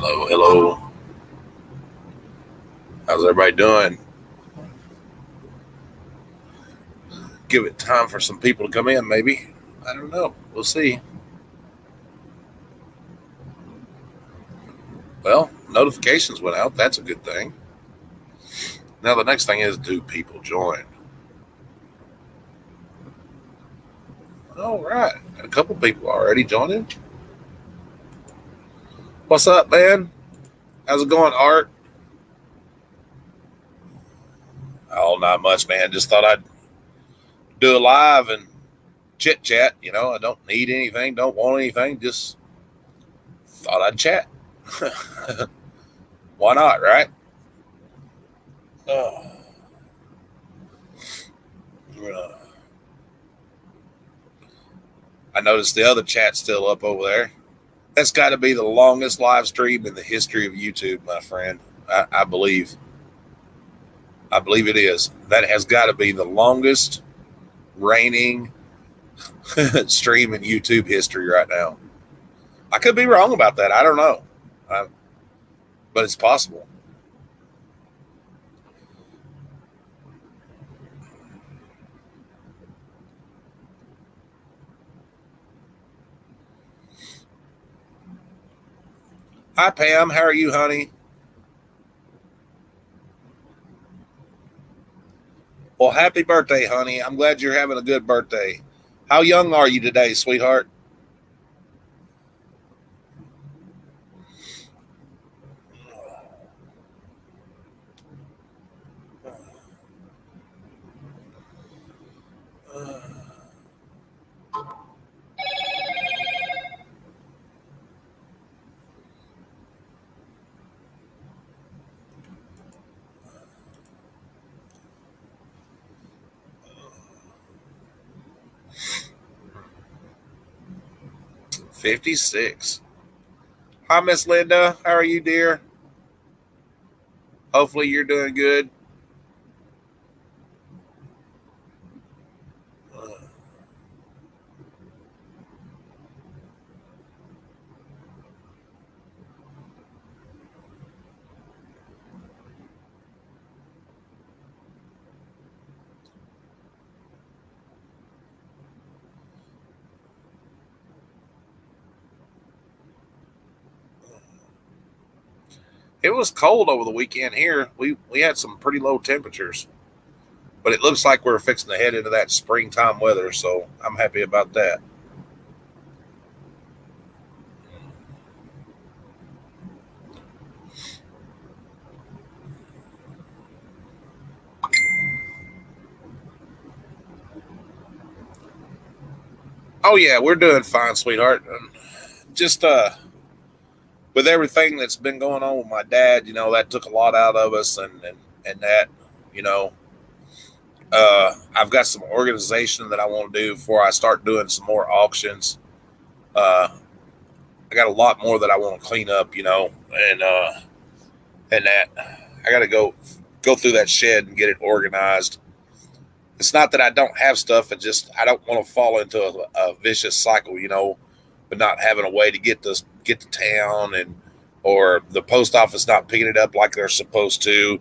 Hello, hello. How's everybody doing? Give it time for some people to come in, maybe. I don't know. We'll see. Well, notifications went out. That's a good thing. Now, the next thing is, do people join? All right. Got a couple people already joining. What's up, man? How's it going, Art? Oh, not much, man. Just thought I'd do a live and chit chat. I don't need anything, don't want anything. Just thought I'd chat. Why not, right? Oh, I noticed the other chat's still up over there. That's got to be the longest live stream in the history of YouTube, my friend. I believe. I believe it is. That has got to be the longest reigning stream in YouTube history right now. I could be wrong about that. I don't know. But it's possible. Hi, Pam. How are you, honey? Well, happy birthday, honey. I'm glad you're having a good birthday. How young are you today, sweetheart? 56. Hi, Miss Linda. How are you, dear? Hopefully, you're doing good. It was cold over the weekend here. We had some pretty low temperatures, but it looks like we're fixing to head into that springtime weather, so I'm happy about that. Oh yeah, we're doing fine, sweetheart. Just with everything that's been going on with my dad, that took a lot out of us, and that, you know, I've got some organization that I want to do before I start doing some more auctions. Uh, I got a lot more that I want to clean up, and that I got to go through that shed and get it organized. It's not that I don't have stuff; it just I don't want to fall into a vicious cycle, but not having a way to get to town, and or the post office not picking it up like they're supposed to.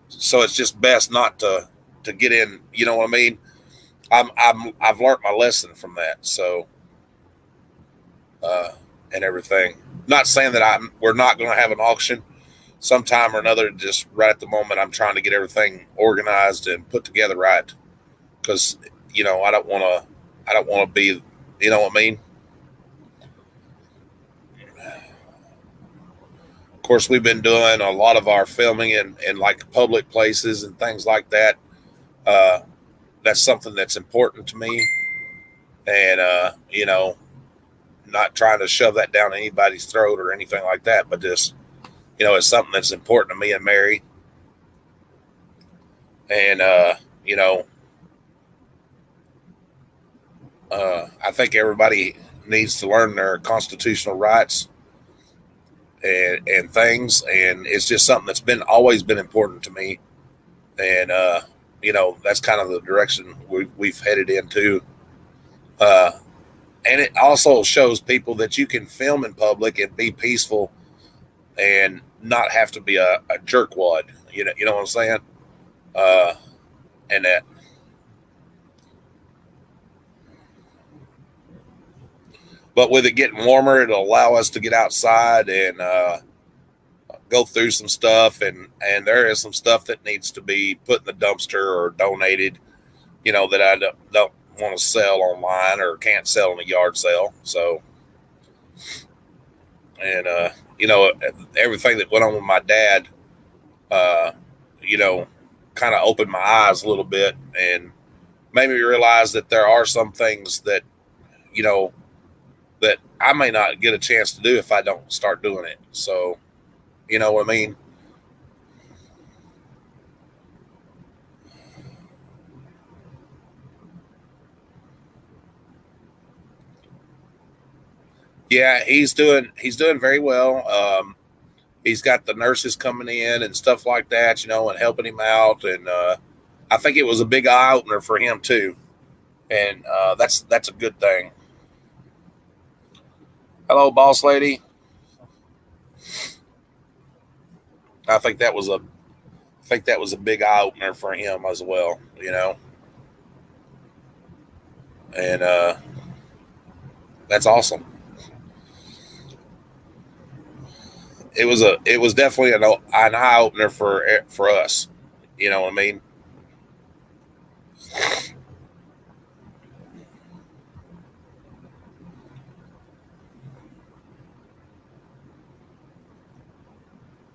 So it's just best not to get in. You know what I mean? I've learned my lesson from that. So uh, and everything. Not saying that we're not going to have an auction sometime or another. Just right at the moment, I'm trying to get everything organized and put together right because I don't want to be. You know what I mean? Of course, we've been doing a lot of our filming in like public places and things like that. Uh, that's something that's important to me, and not trying to shove that down anybody's throat or anything like that, but just it's something that's important to me and Mary, and you know, I think everybody needs to learn their constitutional rights and things, and it's just something that's been always been important to me, and that's kind of the direction we've headed into. Uh, and it also shows people that you can film in public and be peaceful and not have to be a jerkwad. You know what I'm saying? Uh, and that. But with it getting warmer, it'll allow us to get outside and go through some stuff. And there is some stuff that needs to be put in the dumpster or donated. That I don't want to sell online or can't sell in a yard sale. So, and everything that went on with my dad, uh, you know, kind of opened my eyes a little bit and made me realize that there are some things that you know that I may not get a chance to do if I don't start doing it. So, you know what I mean? Yeah, he's doing very well. He's got the nurses coming in and stuff like that, and helping him out. And I think it was a big eye opener for him too. And that's a good thing. Hello, boss lady. I think that was a I think that was a big eye opener for him as well. And that's awesome. It was definitely an eye opener for us. You know what I mean?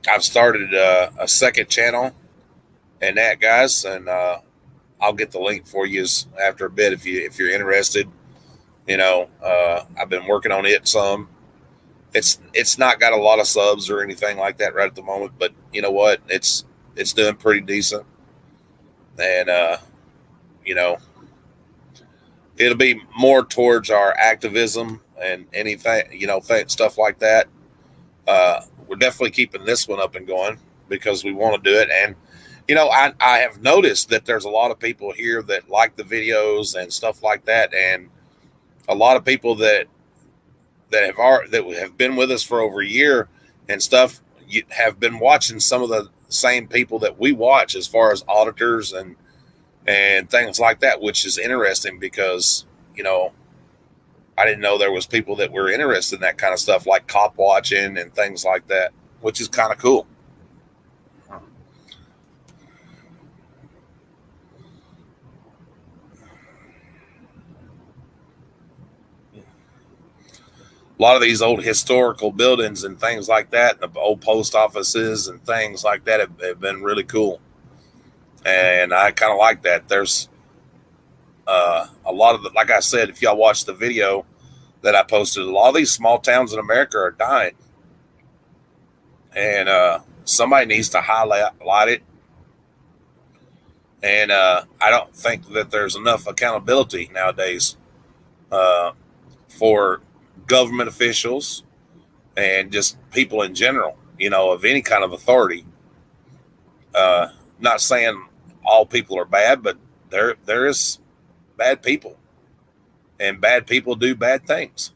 I've started a second channel and that, guys, and I'll get the link for you after a bit if you're interested. I've been working on it some. It's not got a lot of subs or anything like that right at the moment, but you know what? It's doing pretty decent, and you know it'll be more towards our activism and anything stuff like that. We're definitely keeping this one up and going because we want to do it. And I have noticed that there's a lot of people here that like the videos and stuff like that, and a lot of people that have been with us for over a year and stuff have been watching some of the same people that we watch as far as auditors and things like that, which is interesting because you know I didn't know there was people that were interested in that kind of stuff, like cop watching and things like that, which is kind of cool. A lot of these old historical buildings and things like that, and the old post offices and things like that have been really cool, and I kind of like that. There's a lot of like I said, if y'all watch the video that I posted, a lot of these small towns in America are dying, and somebody needs to highlight it. And I don't think that there's enough accountability nowadays uh, for government officials and just people in general, of any kind of authority. Uh, Not saying all people are bad, but there is bad people, and bad people do bad things,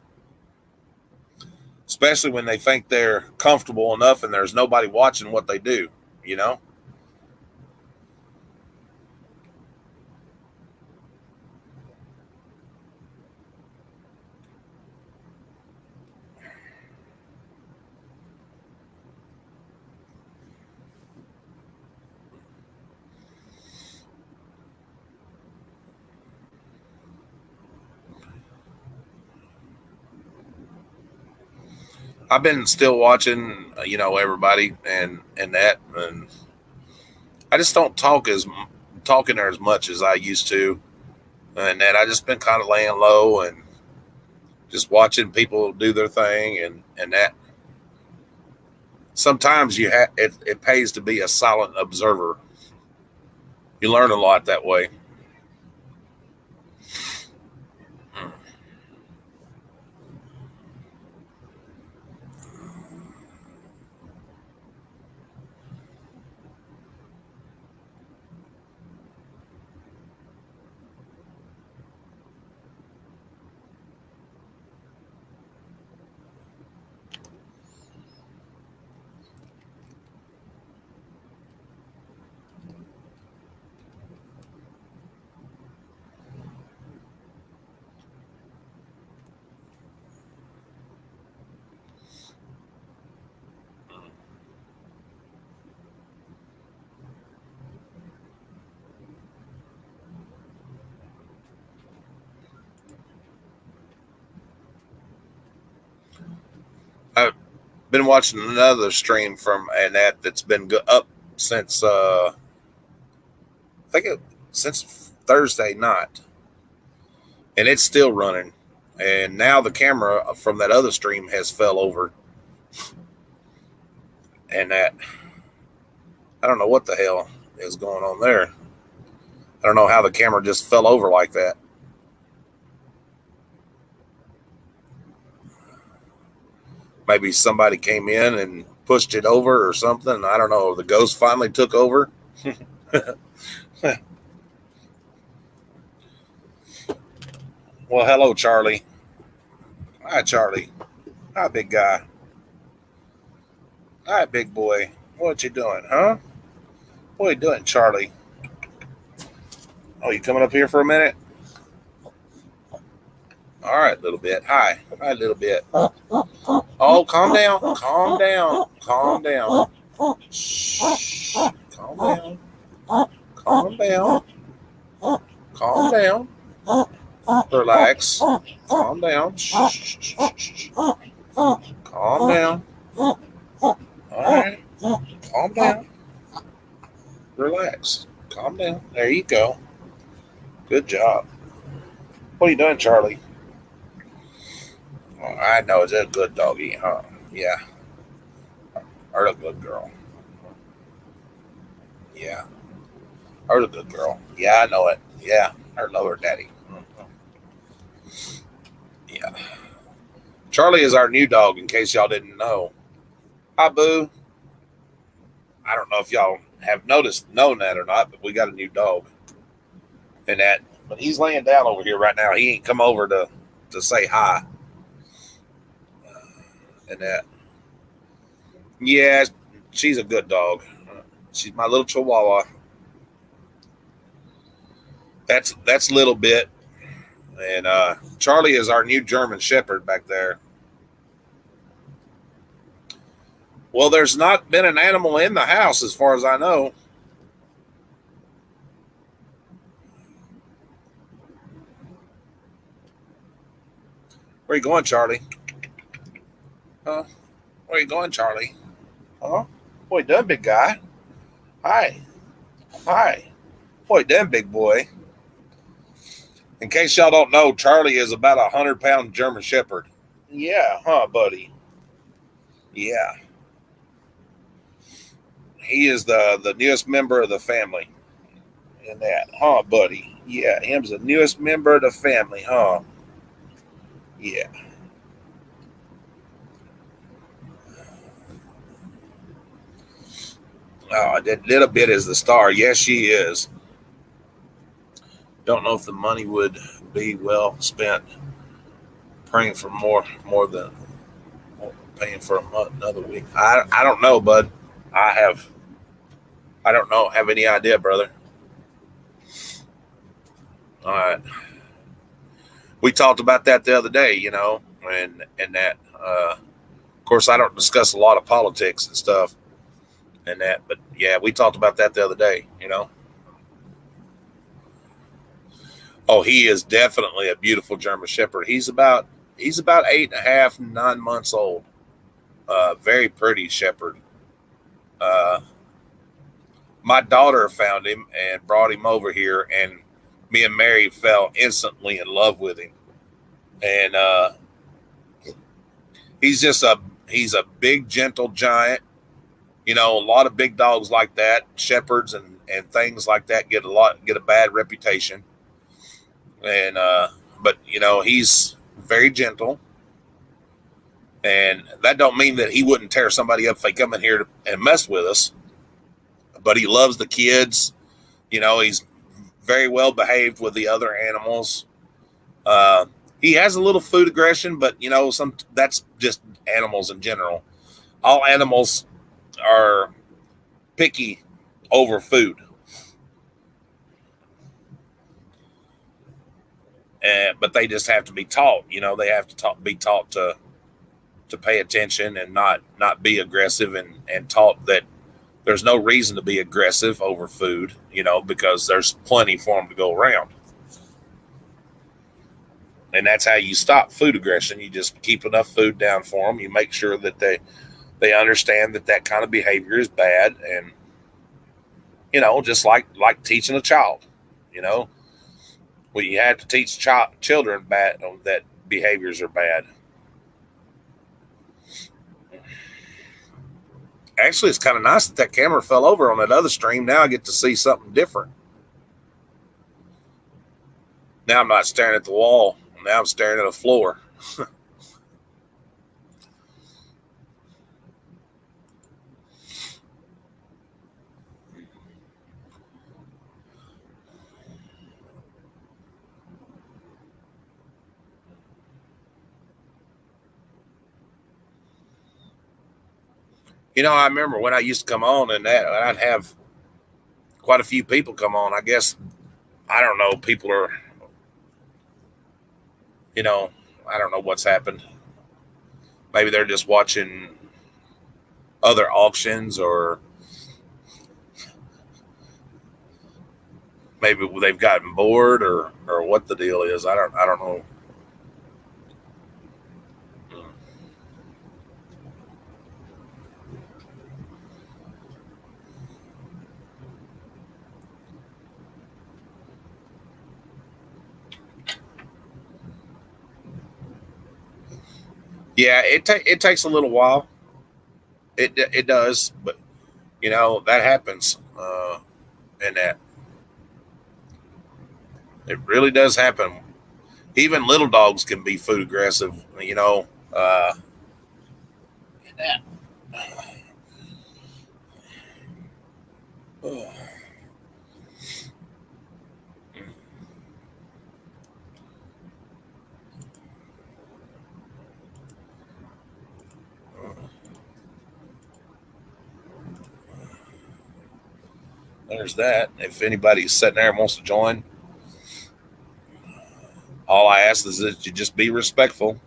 especially when they think they're comfortable enough and there's nobody watching what they do. You know, I've been still watching, everybody and that, and I just don't talking there as much as I used to, and that I just been kind of laying low and just watching people do their thing, and that sometimes it pays to be a silent observer. You learn a lot that way. been watching another stream from that's been up since I think since Thursday night, and it's still running. And now the camera from that other stream has fell over, and that I don't know what the hell is going on there. I don't know how the camera just fell over like that. Maybe somebody came in and pushed it over or something. I don't know. The ghost finally took over. Well, hello, Charlie. Hi, Charlie. Hi, big guy. Hi, big boy. What you doing, huh? What are you doing, Charlie? Oh, you coming up here for a minute? All right, little bit. Hi, little bit. Oh, calm down. Calm down. Calm down. Shh. Calm down. Calm down. Calm down. Relax. Calm down. Shh. Calm down. All right. Calm down. Relax. Calm down. There you go. Good job. What are you doing, Charlie? Oh, I know it's a good doggy, huh? Yeah. Or a good girl. Yeah. Or a good girl. Yeah, I know it. Yeah. I love her daddy. Yeah. Charlie is our new dog, in case y'all didn't know. Hi, Boo. I don't know if y'all have known that or not, but we got a new dog. And that, but he's laying down over here right now. He ain't come over to say hi. And that, yeah, she's a good dog. She's my little Chihuahua. That's Little Bit. And Charlie is our new German Shepherd back there. Well, there's not been an animal in the house as far as I know. Where you going, Charlie? Huh? Where you going, Charlie? Huh? What you done, big guy? Hi. Hi. What you done, big boy? In case y'all don't know, Charlie is about 100-pound German Shepherd. Yeah, huh, buddy? Yeah. He is the newest member of the family. In that, huh, buddy? Yeah, him's the newest member of the family, huh? Yeah. Oh, that Little Bit is the star. Yes, she is. Don't know if the money would be well spent praying for more than paying for another week. I don't know, bud. I don't know. Have any idea, brother? All right. We talked about that the other day, and that. Of course, I don't discuss a lot of politics and stuff, and that. But yeah, we talked about that the other day. Oh, he is definitely a beautiful German Shepherd. He's about 8.5, 9 months old. Very pretty shepherd. My daughter found him and brought him over here, and me and Mary fell instantly in love with him. And he's a big, gentle giant. A lot of big dogs like that, shepherds and things like that, get a bad reputation. And but he's very gentle, and that don't mean that he wouldn't tear somebody up if they come in here and mess with us. But he loves the kids. He's very well behaved with the other animals. He has a little food aggression, but that's just animals in general. All animals are picky over food. But they just have to be taught. They have to be taught to pay attention and not be aggressive, and taught that there's no reason to be aggressive over food, because there's plenty for them to go around. And that's how you stop food aggression. You just keep enough food down for them. You make sure that They understand that kind of behavior is bad, and just like teaching a child, well, you have to teach children that behaviors are bad. Actually, it's kind of nice that camera fell over on that other stream. Now I get to see something different. Now I'm not staring at the wall. Now I'm staring at the floor. I remember when I used to come on and I'd have quite a few people come on. I guess, I don't know, people are, I don't know what's happened. Maybe they're just watching other auctions, or maybe they've gotten bored, or what the deal is. I don't know. Yeah, it takes a little while. It does, but that happens, and that it really does happen. Even little dogs can be food aggressive, There's that. If anybody's sitting there and wants to join, all I ask is that you just be respectful.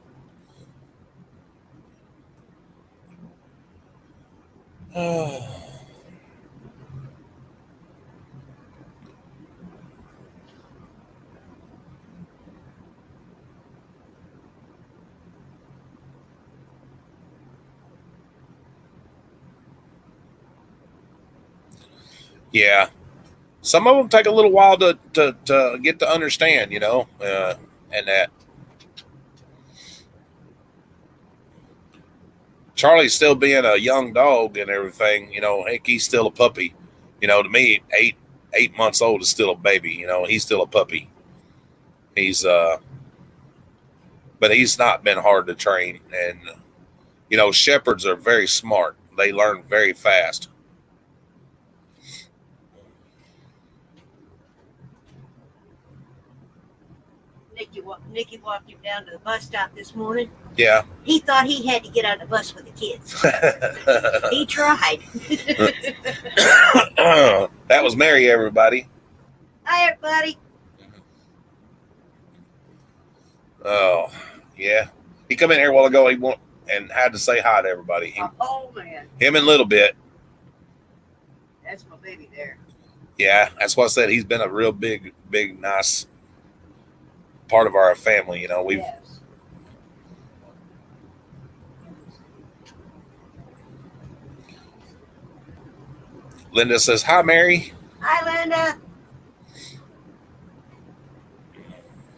Yeah, some of them take a little while to get to understand, and that Charlie's still being a young dog and everything, heck, he's still a puppy. To me, 8 months old is still a baby. He's still a puppy. He's but he's not been hard to train, and shepherds are very smart. They learn very fast. Nikki walked him down to the bus stop this morning. Yeah. He thought he had to get on the bus with the kids. He tried. That was Mary, everybody. Hi, everybody. Oh, yeah. He come in here a while ago. And had to say hi to everybody. Oh, man. Him and Little Bit. That's my baby there. Yeah, that's what I said. He's been a real big, nice part of our family. We've. Yes. Linda says, hi, Mary. Hi, Linda.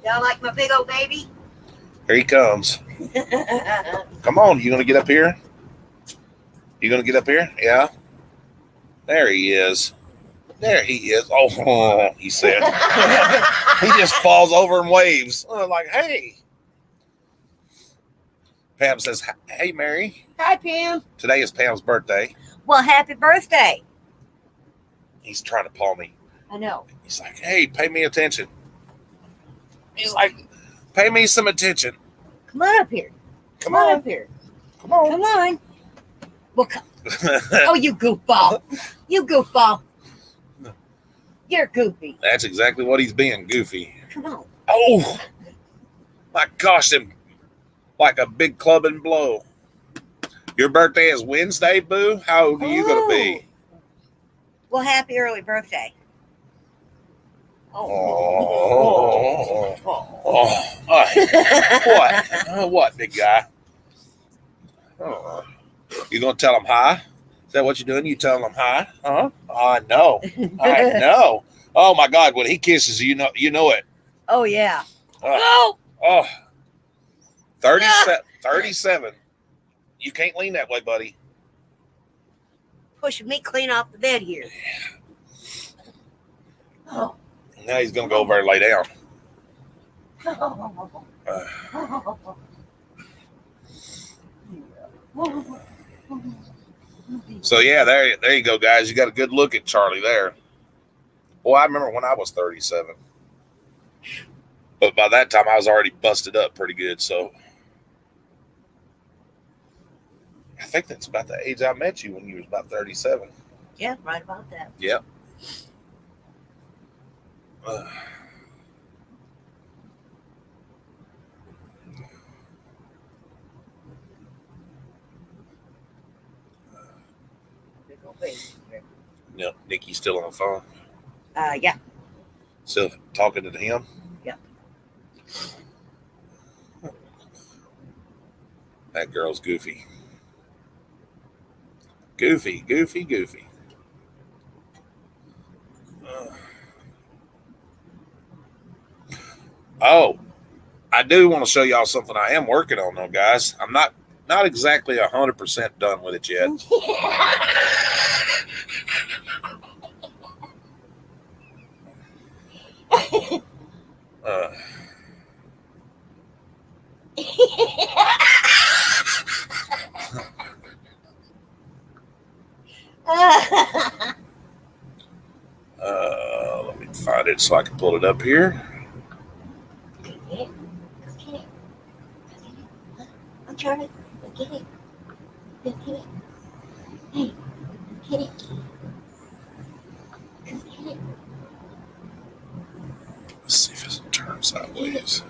Y'all like my big old baby? Here he comes. Come on, you going to get up here? You going to get up here? Yeah. There he is. There he is. Oh, he said. He just falls over and waves. Like, hey. Pam says, hey, Mary. Hi, Pam. Today is Pam's birthday. Well, happy birthday. He's trying to paw me. I know. He's like, hey, pay me attention. He's like, pay me some attention. Come on up here. Come on up here. Come on. Come on. Well, come. Oh, you goofball. You goofball. You're goofy. That's exactly what he's being, goofy. Come on. Oh, my gosh, him like a big clubbing blow. Your birthday is Wednesday, Boo? How old are you going to be? Well, happy early birthday. What? What, big guy? Oh. You gonna tell them hi? Is that what you're doing? You telling them hi? Huh? I know. I know. Oh my God! When he kisses you, you know it. Oh yeah. Oh, oh 37, Ah! 37. You can't lean that way, buddy. Pushing me clean off the bed here. Oh. Now he's gonna go over and lay down. So yeah, there you go, guys. You got a good look at Charlie there. Boy, I remember when I was 37, but by that time I was already busted up pretty good. So I think that's about the age I met you, when you was about 37. Yeah, right about that. Yep. Yep. Nikki's still on the phone. Yeah. Still talking to him. Yep. That girl's goofy. Goofy, goofy, goofy. Oh, I do want to show y'all something I am working on, though, guys. I'm not exactly 100% done with it yet. Let me find it so I can pull it up here. Charlie, get it. Get it. Hey, get it. Get it. Let's see if it turns sideways.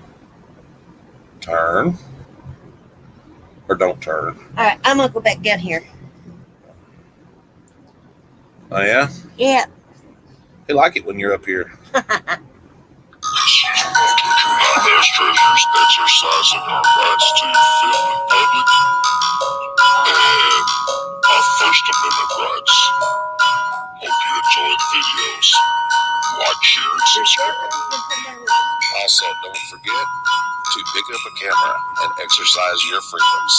Turn. Or don't turn. All right, I'm gonna go back down here. Oh yeah? Yeah. They like it when you're up here. As treasures exercising our rights to film in public and our First Amendment rights. Hope you enjoy the videos. Like, share, and subscribe. Also, don't forget to pick up a camera and exercise your freedoms.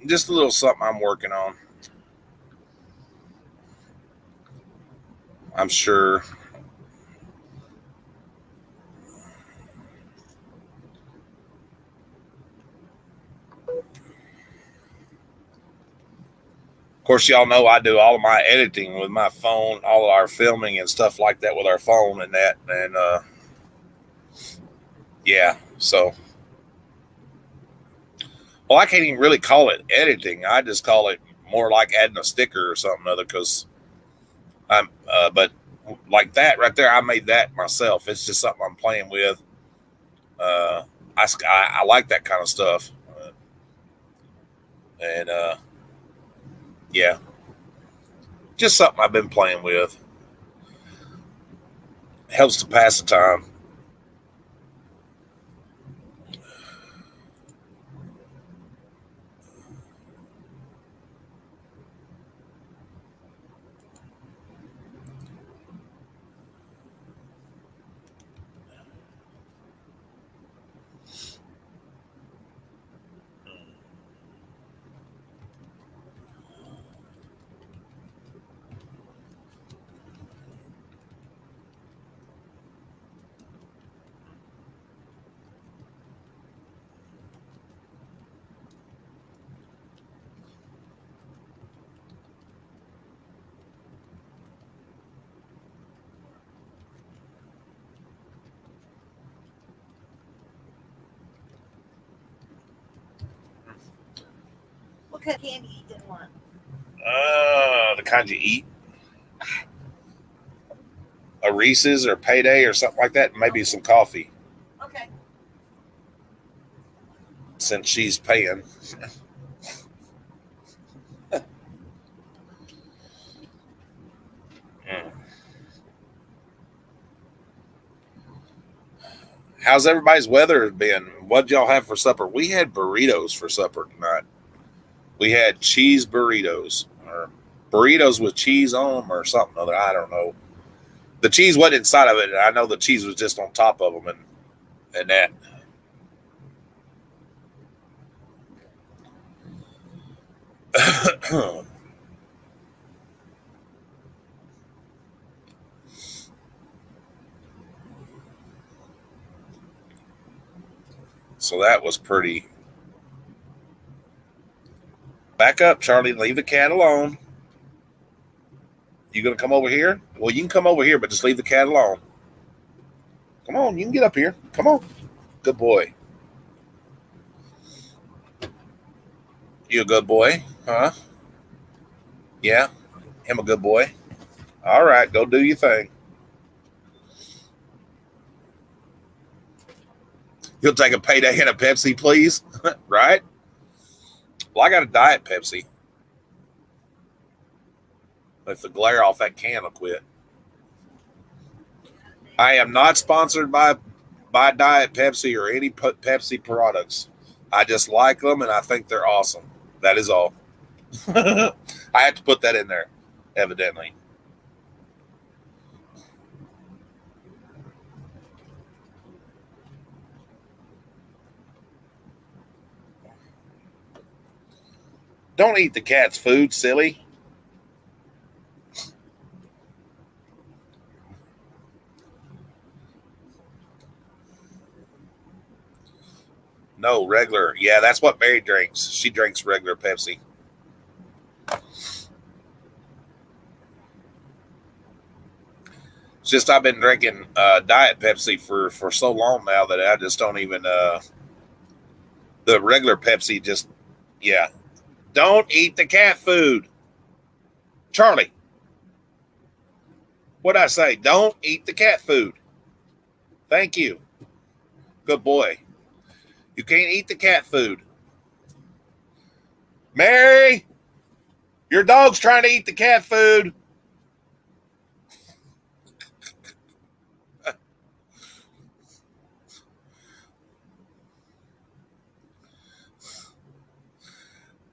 Just a little something I'm working on. I'm sure. Of course, y'all know I do all of my editing with my phone, all of our filming and stuff like that with our phone and that. And yeah, so. Well, I can't even really call it editing. I just call it more like adding a sticker or something other, because but like that right there, I made that myself. It's just something I'm playing with. I like that kind of stuff. And yeah, just something I've been playing with. Helps to pass the time. What kind of candy you didn't want? The kind you eat. A Reese's or Payday or something like that. Maybe some coffee. Okay. Since she's paying. How's everybody's weather been? What'd y'all have for supper? We had burritos for supper tonight. We had cheese burritos, or burritos with cheese on them, or something other. I don't know. The cheese wasn't inside of it. I know the cheese was just on top of them, and that. So that was pretty. Back up, Charlie. Leave the cat alone. You gonna come over here? Well, you can come over here, but just leave the cat alone. Come on, you can get up here. Come on. Good boy. You a good boy? Huh? Yeah? Him a good boy? All right, go do your thing. You'll take a payday and a Pepsi, please? Right? Well, I got a Diet Pepsi. If the glare off that can will quit. I am not sponsored by Diet Pepsi or any Pepsi products. I just like them and I think they're awesome. That is all. I had to put that in there, evidently. Don't eat the cat's food, silly. No, regular. Yeah, that's what Mary drinks. She drinks regular Pepsi. It's just I've been drinking Diet Pepsi for so long now that I just don't even the regular Pepsi just yeah. Don't eat the cat food. Charlie. What'd I say? Don't eat the cat food. Thank you. Good boy. You can't eat the cat food. Mary, your dog's trying to eat the cat food.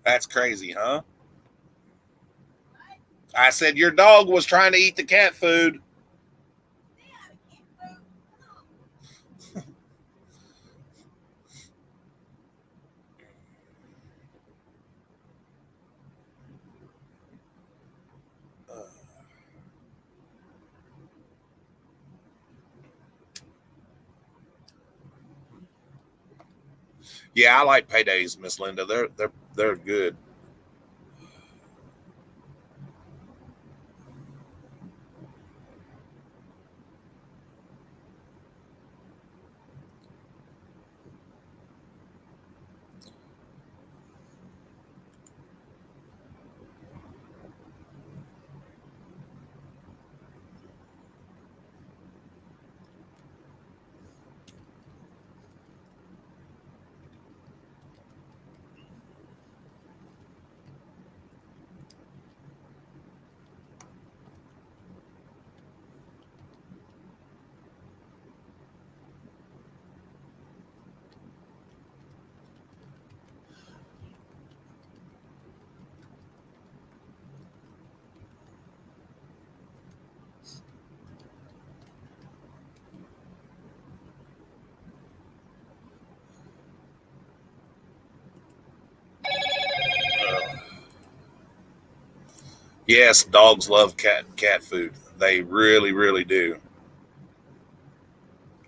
That's crazy, huh? I said your dog was trying to eat the cat food. Yeah, I like paydays, Miss Linda. They're good. Yes, dogs love cat food. They really, really do.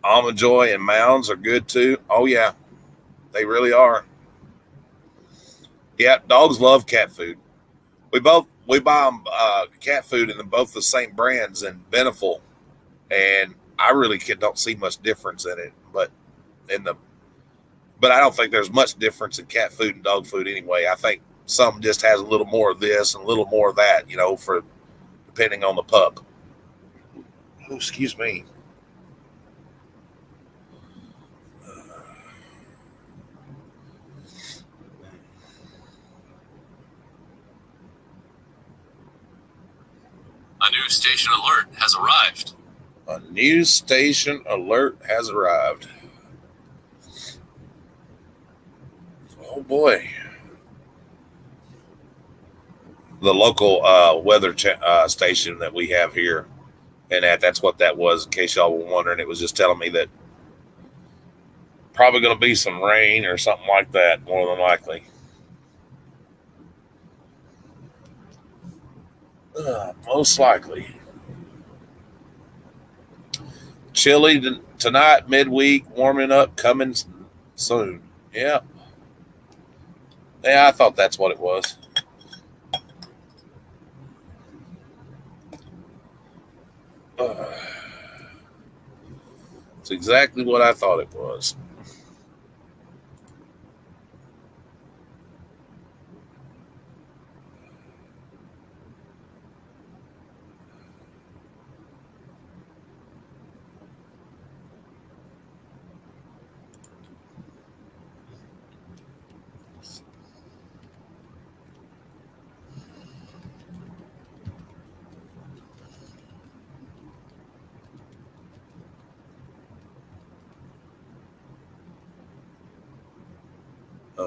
Almond Joy and Mounds are good too. Oh yeah, they really are. Yeah, dogs love cat food. We buy them cat food in both the same brands and Beneful, and I really don't see much difference in it. In the but I don't think there's much difference in cat food and dog food anyway. I think some just has a little more of this and a little more of that, for depending on the pup. Oh, excuse me. A new station alert has arrived. A new station alert has arrived. Oh boy. The local weather station that we have here, and that's what that was. In case y'all were wondering, it was just telling me that probably going to be some rain or something like that, more than likely. Most likely. Chilly tonight, midweek, warming up, coming soon. Yeah. Yeah, I thought that's what it was. It's exactly what I thought it was. Uh,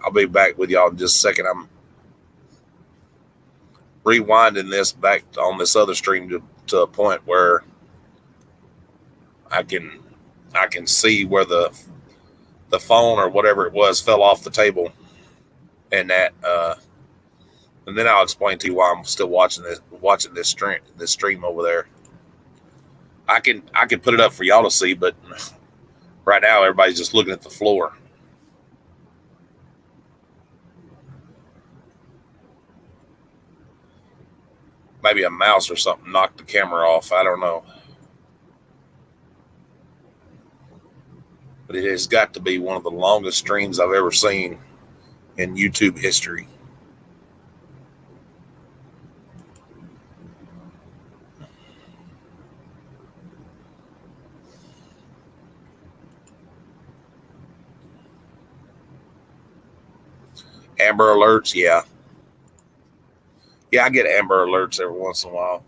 I'll be back with y'all in just a second. I'm rewinding this back on this other stream to a point where I can see where the phone or whatever it was fell off the table, and that and then I'll explain to you why I'm still watching this stream over there. I can put it up for y'all to see, but right now everybody's just looking at the floor. Maybe a mouse or something knocked the camera off. I don't know. But it has got to be one of the longest streams I've ever seen in YouTube history. Amber alerts, yeah. Yeah, I get Amber alerts every once in a while.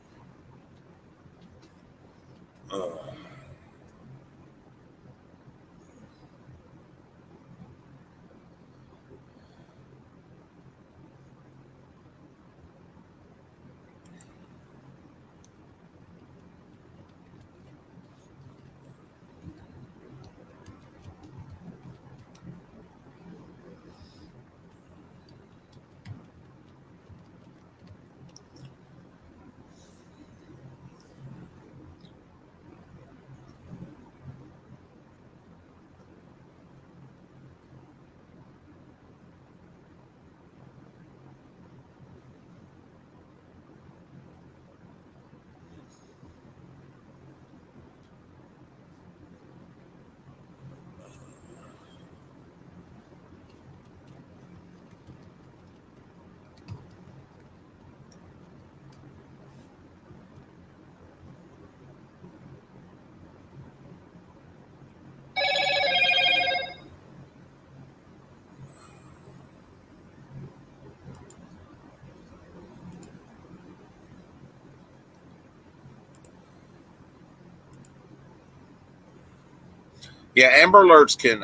Yeah, Amber alerts can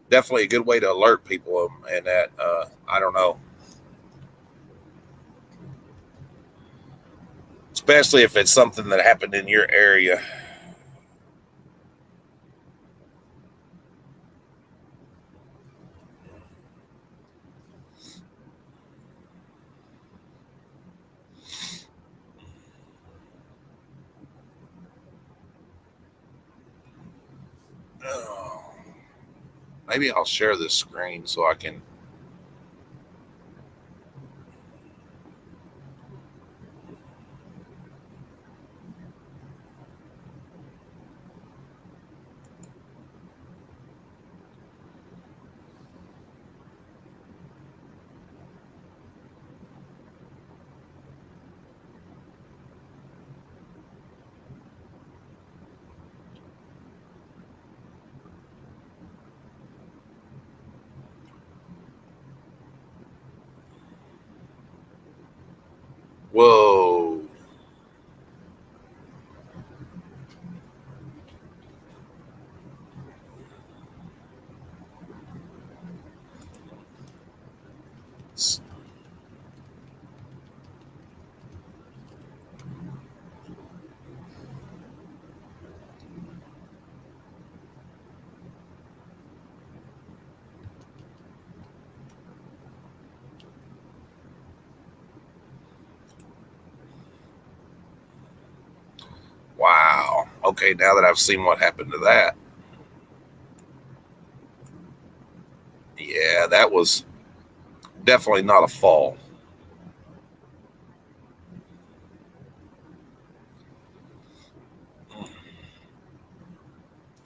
definitely a good way to alert people, and that I don't know, especially if it's something that happened in your area. Maybe I'll share this screen so I can. Whoa. Wow. Okay, now that I've seen what happened to that. Yeah, that was definitely not a fall.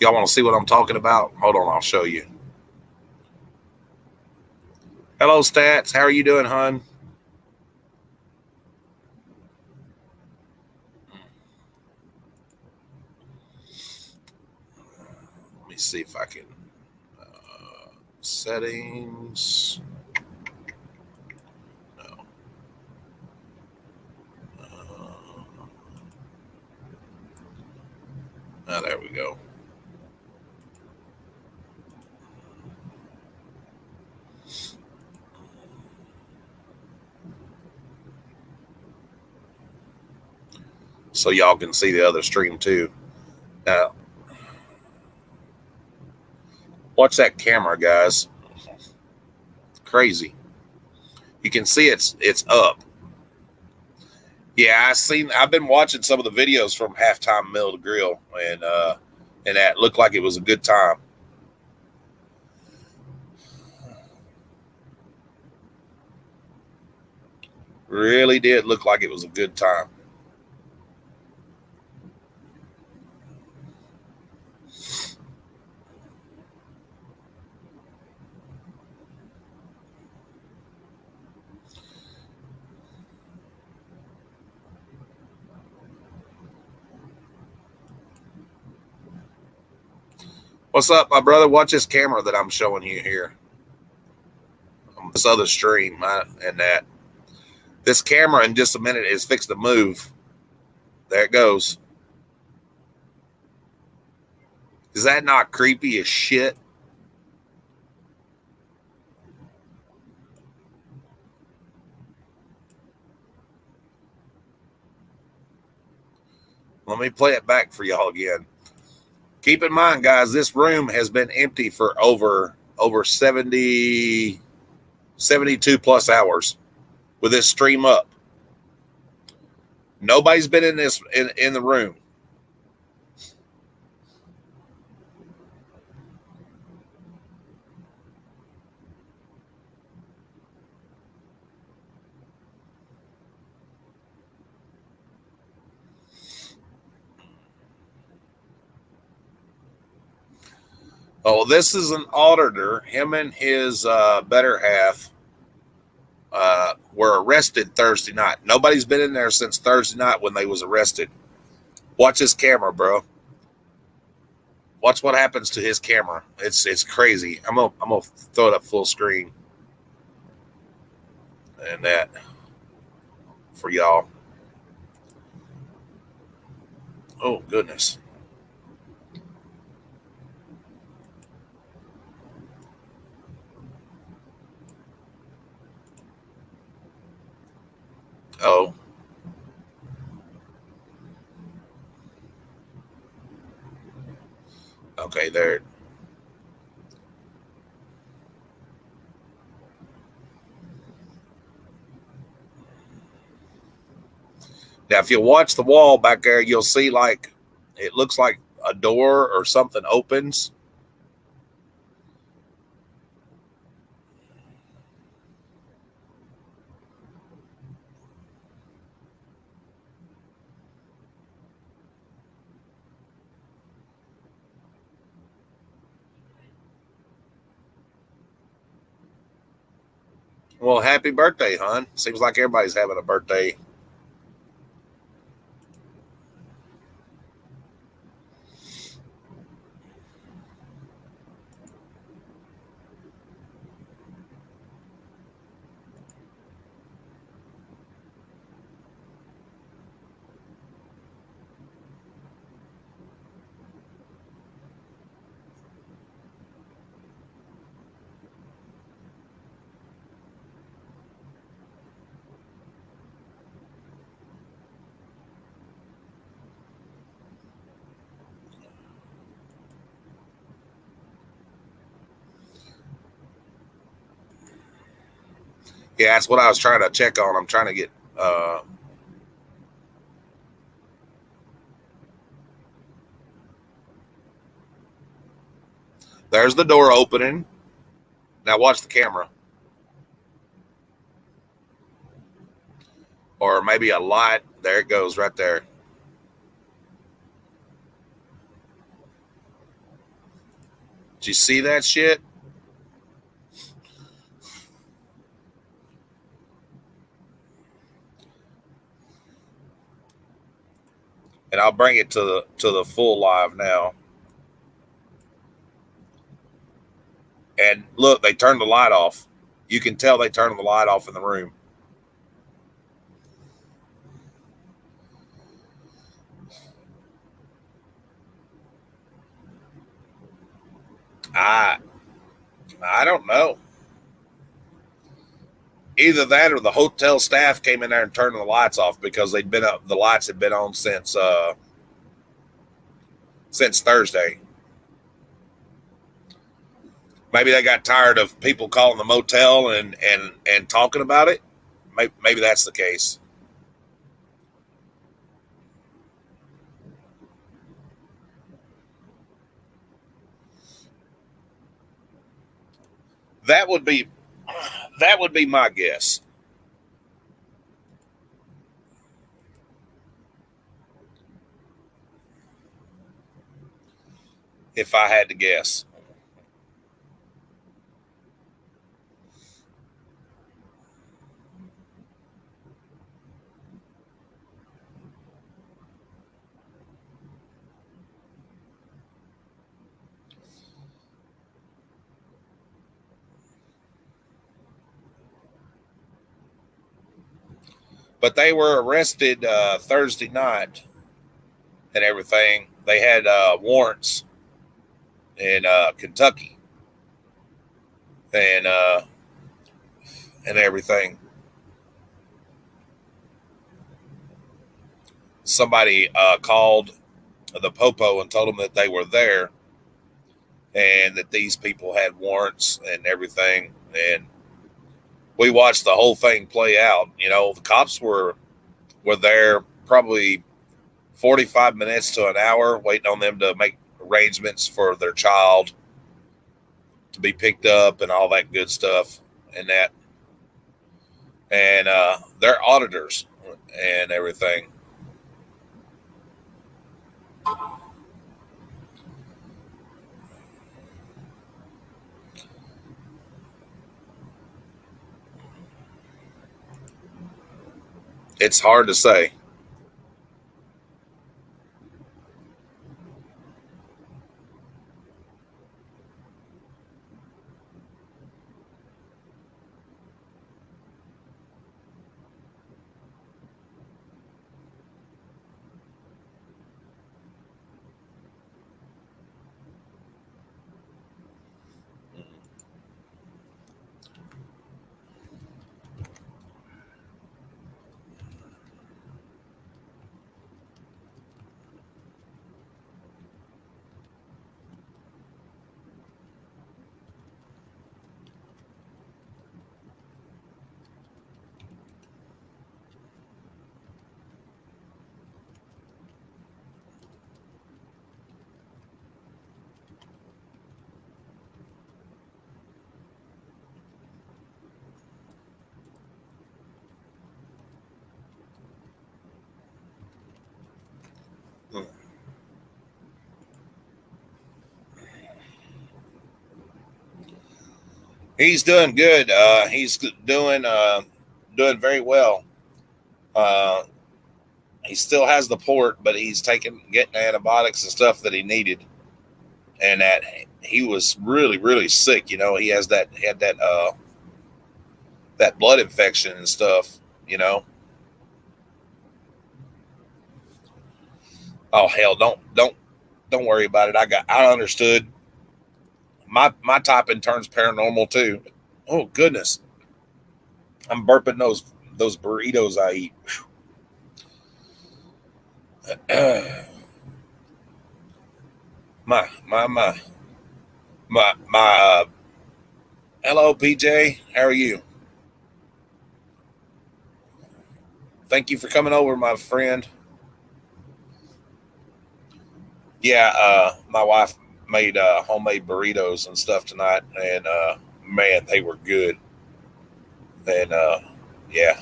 Y'all want to see what I'm talking about? Hold on, I'll show you. Hello, Stats. How are you doing, hon? Let me see if I can. Settings. No. There we go. So y'all can see the other stream too. Now, watch that camera, guys. Crazy. You can see it's up. Yeah, I've been watching some of the videos from Halftime Mill to Grill, and that looked like it was a good time. Really did look like it was a good time. What's up, my brother? Watch this camera that I'm showing you here. This other stream, and that this camera in just a minute is fixed to move. There it goes. Is that not creepy as shit? Let me play it back for y'all again. Keep in mind, guys, this room has been empty for over 70, 72 plus hours with this stream up. Nobody's been in this in the room. Oh, this is an auditor. Him and his better half were arrested Thursday night. Nobody's been in there since Thursday night when they was arrested. Watch his camera, bro. Watch what happens to his camera. It's crazy. I'm gonna throw it up full screen, and that for y'all. Oh goodness. Oh. Okay, there. Now, if you watch the wall back there, you'll see like it looks like a door or something opens. Well, happy birthday, hon. Seems like everybody's having a birthday. Yeah, that's what I was trying to check on. I'm trying to get. There's the door opening. Now watch the camera. Or maybe a light. There it goes right there. Did you see that shit? And I'll bring it to the full live now. And look, they turned the light off. You can tell they turned the light off in the room. I don't know. Either that or the hotel staff came in there and turned the lights off because they'd been up. The lights had been on since Thursday. Maybe they got tired of people calling the motel and talking about it. Maybe that's the case. That would be my guess. If I had to guess. But they were arrested Thursday night and everything. They had warrants in Kentucky and everything. Somebody called the Popo and told them that they were there and that these people had warrants and everything. And we watched the whole thing play out. You know, the cops were there probably 45 minutes to an hour waiting on them to make arrangements for their child to be picked up and all that good stuff and that. And they're auditors and everything. It's hard to say. He's doing good. He's doing very well. Uh, he still has the port, but he's getting antibiotics and stuff that he needed, and that he was really really sick. You know, he had that blood infection and stuff. You know. Oh hell, don't worry about it. I understood. My typing turns paranormal too. Oh goodness, I'm burping those burritos I eat. My. Hello, PJ. How are you? Thank you for coming over, my friend. Yeah, my wife made homemade burritos and stuff tonight, and man, they were good. And yeah,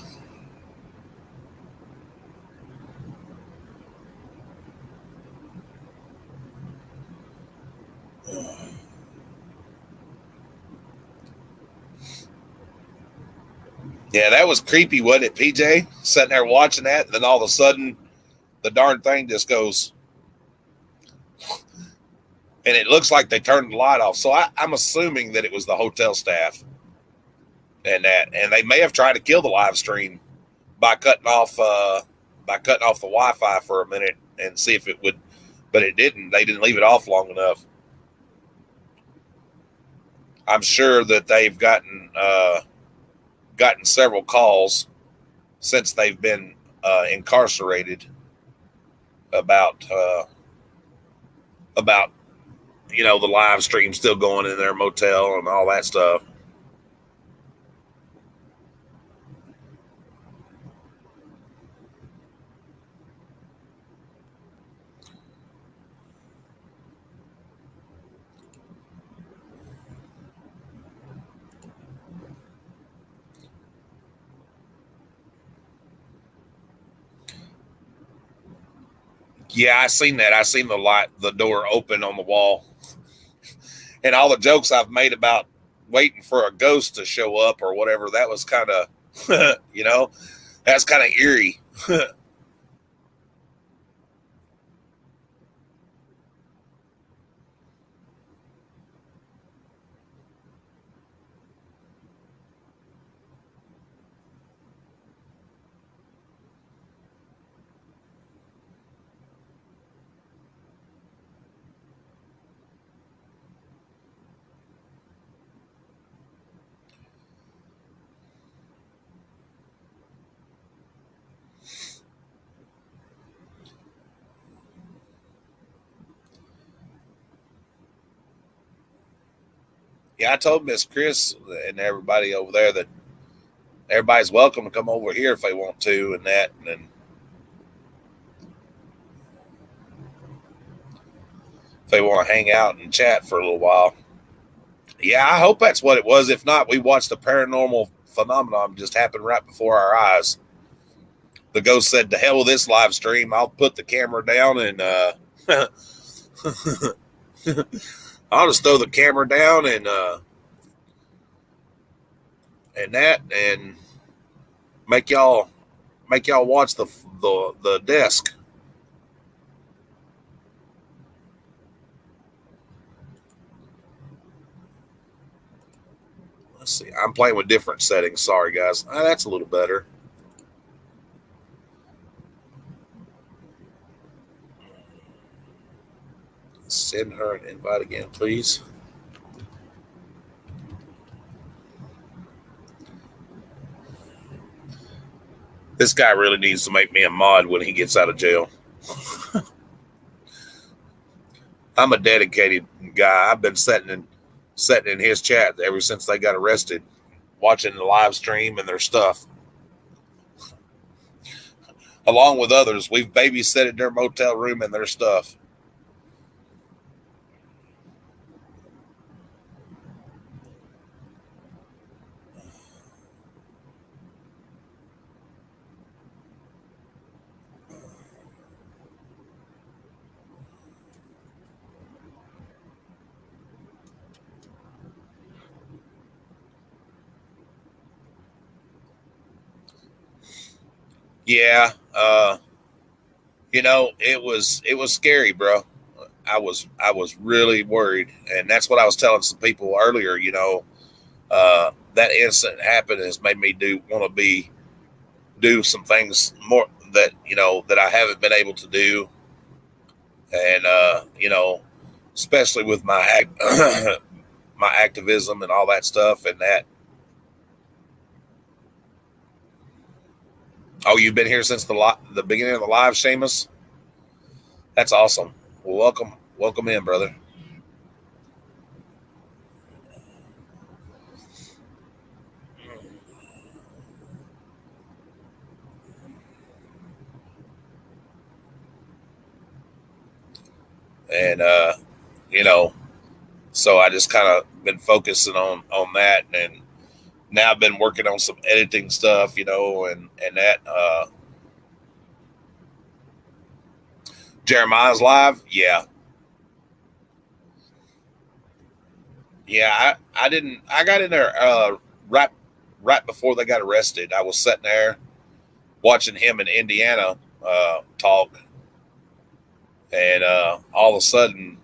yeah, that was creepy, wasn't it, PJ? Sitting there watching that, and then all of a sudden, the darn thing just goes, and it looks like they turned the light off. So I'm assuming that it was the hotel staff, and they may have tried to kill the live stream by cutting off the Wi-Fi for a minute and see if it would, but it didn't. They didn't leave it off long enough. I'm sure that they've gotten several calls since they've been incarcerated about about the live stream still going in their motel and all that stuff. Yeah, I seen that. I seen the door open on the wall, and all the jokes I've made about waiting for a ghost to show up or whatever. That was kind of, that's kind of eerie. Yeah, I told Miss Chris and everybody over there that everybody's welcome to come over here if they want to, and that, and then if they want to hang out and chat for a little while. Yeah, I hope that's what it was. If not, we watched a paranormal phenomenon just happen right before our eyes. The ghost said, "To hell with this live stream. I'll put the camera down and I'll just throw the camera down and that and make y'all watch the desk." Let's see. I'm playing with different settings. Sorry, guys. That's a little better. Send her an invite again, please. This guy really needs to make me a mod when he gets out of jail. I'm a dedicated guy. I've been sitting in his chat ever since they got arrested, watching the live stream and their stuff. Along with others, we've babysitted their motel room and their stuff. Yeah, it was scary, bro. I was really worried, and that's what I was telling some people earlier. That incident happened has made me do some things more that I haven't been able to do, and especially with my my activism and all that stuff, and that. Oh, you've been here since the beginning of the live, Seamus? That's awesome. Well, welcome in, brother. and you know, so I just kind of been focusing on that, and now I've been working on some editing stuff, you know, and that Jeremiah's live, yeah. I didn't. I got in there right before they got arrested. I was sitting there watching him in Indiana talk, and all of a sudden,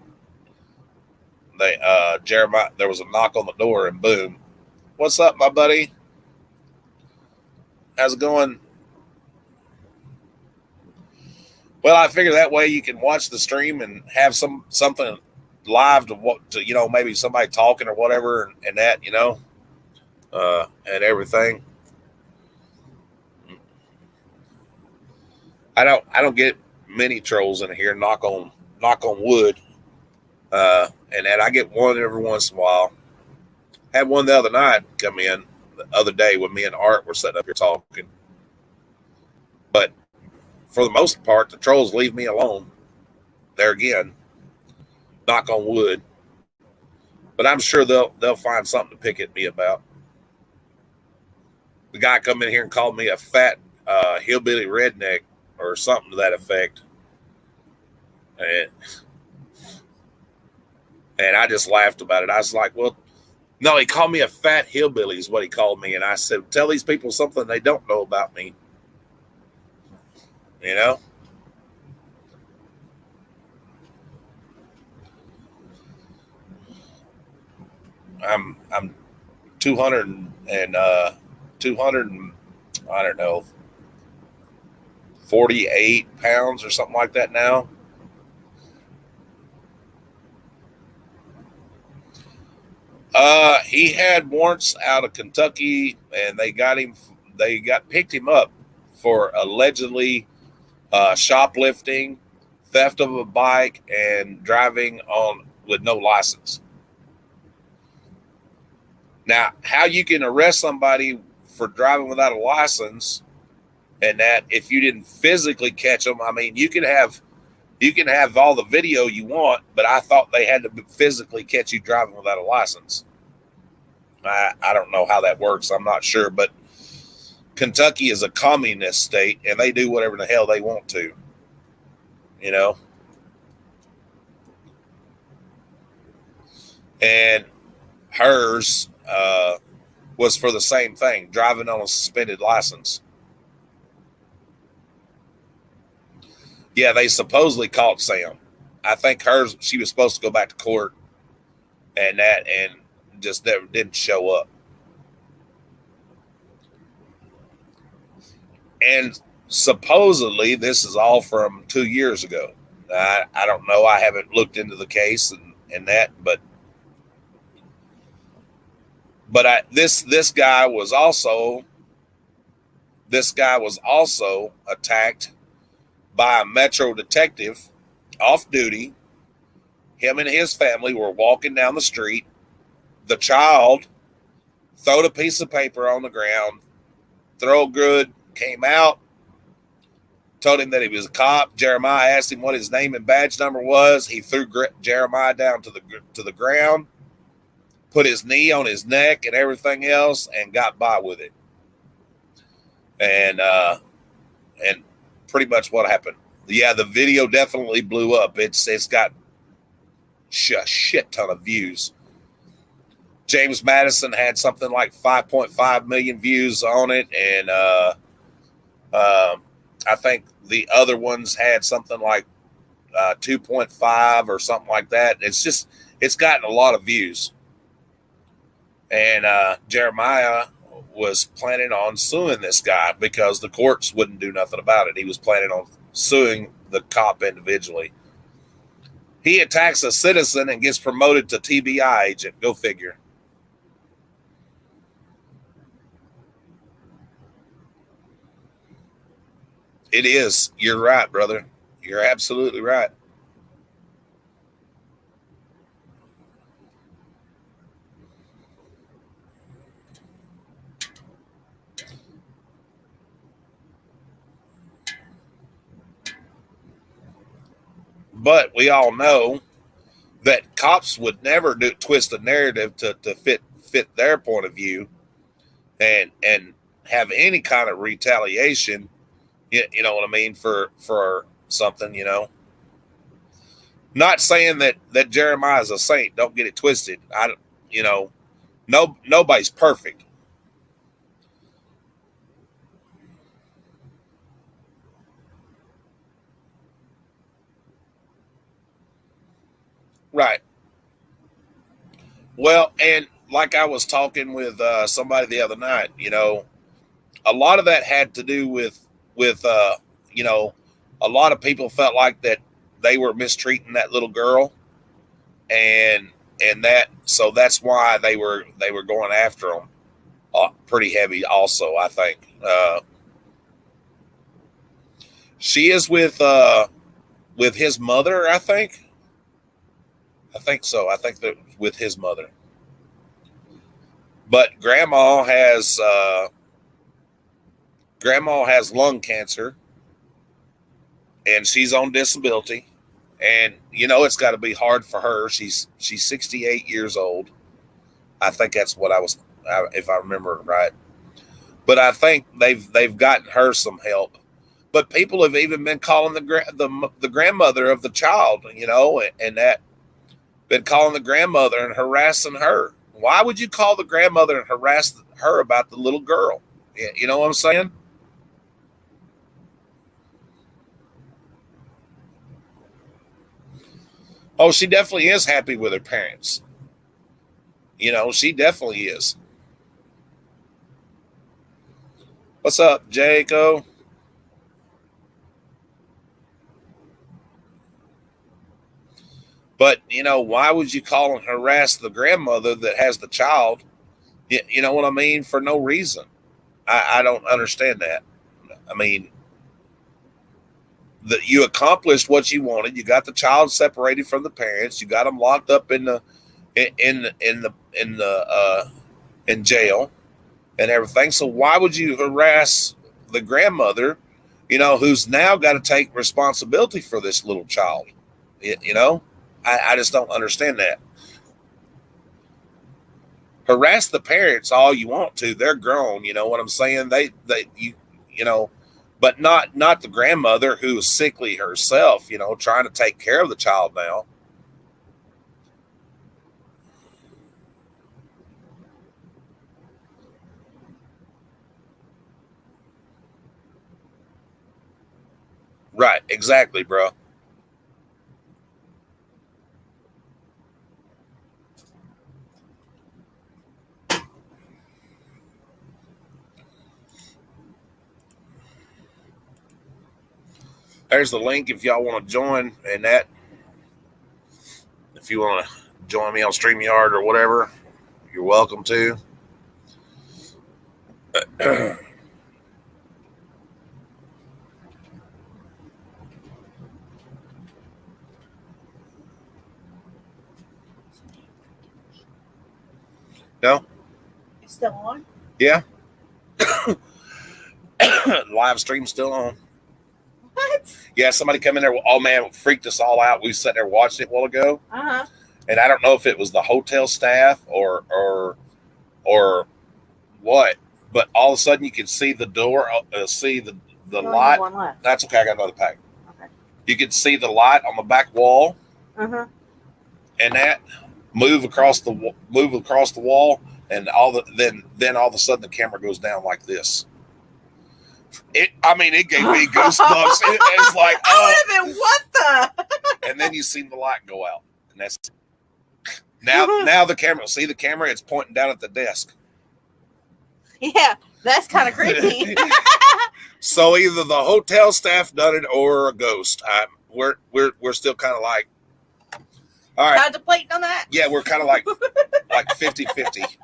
Jeremiah. There was a knock on the door, and boom, what's up, my buddy? How's it going? Well, I figure that way you can watch the stream and have something live to you know, maybe somebody talking or whatever, and that, you know, and everything. I don't get many trolls in here. Knock on wood, and that I get one every once in a while. Had one the other night come in the other day when me and Art were sitting up here talking, but for the most part, the trolls leave me alone. There again, knock on wood. But I'm sure they'll find something to pick at me about. The guy come in here and called me a fat hillbilly redneck or something to that effect, and I just laughed about it. I was like, well, no, he called me a fat hillbilly is what he called me, and I said, tell these people something they don't know about me. You know? I'm 200 and 200 and, I don't know, 48 pounds or something like that now. He had warrants out of Kentucky, and they picked him up for allegedly shoplifting, theft of a bike, and driving on with no license. Now, how you can arrest somebody for driving without a license, and that if you didn't physically catch them, I mean, you can have all the video you want, but I thought they had to physically catch you driving without a license. I don't know how that works. I'm not sure, but Kentucky is a communist state, and they do whatever the hell they want to, you know. And hers was for the same thing, driving on a suspended license. Yeah, they supposedly caught Sam. I think she was supposed to go back to court and just never didn't show up. And supposedly this is all from 2 years ago. I don't know. I haven't looked into the case and that, but this guy was also attacked by a Metro detective off duty. Him and his family were walking down the street. The child throwed a piece of paper on the ground. Thorogood came out, told him that he was a cop. Jeremiah asked him what his name and badge number was. He threw Jeremiah down to the ground, put his knee on his neck and everything else, and got by with it. And pretty much what happened. Yeah, the video definitely blew up. It's got a shit ton of views. James Madison had something like 5.5 million views on it, and I think the other ones had something like 2.5 or something like that. It's gotten a lot of views. And Jeremiah was planning on suing this guy because the courts wouldn't do nothing about it. He was planning on suing the cop individually. He attacks a citizen and gets promoted to TBI agent. Go figure. It is. You're right, brother. You're absolutely right. But we all know that cops would never twist a narrative to fit their point of view and have any kind of retaliation. You know what I mean, for something, you know. Not saying that Jeremiah is a saint. Don't get it twisted. You know, nobody's perfect. Right. Well, and like I was talking with somebody the other night, you know, a lot of that had to do with you know, a lot of people felt like that they were mistreating that little girl, and that, so that's why they were going after them pretty heavy. Also, I think she is with his mother. I think so. I think that with his mother, but grandma has lung cancer, and she's on disability. And you know, it's got to be hard for her. She's 68 years old. I think that's what if I remember right. But I think they've gotten her some help. But people have even been calling the grandmother of the child, you know, and that been calling the grandmother and harassing her. Why would you call the grandmother and harass her about the little girl? You know what I'm saying? Oh, she definitely is happy with her parents. You know, she definitely is. What's up, Jaco? But, you know, why would you call and harass the grandmother that has the child? You know what I mean? For no reason. I don't understand that. I mean, that you accomplished what you wanted. You got the child separated from the parents. You got them locked up in jail and everything. So why would you harass the grandmother, you know, who's now got to take responsibility for this little child? You know, I just don't understand that. Harass the parents all you want to. They're grown. You know what I'm saying? You know, but not the grandmother who is sickly herself, you know, trying to take care of the child now. Right, exactly, bro. There's the link if y'all want to join, and that if you want to join me on StreamYard or whatever, you're welcome to. No? It's still on? Yeah. Live stream still on. What? Yeah, somebody come in there. Oh man, freaked us all out. We sat there watching it a while ago, and I don't know if it was the hotel staff or what, but all of a sudden you could see the door, see the light. One left. That's okay. I got another pack. Okay. You could see the light on the back wall, and that move across the wall, and then all of a sudden the camera goes down like this. It gave me goosebumps. It's like, I would have been, what the? And then you see the light go out, and that's now the camera. See the camera? It's pointing down at the desk. Yeah, that's kind of creepy. So either the hotel staff done it or a ghost. We're still kind of like, all right, Contemplating on that. Yeah, we're kind of like 50-50.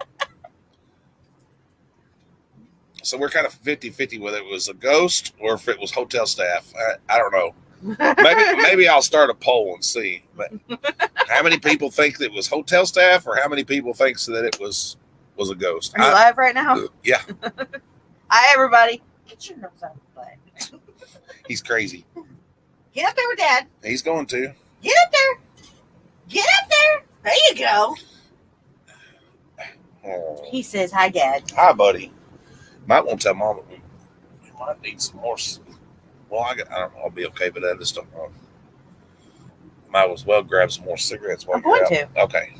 So we're kind of 50-50 whether it was a ghost or if it was hotel staff. I don't know. Maybe I'll start a poll and see. But how many people think that it was hotel staff, or how many people thinks that it was a ghost? Are you live right now? Yeah. Hi, everybody. Get your nose out of the butt. He's crazy. Get up there with Dad. He's going to. Get up there. Get up there. There you go. Oh. He says, "Hi, Dad." Hi, buddy. Might want to tell Mom that we might need some more. Well, I don't know. I'll be okay with that. I just don't know. Might as well grab some more cigarettes while I'm you're going out. Okay.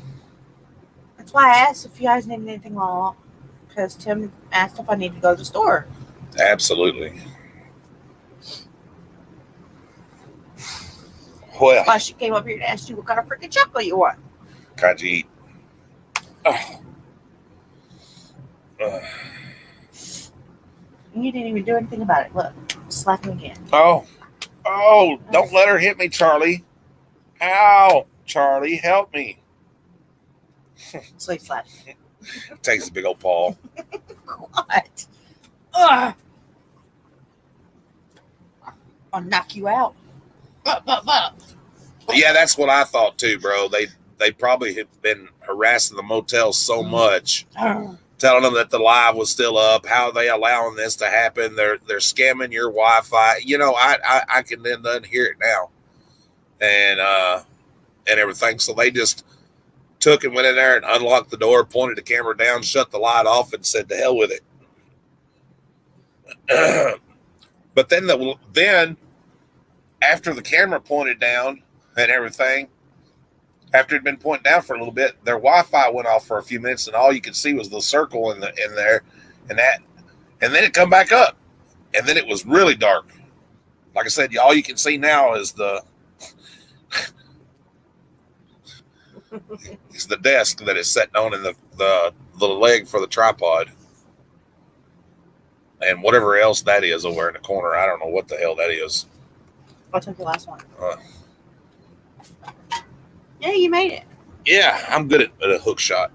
That's why I asked if you guys needed anything long, because Tim asked if I need to go to the store. Absolutely. Well, That's why she came up here and asked you what kind of freaking chocolate you want. how'd you eat? Oh. You didn't even do anything about it. Look, slap him again. Oh, don't let her hit me, Charlie. Ow, Charlie, help me. So he slapped. Takes a big old paw. What? Ugh. I'll knock you out. Yeah, that's what I thought too, bro. They probably have been harassing the motel so much, telling them that the live was still up. How are they allowing this to happen? They're scamming your Wi-Fi. You know, I can then hear it now, and everything. So they just took and went in there and unlocked the door, pointed the camera down, shut the light off, and said, "To hell with it." But then after the camera pointed down and everything, after it'd been pointing down for a little bit, their Wi-Fi went off for a few minutes, and all you could see was the circle in there, and then it come back up, and then it was really dark. Like I said, all you can see now is the desk that is sitting on in the leg for the tripod, and whatever else that is over in the corner. I don't know what the hell that is. I took the last one. Yeah, you made it. Yeah, I'm good at a hook shot.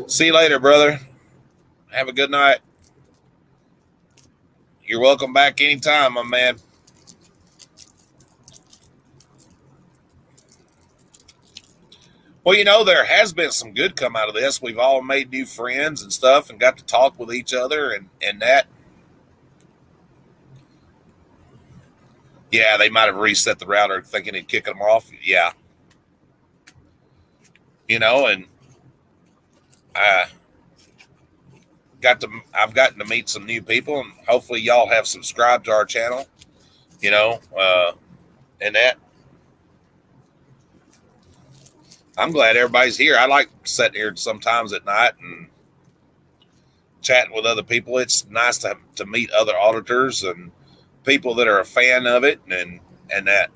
See you later, brother. Have a good night. You're welcome back anytime, my man. Well, you know, there has been some good come out of this. We've all made new friends and stuff and got to talk with each other and that. Yeah, they might have reset the router thinking it'd kick them off. Yeah. You know, and I've gotten to meet some new people, and hopefully y'all have subscribed to our channel, you know, and that. I'm glad everybody's here. I like sitting here sometimes at night and chatting with other people. It's nice to meet other auditors and people that are a fan of it and that.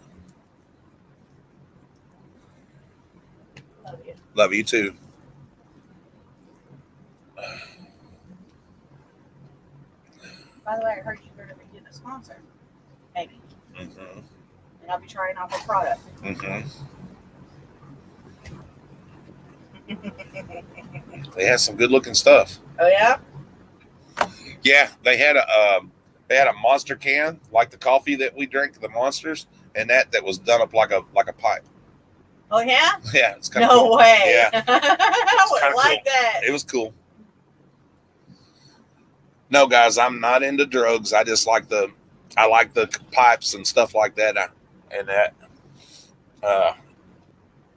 Love you. Love you too. By the way, I heard you're going to be getting a sponsor. Maybe. Mm-hmm. And I'll be trying out the product. Mm-hmm. They had some good looking stuff. Oh, yeah? Yeah, they had a monster can, like the coffee that we drink, the Monsters, and that was done up like a pipe. Oh, yeah? Yeah, it's kind of No cool. way. Yeah. I would kinda like cool. that. It was cool. No, guys, I'm not into drugs. I just like the pipes and stuff like that, and that.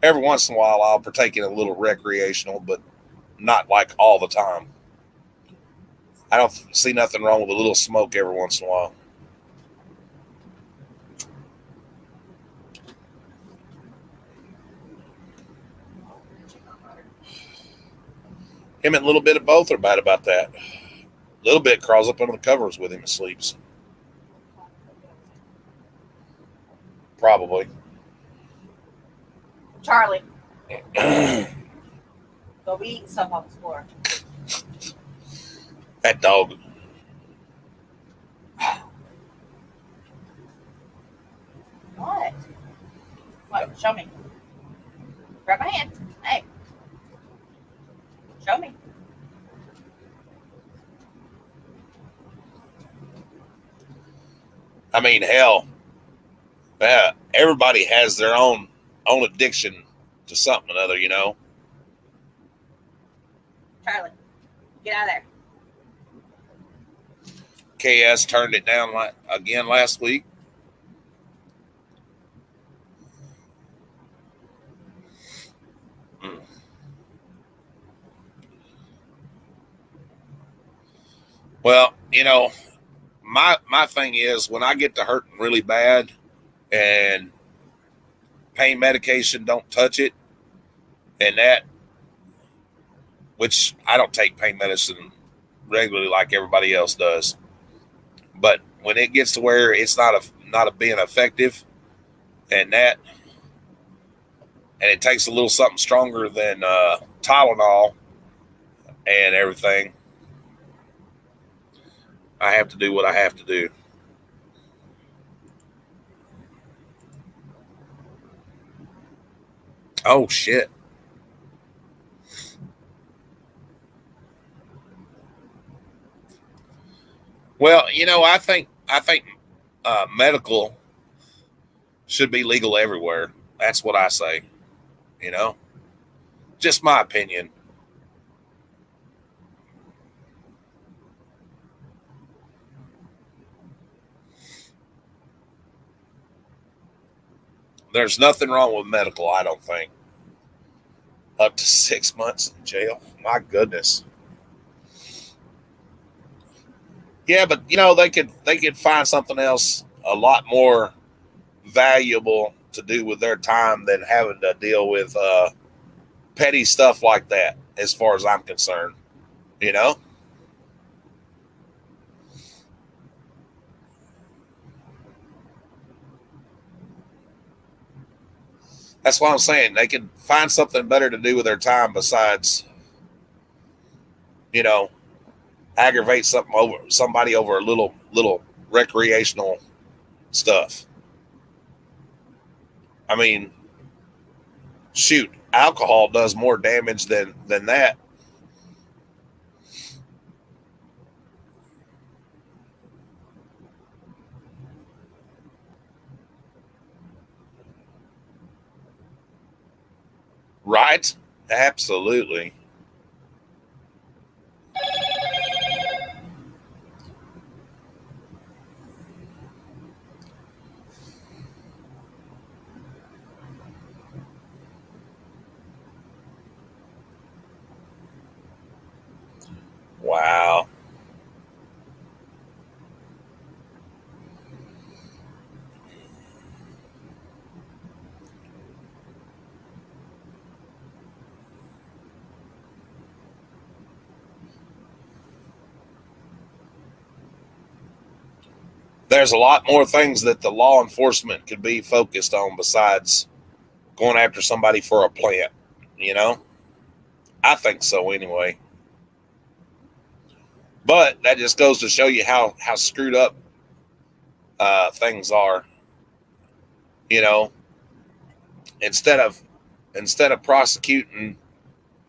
Every once in a while, I'll partake in a little recreational, but not like all the time. I don't see nothing wrong with a little smoke every once in a while. Him and a little bit of both are bad about that. A little bit crawls up under the covers with him and sleeps. Probably. Charlie, go be eating stuff off the floor. That dog. What? What? Show me. Grab my hand. Hey. Show me. I mean, hell, everybody has their own addiction to something or another, you know. Charlie, get out of there. KS turned it down again last week. Well, my thing is when I get to hurting really bad and pain medication don't touch it, and that, which I don't take pain medicine regularly like everybody else does, but when it gets to where it's not being effective, and it takes a little something stronger than Tylenol and everything, I have to do what I have to do. Oh shit. Well, I think medical should be legal everywhere. That's what I say. Just my opinion. There's nothing wrong with medical, I don't think. Up to 6 months in jail. My goodness. Yeah, but they could find something else a lot more valuable to do with their time than having to deal with petty stuff like that, as far as I'm concerned. That's what I'm saying. They could find something better to do with their time besides, aggravate somebody over a little recreational stuff. I mean, shoot, alcohol does more damage than that. Right? Absolutely. Wow. There's a lot more things that the law enforcement could be focused on besides going after somebody for a plant, I think so anyway. But that just goes to show you how screwed up things are. Instead of prosecuting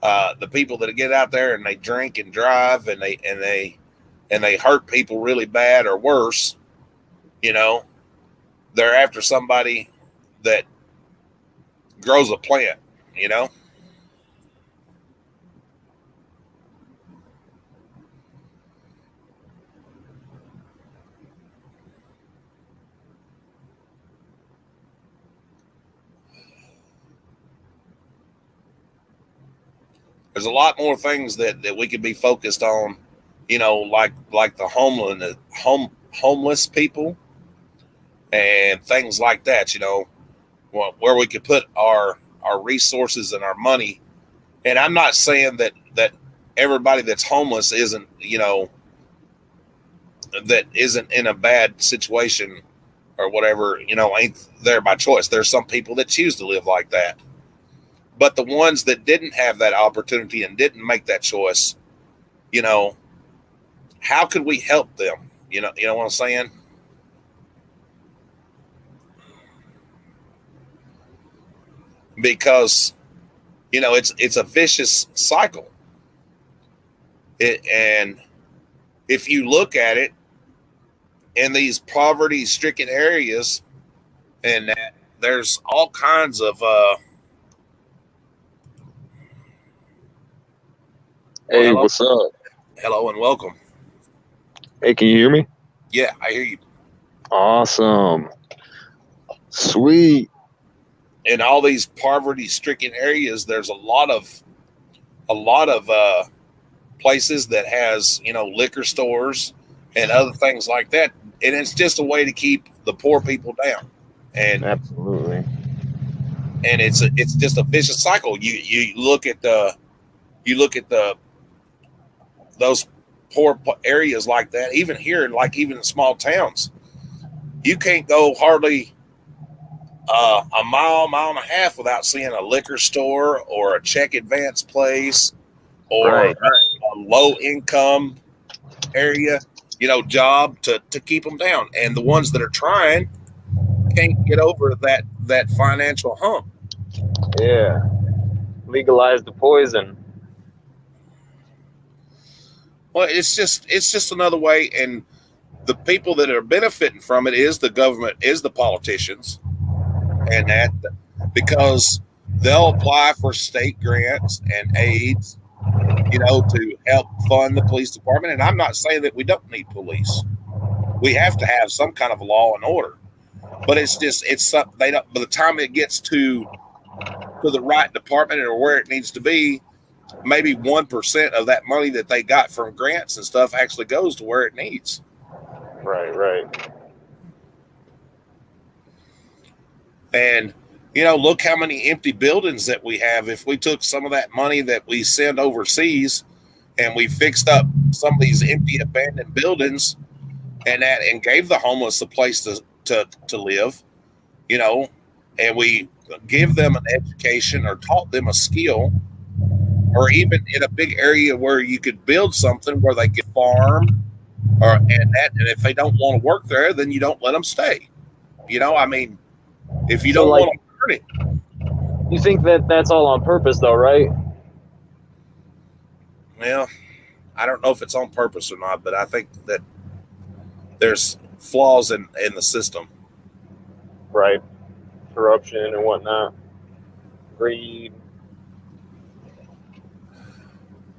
the people that get out there and they drink and drive and they hurt people really bad or worse, they're after somebody that grows a plant. There's a lot more things that we could be focused on, like the homeless people and things like that, where we could put our resources and our money. And I'm not saying that everybody that's homeless isn't, that isn't in a bad situation or whatever, ain't there by choice. There's some people that choose to live like that. But the ones that didn't have that opportunity and didn't make that choice, how could we help them? You know what I'm saying? Because, it's a vicious cycle. And if you look at it in these poverty-stricken areas, and that there's all kinds of Hey, what's up? Hello and welcome. Hey, can you hear me? Yeah, I hear you. Awesome. Sweet. In all these poverty-stricken areas, there's a lot of places that has liquor stores and other things like that, and it's just a way to keep the poor people down. And Absolutely. it's just a vicious cycle. You look at the those poor areas like that, even here, like even in small towns, you can't go hardly a mile and a half without seeing a liquor store or a check advance place or Right. a low income area, job to keep them down. And the ones that are trying can't get over that financial hump. Yeah. Legalize the poison. Well, it's just another way, and the people that are benefiting from it is the government, is the politicians, and that because they'll apply for state grants and aids, to help fund the police department. And I'm not saying that we don't need police. We have to have some kind of law and order, but it's something they don't. By the time it gets to the right department or where it needs to be, maybe 1% of that money that they got from grants and stuff actually goes to where it needs. Right. And look how many empty buildings that we have. If we took some of that money that we send overseas and we fixed up some of these empty abandoned buildings and gave the homeless a place to live, and we give them an education or taught them a skill, or even in a big area where you could build something where they could farm, and if they don't want to work there, then you don't let them stay. I mean, if you don't want to earn it. You think that that's all on purpose, though, right? Well, I don't know if it's on purpose or not, but I think that there's flaws in the system. Right. Corruption and whatnot. Greed.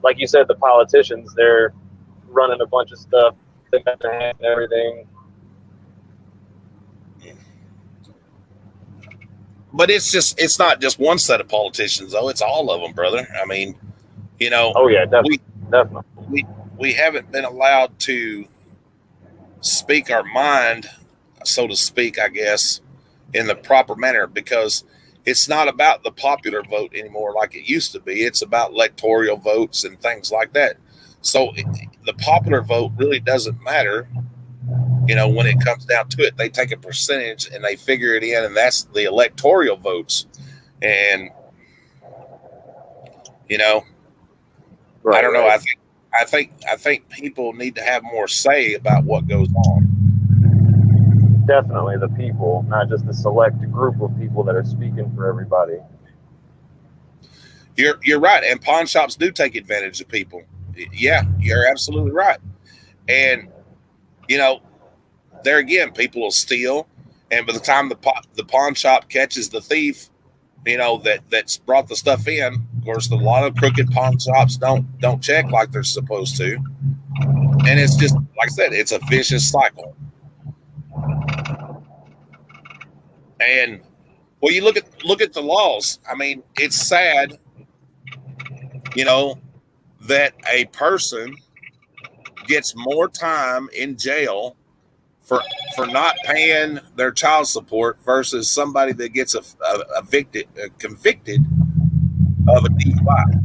Like you said, the politicians, they're running a bunch of stuff. They got their hand in everything. But it's not just one set of politicians, though. It's all of them, brother. I mean, Oh yeah, definitely. we haven't been allowed to speak our mind, so to speak, I guess, in the proper manner, because it's not about the popular vote anymore like it used to be. It's about electoral votes and things like that. So the popular vote really doesn't matter. When it comes down to it, they take a percentage and they figure it in, and that's the electoral votes. And Right, I don't know. right. I think people need to have more say about what goes on. Definitely the people, not just a select group of people that are speaking for everybody. You're right, and pawn shops do take advantage of people. Yeah, you're absolutely right. And there again, people will steal, and by the time the pawn shop catches the thief, that's brought the stuff in. Of course, a lot of crooked pawn shops don't check like they're supposed to, and it's just like I said, it's a vicious cycle. And well, you look at the laws. I mean, it's sad, that a person gets more time in jail for not paying their child support versus somebody that gets convicted of a DUI.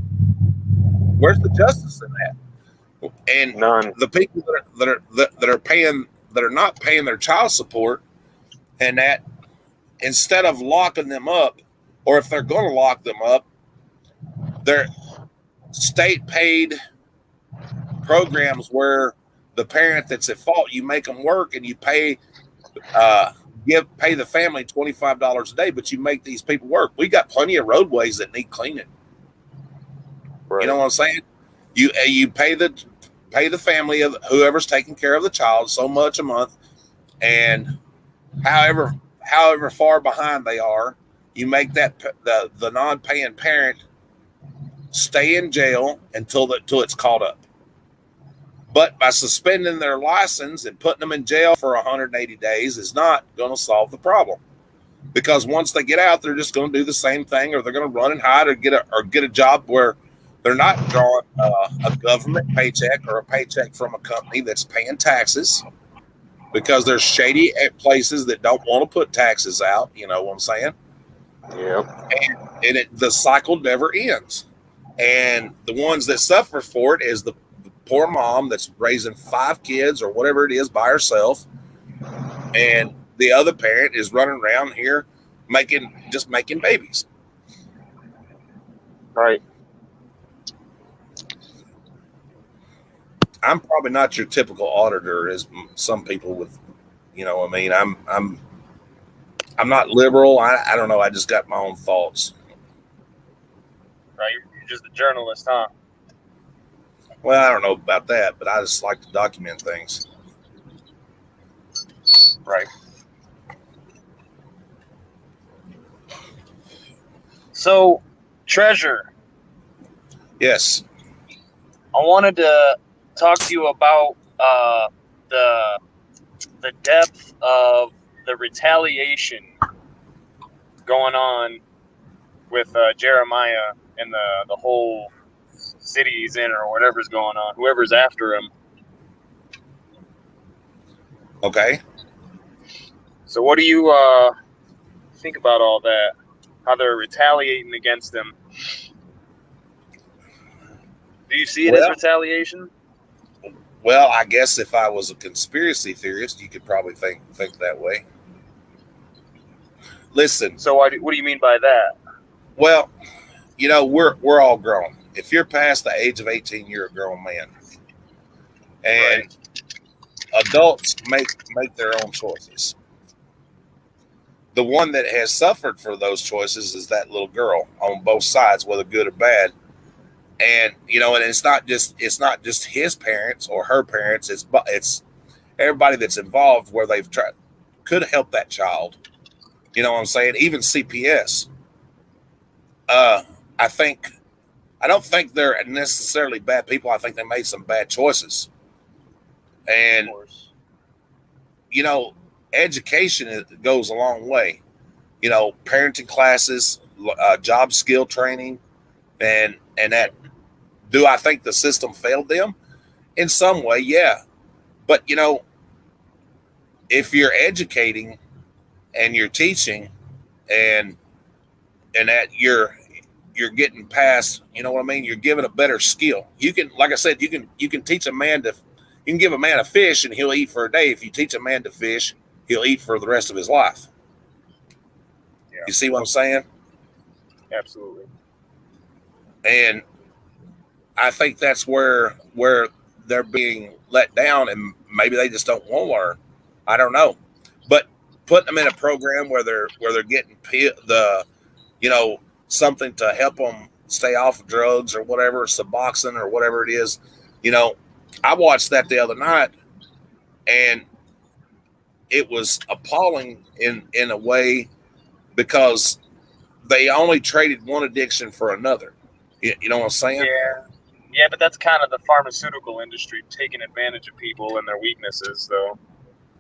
Where's the justice in that? And None. the people that are not paying their child support, and that instead of locking them up, or if they're going to lock them up, they're state paid programs where the parent that's at fault, you make them work and you pay the family $25 a day, but you make these people work. We got plenty of roadways that need cleaning. Right. You know what I'm saying? You pay the family of whoever's taking care of the child so much a month, and however far behind they are, you make that the non-paying parent stay in jail until it's caught up. But by suspending their license and putting them in jail for 180 days is not going to solve the problem. Because once they get out, they're just going to do the same thing, or they're going to run and hide, or get a job where they're not drawing a government paycheck or a paycheck from a company that's paying taxes, because there's shady places that don't want to put taxes out. You know what I'm saying? Yeah. And the cycle never ends. And the ones that suffer for it is the poor mom that's raising 5 kids or whatever it is by herself, and the other parent is running around here making babies. Right. I'm probably not your typical auditor, as some people with, you know what I mean? I'm not liberal. I don't know. I just got my own thoughts. Right. You're just a journalist, huh? Well, I don't know about that, but I just like to document things. Right. So, Treasure, Yes. I wanted to talk to you about the depth of the retaliation going on with Jeremiah and the whole city he's in, or whatever's going on, whoever's after him. Okay. So what do you think about all that? How they're retaliating against him? Do you see it as retaliation? Well, I guess if I was a conspiracy theorist, you could probably think that way. Listen. So what do you mean by that? Well, you know, we're all grown. If you're past the age of 18, you're a grown man. And Right. Adults make their own choices. The one that has suffered for those choices is that little girl on both sides, whether good or bad. And you know, and it's not just his parents or her parents. It's everybody that's involved where they've tried could help that child. You know what I'm saying? Even CPS. I don't think they're necessarily bad people. I think they made some bad choices. And Of course. you know, education goes a long way. You know, parenting classes, job skill training, and that. Do I think the system failed them? In some way, yeah. But you know, if you're educating and you're teaching, and that you're getting past, you know what I mean? You're giving a better skill. You can, like I said, you can teach a man to. You can give a man a fish and he'll eat for a day. If you teach a man to fish, he'll eat for the rest of his life. Yeah. You see what I'm saying? Absolutely. And I think that's where they're being let down, and maybe they just don't want to learn. I don't know. But putting them in a program where they're getting something to help them stay off of drugs or whatever, Suboxone or whatever it is, you know, I watched that the other night, and it was appalling in a way, because they only traded one addiction for another. You know what I'm saying? Yeah, but that's kind of the pharmaceutical industry taking advantage of people and their weaknesses, though.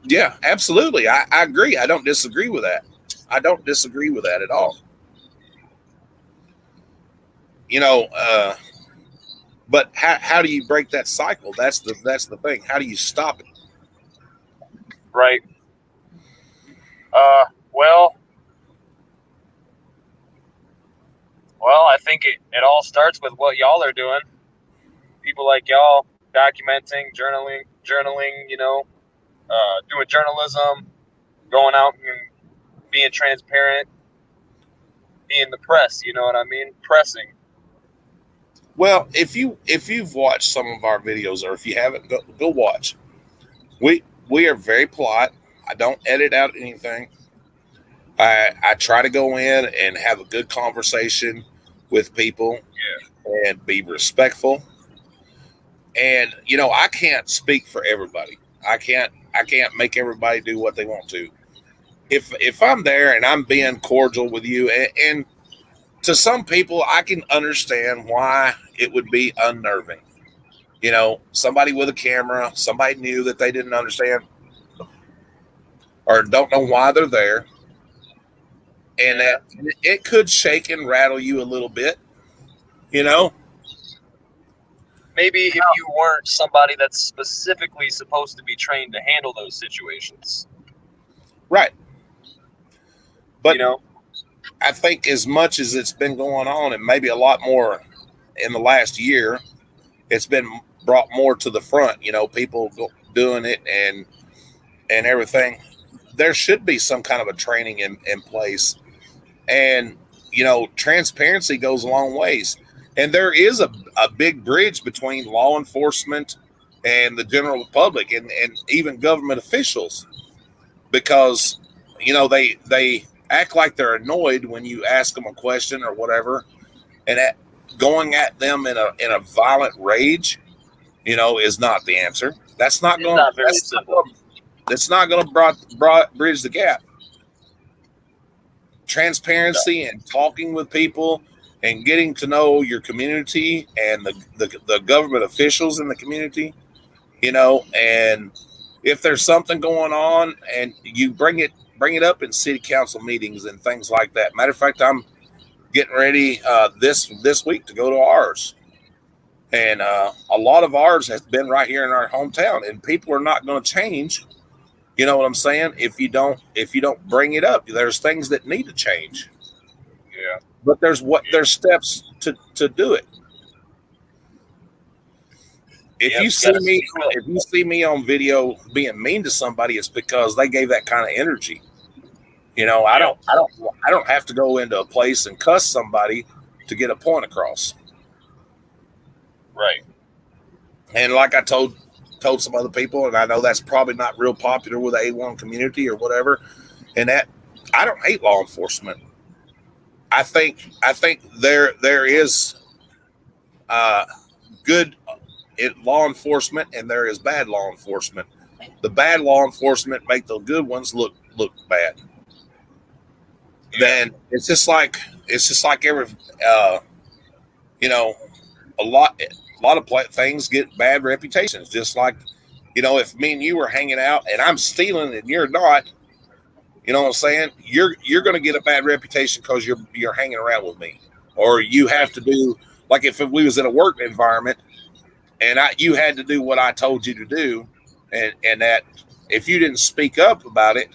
Yeah, absolutely. I agree. I don't disagree with that. I don't disagree with that at all. You know, but how do you break that cycle? That's the thing. How do you stop it? Right. Well, I think it all starts with what y'all are doing. People like y'all documenting, journaling, you know, doing journalism, going out and being transparent, being the press, you know what I mean? Pressing. Well, if you've watched some of our videos, or if you haven't, go watch. We are very polite. I don't edit out anything. I try to go in and have a good conversation with people, and be respectful. And you know, I can't speak for everybody. I can't make everybody do what they want to. If I'm there and I'm being cordial with you, and to some people, I can understand why it would be unnerving. You know, somebody with a camera, somebody knew that they didn't understand or don't know why they're there. And that it could shake and rattle you a little bit, you know? Maybe if you weren't somebody that's specifically supposed to be trained to handle those situations. Right. But, you know, I think as much as it's been going on, and maybe a lot more in the last year, it's been brought more to the front, you know, people doing it and everything. There should be some kind of a training in place. And, you know, transparency goes a long ways. And there is a big bridge between law enforcement and the general public and even government officials, because, you know, they act like they're annoyed when you ask them a question or whatever, and going at them in a violent rage, you know, is not the answer. That's not going to bridge the gap. Transparency and talking with people and getting to know your community and the government officials in the community, you know, and if there's something going on, and you bring it up in city council meetings and things like that. Matter of fact, I'm getting ready this week to go to ours, and a lot of ours has been right here in our hometown, and people are not going to change. You know what I'm saying? If you don't bring it up, there's things that need to change. Yeah. But there's steps to do it. If you see me on video being mean to somebody, it's because they gave that kind of energy. You know, I don't have to go into a place and cuss somebody to get a point across. Right. And like I told some other people, and I know that's probably not real popular with the A1 community or whatever, and that I don't hate law enforcement. I think there is good law enforcement and there is bad law enforcement. The bad law enforcement make the good ones look bad. Then it's just like every you know, a lot of things get bad reputations. Just like, you know, if me and you were hanging out and I'm stealing and you're not, you know what I'm saying? You're going to get a bad reputation because you're hanging around with me, or you have to do, like if we was in a work environment and you had to do what I told you to do, and that if you didn't speak up about it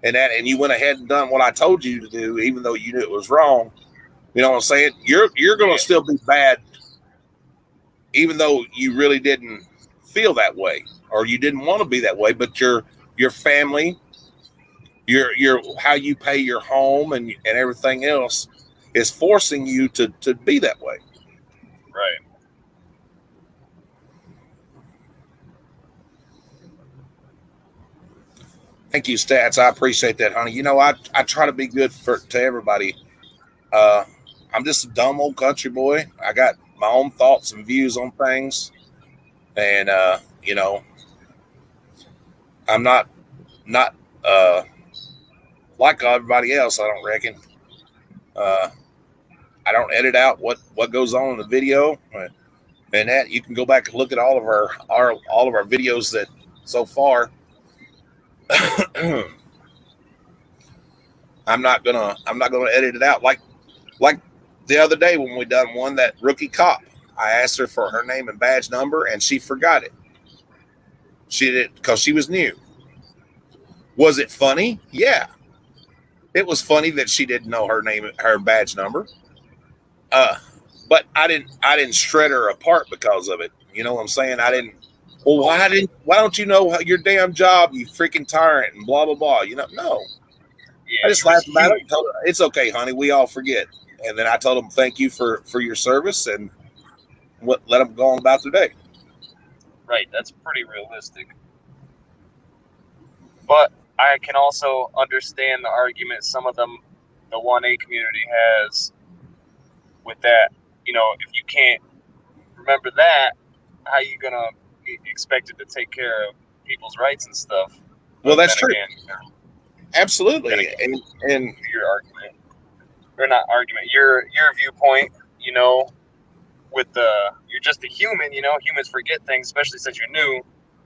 and you went ahead and done what I told you to do, even though you knew it was wrong, you know what I'm saying? You're going to still be bad, even though you really didn't feel that way or you didn't want to be that way. But your family, your how you pay your home and everything else is forcing you to be that way. Right. Thank you, Stats. I appreciate that, honey. You know, I try to be good to everybody. I'm just a dumb old country boy. I got my own thoughts and views on things, and you know, I'm not like everybody else. I don't reckon. I don't edit out what goes on in the video, and that you can go back and look at all of our videos that so far. I'm not gonna edit it out like the other day when we done one, that rookie cop. I asked her for her name and badge number, and she forgot it. She did because she was new. Was it funny? Yeah, it was funny that she didn't know her name, her badge number. But I didn't shred her apart because of it. You know what I'm saying? I didn't. Well, why don't you know your damn job, you freaking tyrant, and blah blah blah. You know, no. Yeah, I just laughed about it and told her, it's okay, honey. We all forget. And then I told them, thank you for your service, and let them go on about their day. Right. That's pretty realistic. But I can also understand the argument some of them, the 1A community has with that. You know, if you can't remember that, how you going to be expected to take care of people's rights and stuff? Well, that's true. Again, absolutely. And your argument, or not argument, your viewpoint, you know, with you're just a human, humans forget things, especially since you're new.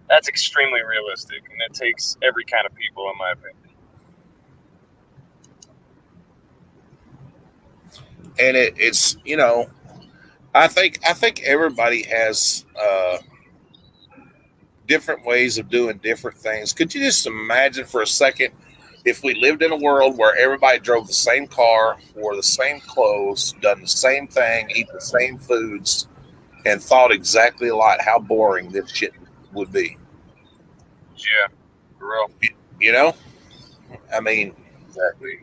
That's extremely realistic, and it takes every kind of people, in my opinion. And it's I think everybody has different ways of doing different things. Could you just imagine for a second if we lived in a world where everybody drove the same car, wore the same clothes, done the same thing, eat the same foods, and thought exactly alike? How boring this shit would be. Yeah, for I real. mean, Exactly.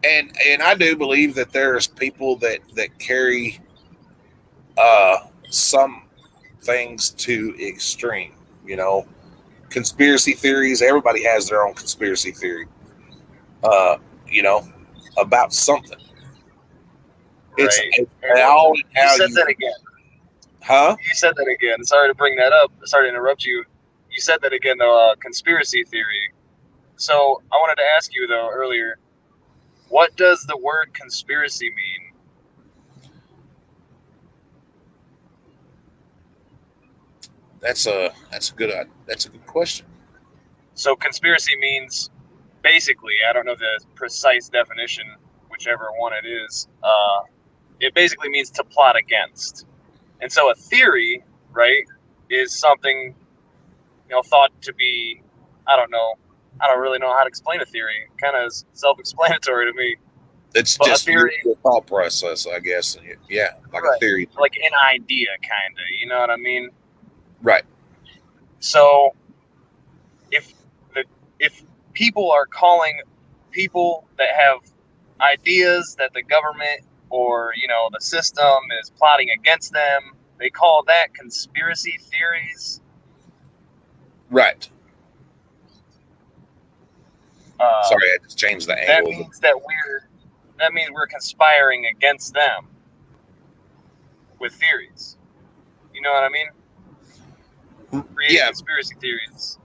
and I do believe that there's people that carry some things to extreme. Conspiracy theories. Everybody has their own conspiracy theory. About something. It's Right. all You how said you, that again. huh? You said that again. Sorry to bring that up. Sorry to interrupt you. You said that again, though, conspiracy theory. So I wanted to ask you, though, earlier, what does the word conspiracy mean? That's a good question. So conspiracy means, basically, I don't know the precise definition, whichever one it is. It basically means to plot against. And so a theory, right, is something, thought to be, I don't really know how to explain a theory. Kind of self-explanatory to me. It's But a just theory- your thought process, I guess. Yeah, like Right. a theory. Like an idea, kind of, you know what I mean? Right. So if people are calling people that have ideas that the government or the system is plotting against them, they call that conspiracy theories. Right. Sorry, I just changed the That angle. means that we're conspiring against them with theories. You know what I mean? Creating Yeah. conspiracy theories.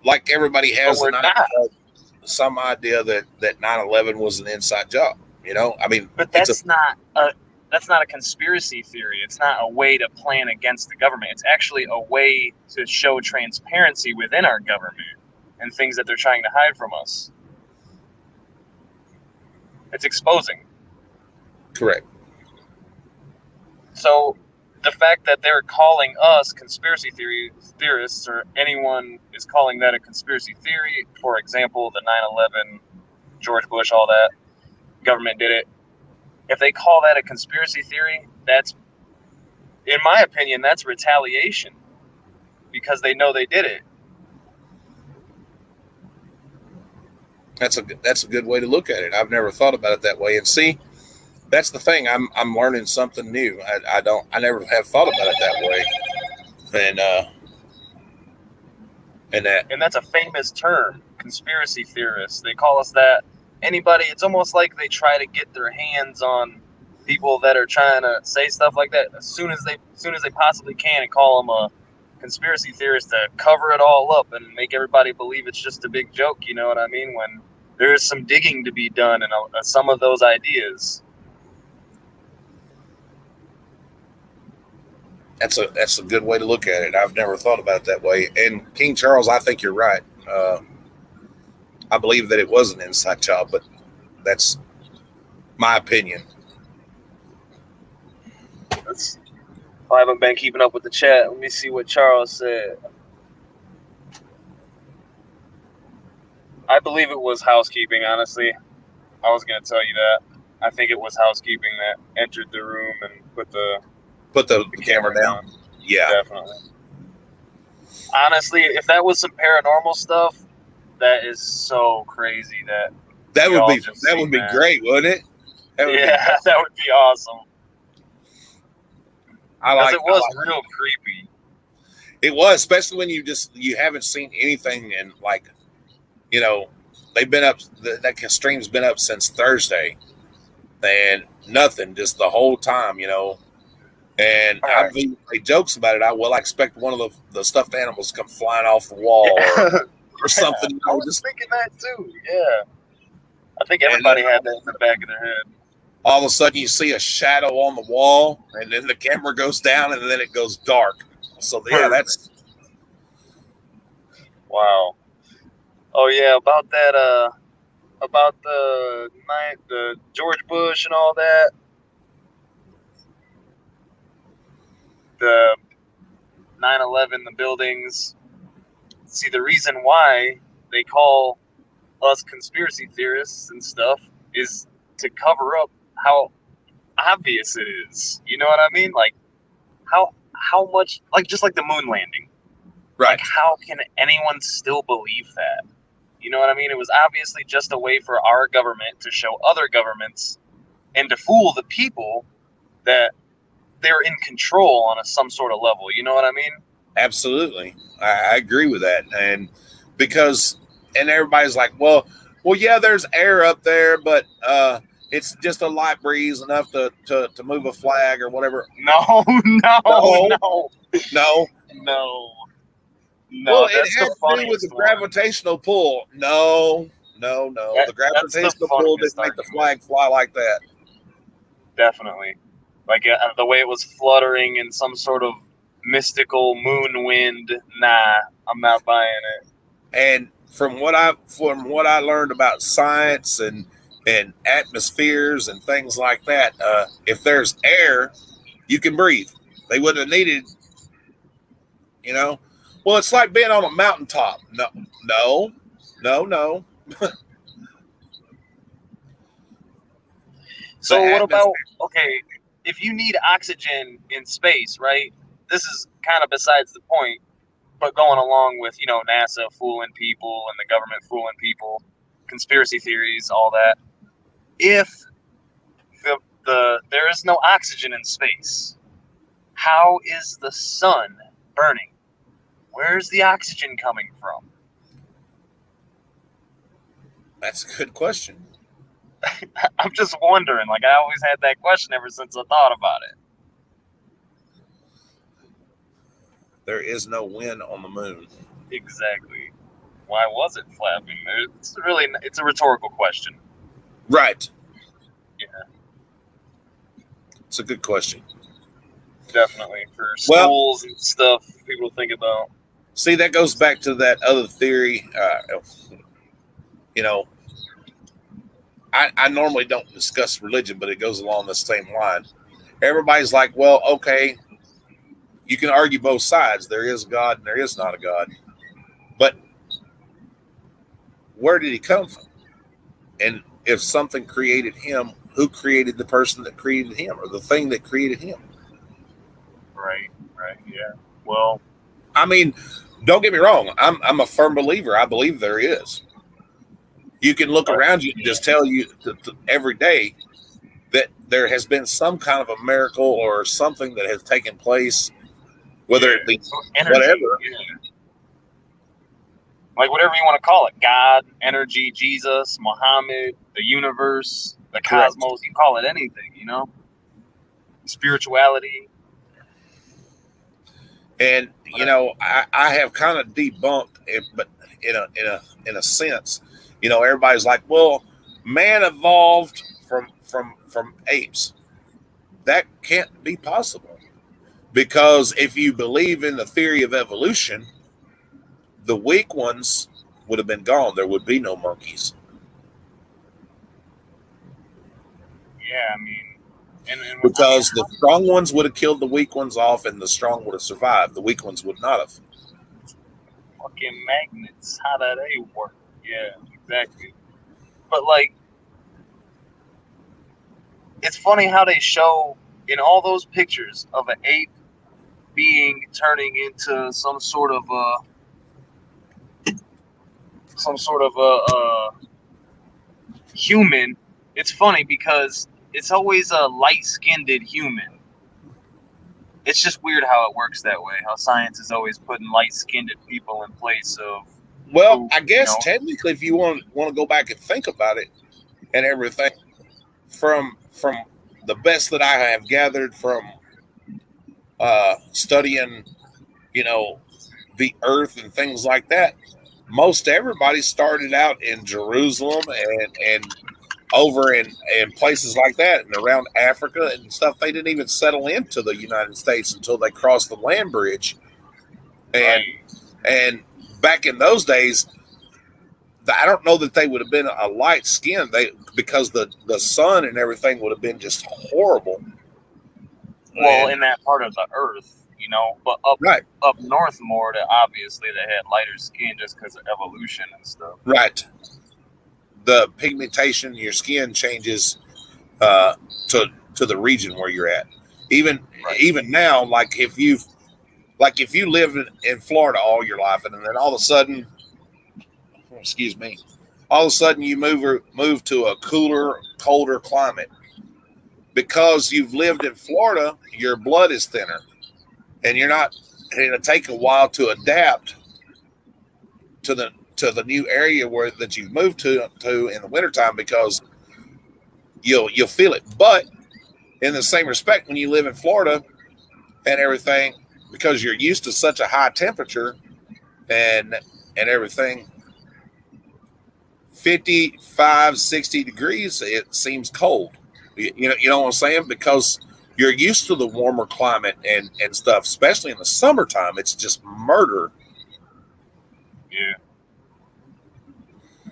Like everybody has But we're not. some idea that 9/11 was an inside job. I mean, But it's that's not a conspiracy theory. It's not a way to plan against the government. It's actually a way to show transparency within our government and things that they're trying to hide from us. It's exposing. correct. So the fact that they're calling us conspiracy theorists, or anyone is calling that a conspiracy theory, for example, the 9/11, George Bush, all that, government did it. If they call that a conspiracy theory, that's, in my opinion, that's retaliation because they know they did it. That's a good way to look at it. I've never thought about it that way. And see, that's the thing. I'm learning something new. I never have thought about it that way. And that's a famous term, conspiracy theorists. They call us that. Anybody, it's almost like they try to get their hands on people that are trying to say stuff like that as soon as they possibly can, and call them a conspiracy theorist to cover it all up and make everybody believe it's just a big joke. You know what I mean? When there is some digging to be done in some of those ideas. That's a good way to look at it. I've never thought about it that way. And King Charles, I think you're right. I believe that it was an inside job, but that's my opinion. I haven't been keeping up with the chat. Let me see what Charles said. I believe it was housekeeping, honestly. I was going to tell you that. I think it was housekeeping that entered the room and put the camera down. Yeah. Definitely. Honestly, if that was some paranormal stuff, that is so crazy that would be great, wouldn't it? That would be awesome. It was real creepy. It was, especially when you haven't seen anything, and they've been up. That stream's been up since Thursday, and nothing, just the whole time, And I've even made jokes about it. I expect one of the stuffed animals to come flying off the wall or something. I was thinking that too. Yeah, I think everybody had that in the back of their head. all of a sudden you see a shadow on the wall, and then the camera goes down, and then it goes dark. So yeah, that's Wow. Oh yeah, about that. About the George Bush and all that. The 9/11, the buildings. See, the reason why they call us conspiracy theorists and stuff is to cover up how obvious it is. You know what I mean? Like how much, like, just like the moon landing. right. Like, how can anyone still believe that? You know what I mean? It was obviously just a way for our government to show other governments and to fool the people that they're in control on some sort of level. You know what I mean? Absolutely, I agree with that, and because everybody's like, well, yeah, there's air up there, but it's just a light breeze enough to move a flag or whatever. No. Well, it That's has the to do with funniest the one. gravitational pull. No. The That's the gravitational pull funniest didn't make the argument. flag fly like that. Definitely. Like the way it was fluttering in some sort of mystical moon wind. Nah, I'm not buying it. And from what I learned about science and atmospheres and things like that, if there's air, you can breathe. They wouldn't have needed, Well, it's like being on a mountaintop. No. So The what about, atmosphere. okay, if you need oxygen in space, right? This is kind of besides the point, but going along with, NASA fooling people and the government fooling people, conspiracy theories, all that. If there is no oxygen in space, how is the sun burning? Where's the oxygen coming from? That's a good question. I'm just wondering. Like, I always had that question ever since I thought about it. There is no wind on the moon. Exactly. Why was it flapping? It's a rhetorical question. Right. Yeah, It's a good question. definitely for Well- schools and stuff. People think about. See, that goes back to that other theory. I normally don't discuss religion, but it goes along the same line. Everybody's like, well, okay, you can argue both sides. There is God and there is not a God. But where did he come from? And if something created him, who created the person that created him or the thing that created him? Right. Yeah. Well, I mean, don't get me wrong. I'm a firm believer. I believe there is. You can look around you and just tell you every day that there has been some kind of a miracle or something that has taken place, whether it be energy, whatever. yeah. Like whatever you want to call it, God, energy, Jesus, Muhammad, the universe, the Correct. cosmos. You call it anything, spirituality. And I have kind of debunked it, but in a sense, everybody's like, well, man evolved from apes. That can't be possible, because if you believe in the theory of evolution, the weak ones would have been gone. There would be no monkeys. Yeah, I mean, and Because the strong ones would have killed the weak ones off, and the strong would have survived. The weak ones would not have. fucking magnets, how do they work? Yeah, exactly. But like, it's funny how they show in all those pictures of an ape being turning into some sort of a human. It's funny because it's always a light-skinned human. It's just weird how it works that way. How science is always putting light-skinned people in place of. Well, I guess technically, if you want to go back and think about it and everything, from the best that I have gathered from studying, the earth and things like that, most everybody started out in Jerusalem and over in places like that and around Africa and stuff, they didn't even settle into the United States until they crossed the land bridge. And back in those days, I don't know that they would have been a light skin. Because the sun and everything would have been just horrible. Well, in that part of the earth, you know, but up north more, that obviously they had lighter skin just because of evolution and stuff. Right. The pigmentation in your skin changes to the region where you're at. Even now, like if you live in Florida all your life, and then all of a sudden, you move to a cooler, colder climate. Because you've lived in Florida, your blood is thinner, and it'll take a while to adapt to the new area that you've moved to in the wintertime, because you'll feel it. But in the same respect, when you live in Florida and everything, because you're used to such a high temperature and everything, 55, 60 degrees, it seems cold. You know what I'm saying? Because you're used to the warmer climate and stuff, especially in the summertime. It's just murder. Yeah.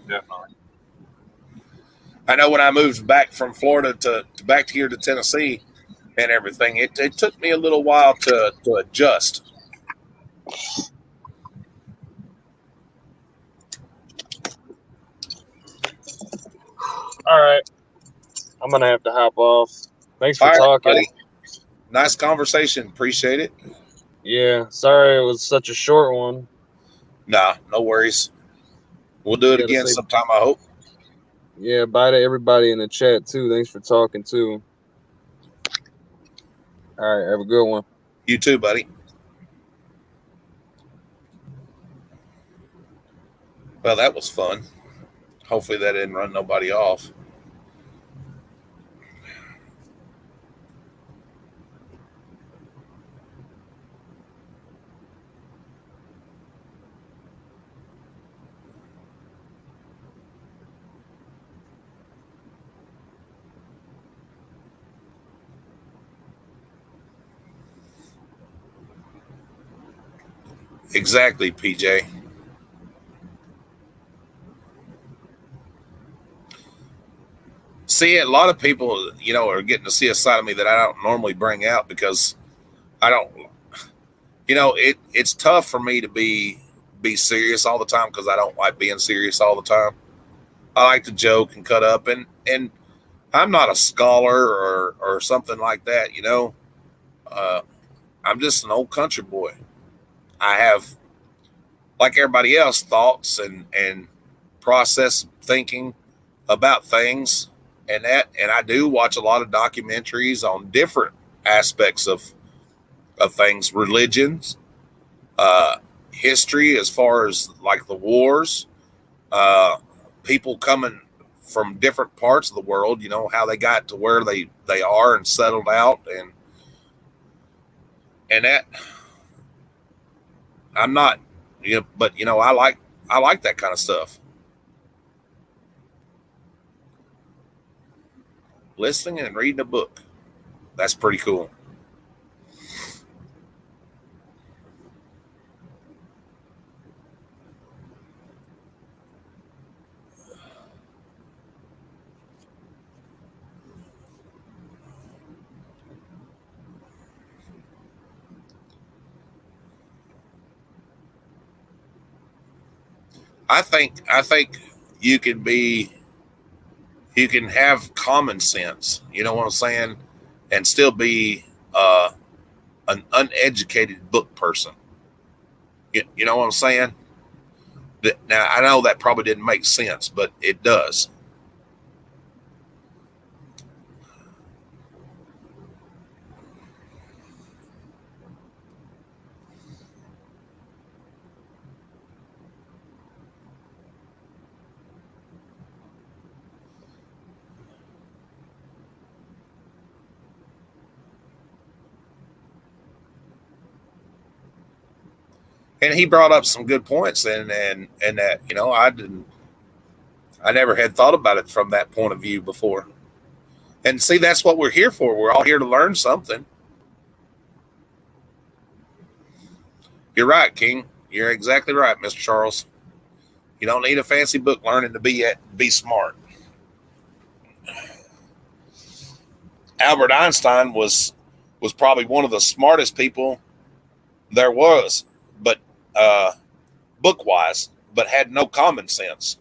Definitely. I know when I moved back from Florida to back here to Tennessee and everything, it took me a little while to adjust. All right. I'm going to have to hop off. Thanks for talking. Buddy. Nice conversation. Appreciate it. Yeah. Sorry it was such a short one. Nah, no worries. We'll do it again sometime, I hope. Yeah, bye to everybody in the chat, too. Thanks for talking, too. All right, have a good one. You too, buddy. Well, that was fun. Hopefully that didn't run nobody off. Exactly, PJ. See, a lot of people, are getting to see a side of me that I don't normally bring out, because I don't, it's tough for me to be serious all the time, because I don't like being serious all the time. I like to joke and cut up, and I'm not a scholar or something like that, I'm just an old country boy. I have, like everybody else, thoughts and process thinking about things and I do watch a lot of documentaries on different aspects of things, religions, history, as far as like the wars, people coming from different parts of the world, how they got to where they are and settled out, and that I'm not, but I like that kind of stuff. Listening and reading a book, that's pretty cool. I think you can have common sense, you know what I'm saying, and still be an uneducated book person. You know what I'm saying? Now, I know that probably didn't make sense, but it does. And he brought up some good points, and that, I never had thought about it from that point of view before. And see, that's what we're here for. We're all here to learn something. You're right, King. You're exactly right, Mr. Charles. You don't need a fancy book learning to be smart. Albert Einstein was probably one of the smartest people there was, but book wise, but had no common sense.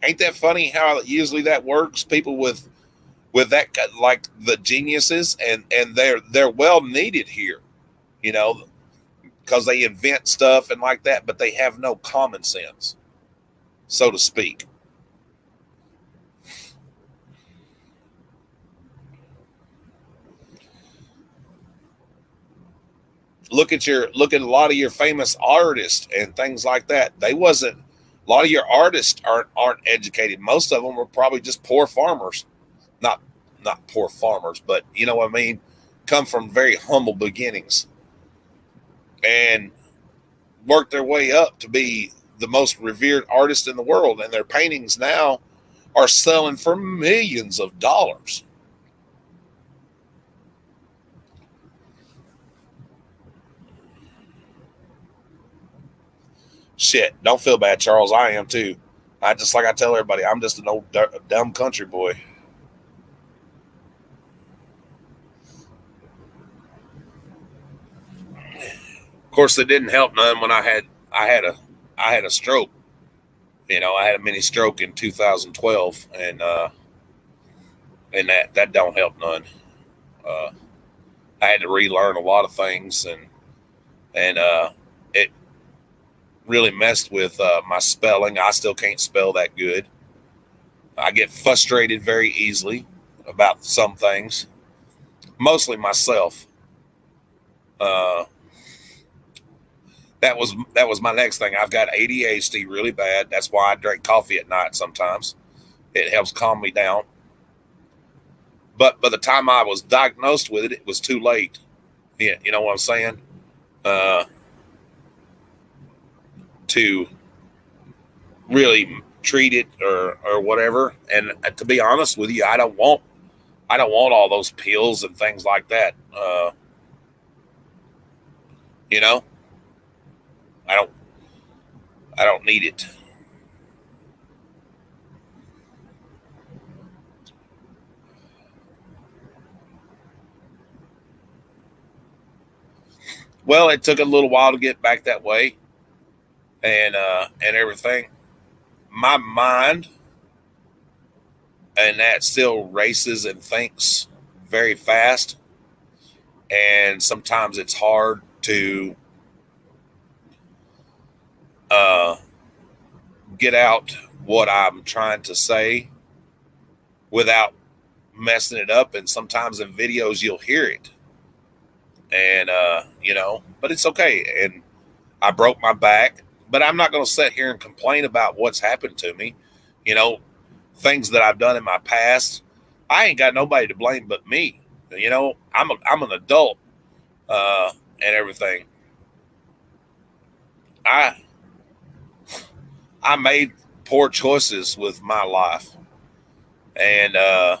Ain't that funny how usually that works? People with that, like the geniuses, and they're well needed here, you know, because they invent stuff and like that, but they have no common sense, so to speak. Look at a lot of your famous artists and things like that. They wasn't A lot of your artists aren't educated. Most of them were probably just poor farmers. Not poor farmers, but you know what I mean? Come from very humble beginnings and worked their way up to be the most revered artist in the world, and their paintings now are selling for millions of dollars. Shit, don't feel bad, Charles. I am too. I just like I tell everybody, I'm just an old dumb country boy. Of course, it didn't help none when I had a stroke. You know, I had a mini stroke in 2012, and that don't help none. Uh, I had to relearn a lot of things, and it really messed with my spelling. I still can't spell that good. I get frustrated very easily about some things, mostly myself. Uh, that was my next thing. I've got ADHD really bad. That's why I drink coffee at night sometimes. It helps calm me down. But by the time I was diagnosed with it, it was too late. Yeah, you know what I'm saying? To really treat it or whatever. And to be honest with you, I don't want all those pills and things like that. You know, I don't I don't need it. Well, it took a little while to get back that way, and everything. My mind and that still races and thinks very fast, and sometimes it's hard to uh, get out what I'm trying to say without messing it up. And sometimes in videos you'll hear it, and you know, but it's okay. And I broke my back, but I'm not going to sit here and complain about what's happened to me. You know, things that I've done in my past. I ain't got nobody to blame but me. You know, I'm an adult and everything. I I made poor choices with my life, and the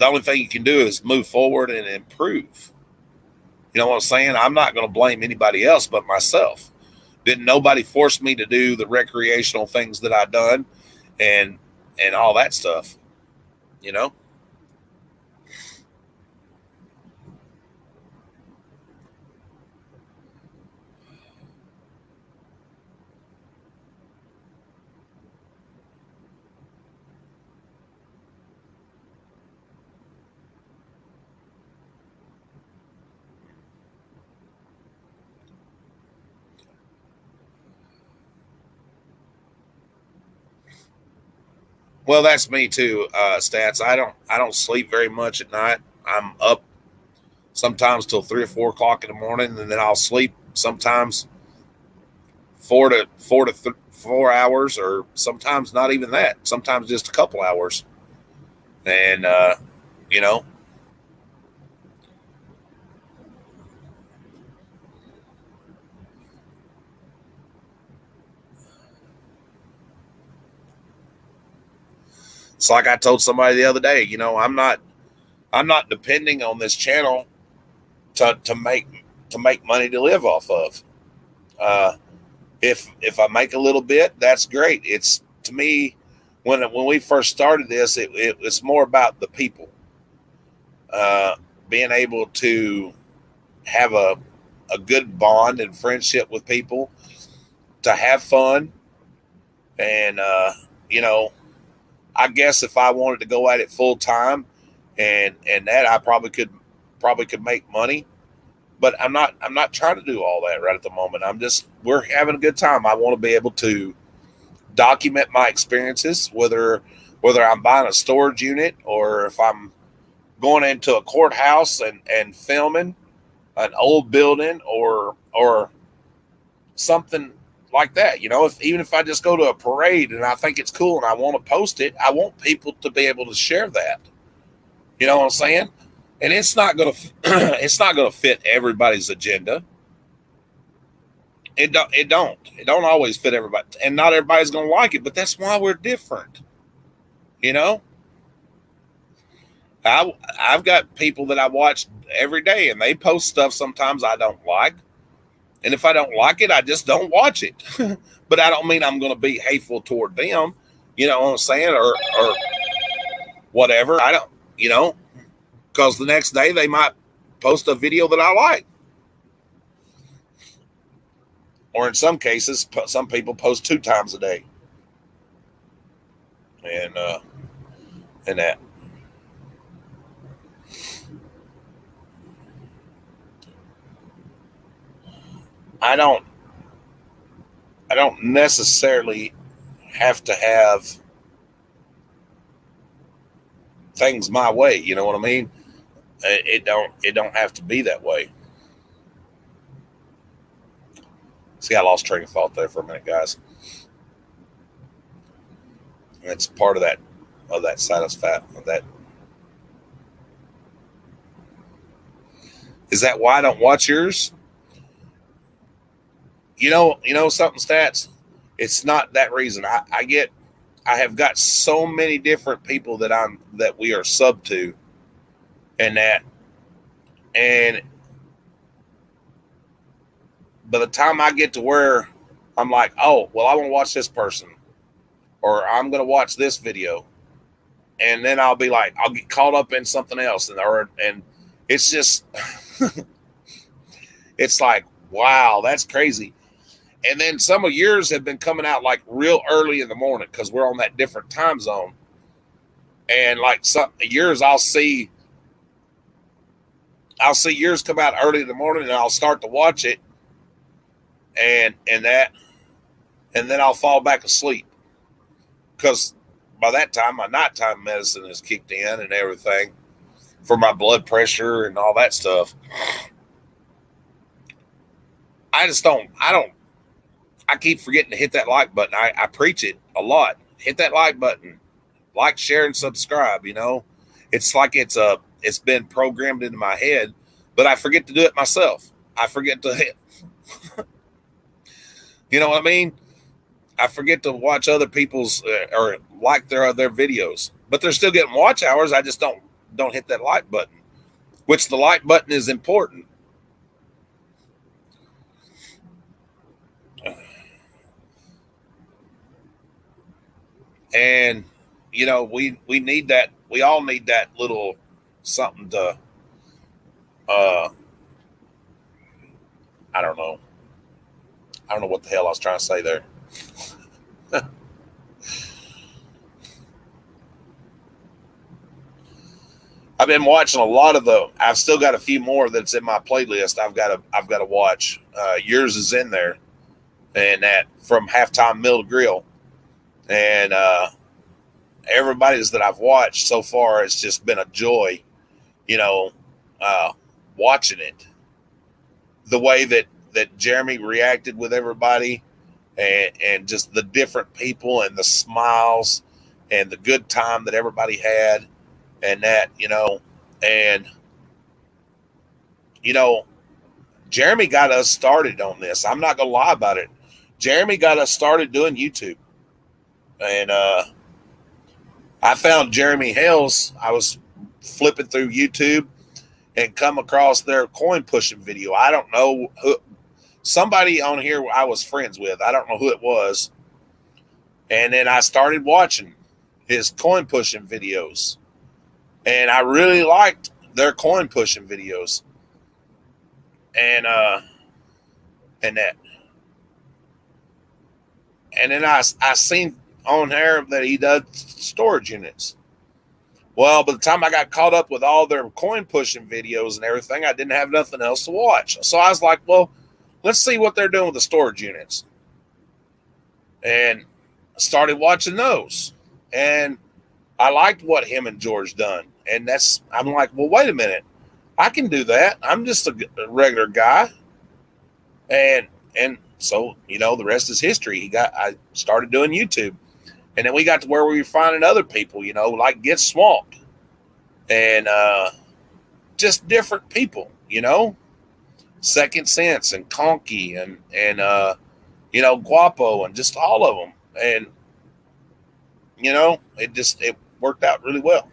only thing you can do is move forward and improve. You know what I'm saying? I'm not going to blame anybody else but myself. Didn't nobody force me to do the recreational things that I done, and all that stuff. You know. Well, that's me too, Stats. I don't sleep very much at night. I'm up sometimes till 3 or 4 o'clock in the morning, and then I'll sleep sometimes 4 hours, or sometimes not even that. Sometimes just a couple hours, and you know, It's like I told somebody the other day, you know, I'm not depending on this channel to make money to live off of. If I make a little bit, that's great. It's, to me, when we first started this, it's more about the people, being able to have a good bond and friendship with people, to have fun, and you know, I guess if I wanted to go at it full time, and that, I probably could make money. But I'm not trying to do all that right at the moment. We're having a good time. I want to be able to document my experiences, whether I'm buying a storage unit or if I'm going into a courthouse and filming an old building or something like that. You know, even if I just go to a parade and I think it's cool and I want to post it, I want people to be able to share that. You know what I'm saying? And it's not gonna fit everybody's agenda. It don't always fit everybody, and not everybody's gonna like it. But that's why we're different. You know, I've got people that I watch every day, and they post stuff sometimes I don't like, and if I don't like it, I just don't watch it. But I don't mean I'm gonna be hateful toward them. You know what I'm saying, or whatever. I don't. You know. Because the next day they might post a video that I like. Or in some cases, some people post 2 times a day. And that. I don't necessarily have to have things my way, you know what I mean? It don't have to be that way. See, I lost train of thought there for a minute, guys. It's part of that satisfaction of that. Is that why I don't watch yours? You know something, Stats? It's not that reason. I have got so many different people that we are sub to, and by the time I get to where I'm like, oh, well, I want to watch this person, or I'm going to watch this video, and then I'll be like, I'll get caught up in something else, and it's just, it's like, wow, that's crazy. And then some of yours have been coming out like real early in the morning because we're on that different time zone. And like some yours, I'll see yours come out early in the morning, and I'll start to watch it, and then I'll fall back asleep because by that time my nighttime medicine has kicked in and everything for my blood pressure and all that stuff. I keep forgetting to hit that like button. I preach it a lot. Hit that like button. Like, share, and subscribe, you know. It's like it's been programmed into my head, but I forget to do it myself. I forget to hit. You know what I mean? I forget to watch other people's or like their videos, but they're still getting watch hours. I just don't hit that like button, which the like button is important. And, you know, we need that. We all need that little something to, I don't know. I don't know what the hell I was trying to say there. I've been watching a lot of I've still got a few more that's in my playlist. I've got to watch. Yours is in there, and that from Halftime Mill to Grill. And everybody's that I've watched so far, it's just been a joy, you know, watching it. The way that Jeremy reacted with everybody, and just the different people and the smiles and the good time that everybody had, and that, you know, and, you know, Jeremy got us started on this. I'm not going to lie about it. Jeremy got us started doing YouTube. And I found Jeremy Hales. I was flipping through YouTube and come across their coin pushing video. I don't know who, somebody on here I was friends with. I don't know who it was. And then I started watching his coin pushing videos. And I really liked their coin pushing videos. And that. And then I seen on there that he does storage units. Well, by the time I got caught up with all their coin pushing videos and everything, I didn't have nothing else to watch. So I was like, well, let's see what they're doing with the storage units. And I started watching those. And I liked what him and George done. And I'm like, well, wait a minute. I can do that. I'm just a regular guy. And so, the rest is history. I started doing YouTube. And then we got to where we were finding other people, like Get Swamped. And just different people, Second Sense and Conky and Guapo and just all of them. And, it worked out really well.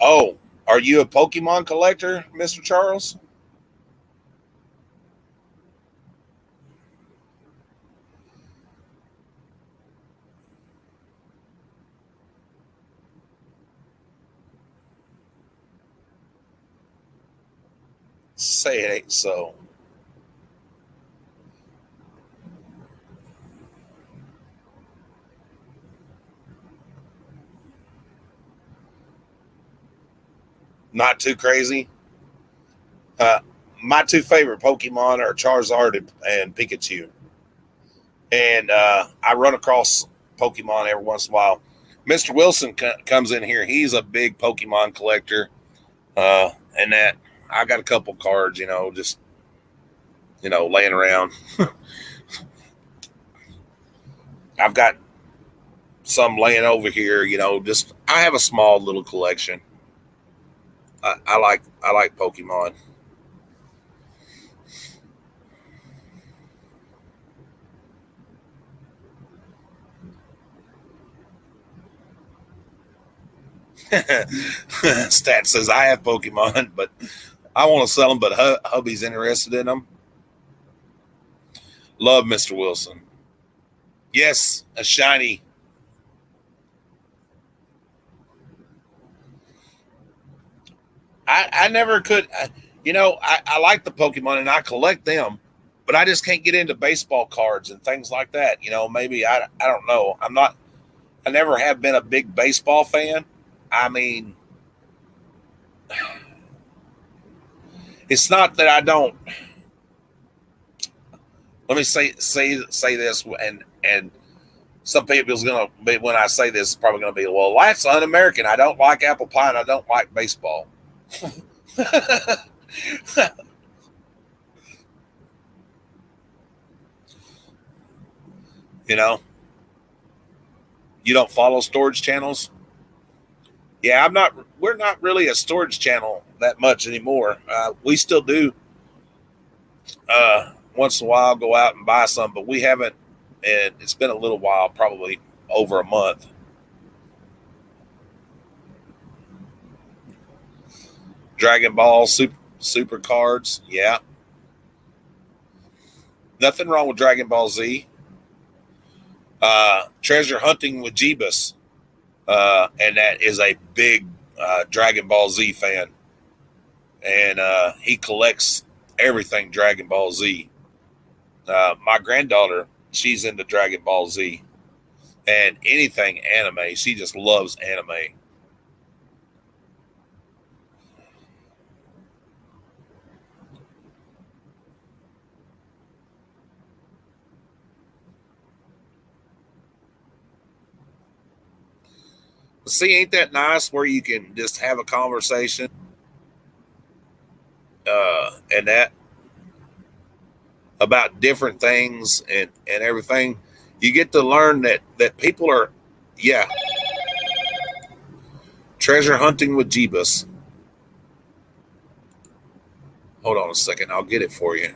Oh, are you a Pokemon collector, Mr. Charles? Say it ain't so. Not too crazy. My two favorite Pokemon are Charizard and Pikachu. And I run across Pokemon every once in a while. Mr. Wilson comes in here. He's a big Pokemon collector. And that I got a couple cards, just, laying around. I've got some laying over here, just I have a small little collection. I like Pokemon. Stat says I have Pokemon, but I want to sell them, but hubby's interested in them. Love Mr. Wilson. Yes, a shiny. I never could, I like the Pokemon and I collect them, but I just can't get into baseball cards and things like that. Maybe I don't know. I never have been a big baseball fan. I mean, it's not that I don't. Let me say this, and some people's gonna be, when I say this, probably gonna be, well, that's un-American. I don't like apple pie and I don't like baseball. You don't follow storage channels. Yeah, we're not really a storage channel that much anymore. We still do once in a while go out and buy some, but we haven't, and it's been a little while, probably over a month. Dragon Ball super cards, yeah. Nothing wrong with Dragon Ball Z. Treasure hunting with Jeebus, and that is a big Dragon Ball Z fan, and he collects everything Dragon Ball Z. My granddaughter, she's into Dragon Ball Z and anything anime. She just loves anime. See, ain't that nice where you can just have a conversation and that about different things and everything. You get to learn that people are, yeah, treasure hunting with Jeebus. Hold on a second. I'll get it for you.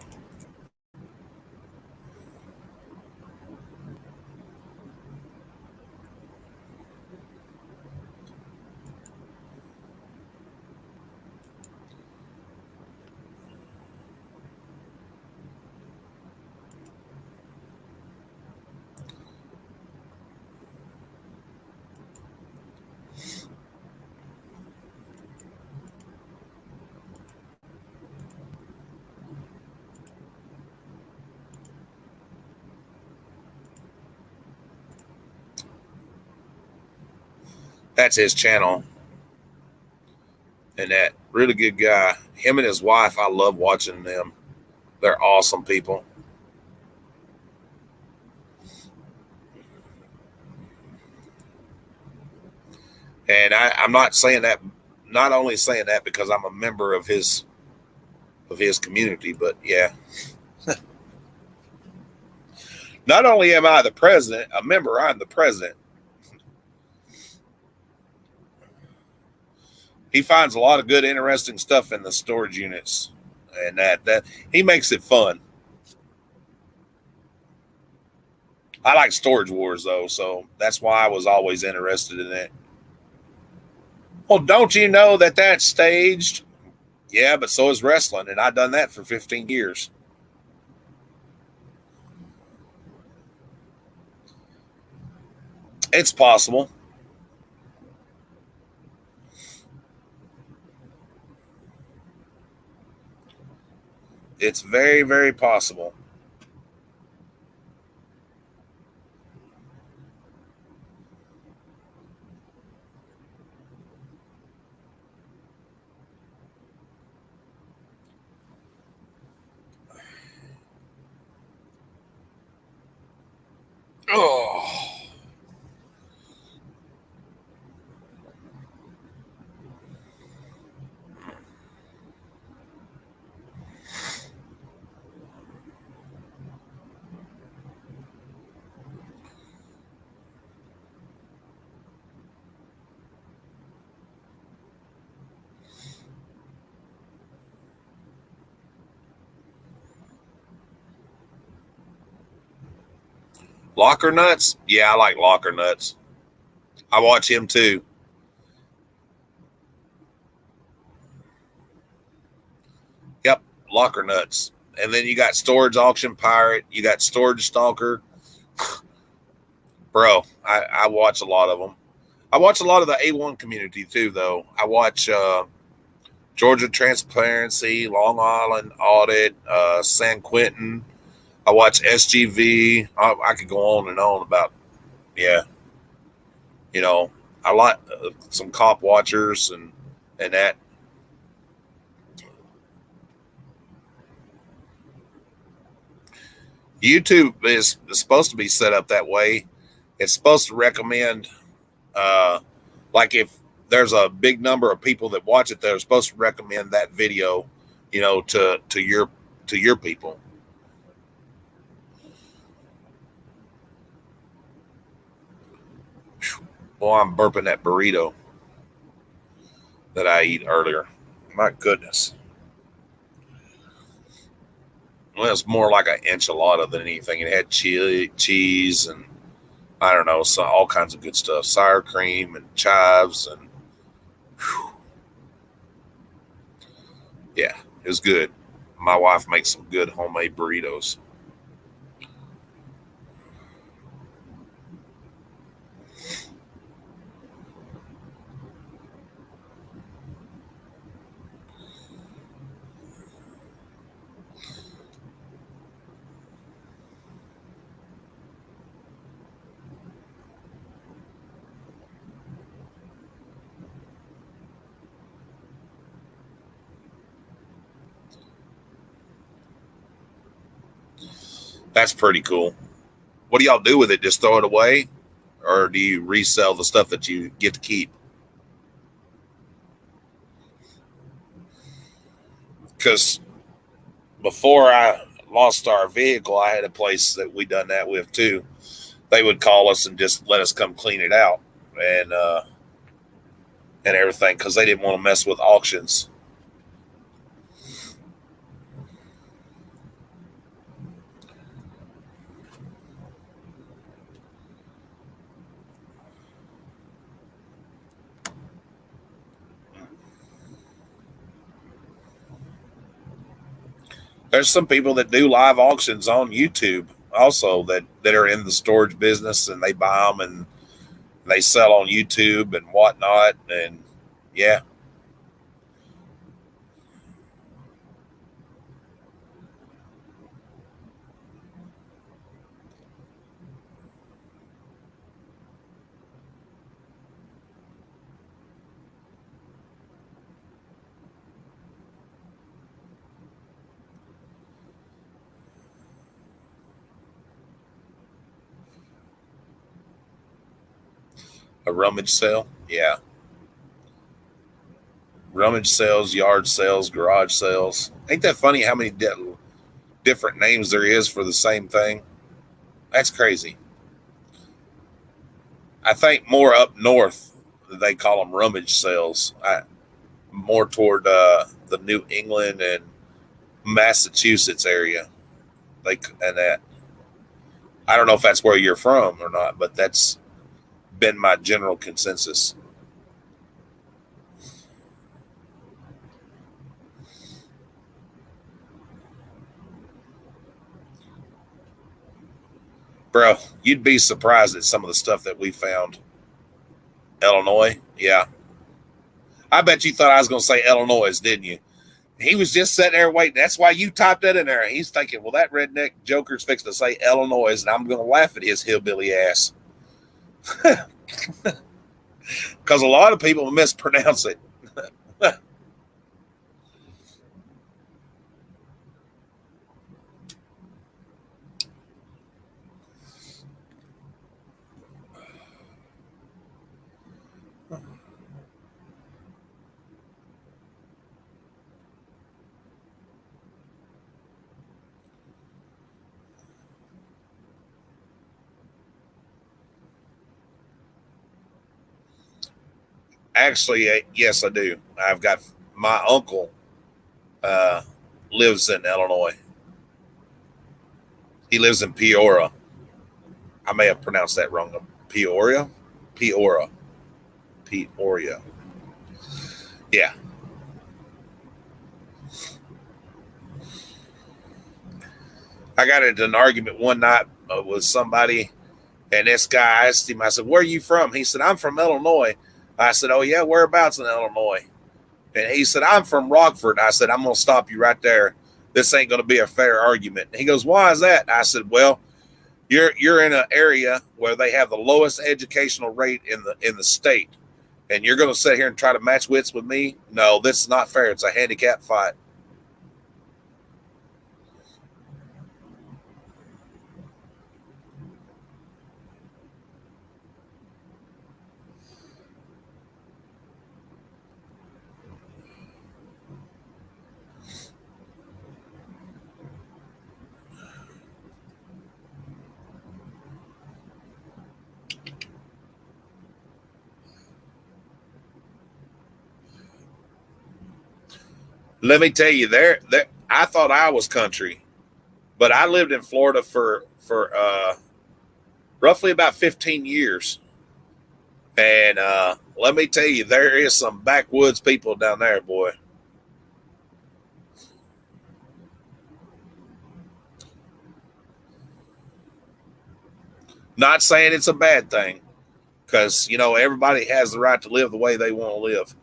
That's his channel. And that really good guy, him and his wife, I love watching them. They're awesome people. And I'm not saying that, not only saying that because I'm a member of his community, but yeah. Not only am I the president, a member, I'm the president. He finds a lot of good, interesting stuff in the storage units, and that he makes it fun. I like Storage Wars though, so that's why I was always interested in it. Well, don't you know that that's staged? Yeah, but so is wrestling, and I've done that for 15 years. It's possible. It's very, very possible. Oh. Locker Nuts? Yeah, I like Locker Nuts. I watch him too. Yep, Locker Nuts. And then you got Storage Auction Pirate. You got Storage Stalker. Bro, I watch a lot of them. I watch a lot of the A1 community too, though. I watch Georgia Transparency, Long Island Audit, San Quentin. I watch SGV. I could go on and on about, yeah. You know, I like some cop watchers and that. YouTube is supposed to be set up that way. It's supposed to recommend, like if there's a big number of people that watch it, they're supposed to recommend that video, you know, to your people. Well, I'm burping that burrito that I eat earlier. My goodness. Well, it's more like an enchilada than anything. It had chili, cheese, and I don't know, so all kinds of good stuff. Sour cream and chives, and whew. Yeah, it was good. My wife makes some good homemade burritos. That's pretty cool. What do y'all do with it? Just throw it away? or do you resell the stuff that you get to keep? Because before I lost our vehicle, I had a place that we done that with too. They would call us and just let us come clean it out and everything because they didn't want to mess with auctions. There's some people that do live auctions on YouTube also that are in the storage business, and they buy them and they sell on YouTube and whatnot. And yeah, a rummage sale. Yeah, rummage sales, yard sales, garage sales. Ain't that funny how many different names there is for the same thing? That's crazy. I think more up north they call them rummage sales. More toward the New England and Massachusetts area. And that I don't know if that's where you're from or not, but that's been my general consensus. Bro, you'd be surprised at some of the stuff that we found. Illinois, yeah. I bet you thought I was going to say Illinois, didn't you? He was just sitting there waiting. That's why you typed that in there. He's thinking, well, that redneck joker's fixing to say Illinois, and I'm going to laugh at his hillbilly ass. Because a lot of people mispronounce it. Actually, yes, I do. I've got my uncle lives in Illinois. He lives in Peoria. I may have pronounced that wrong. Peoria? Peoria. Peoria. Yeah. I got into an argument one night with somebody, and this guy asked him, I said, where are you from? He said, I'm from Illinois. I said, oh, yeah, whereabouts in Illinois? And he said, I'm from Rockford. I said, I'm going to stop you right there. This ain't going to be a fair argument. And he goes, why is that? I said, well, you're in an area where they have the lowest educational rate in the state, and you're going to sit here and try to match wits with me? No, this is not fair. It's a handicap fight. Let me tell you, there, I thought I was country, but I lived in Florida for roughly about 15 years, and let me tell you, there is some backwoods people down there, boy. Not saying it's a bad thing, because everybody has the right to live the way they want to live.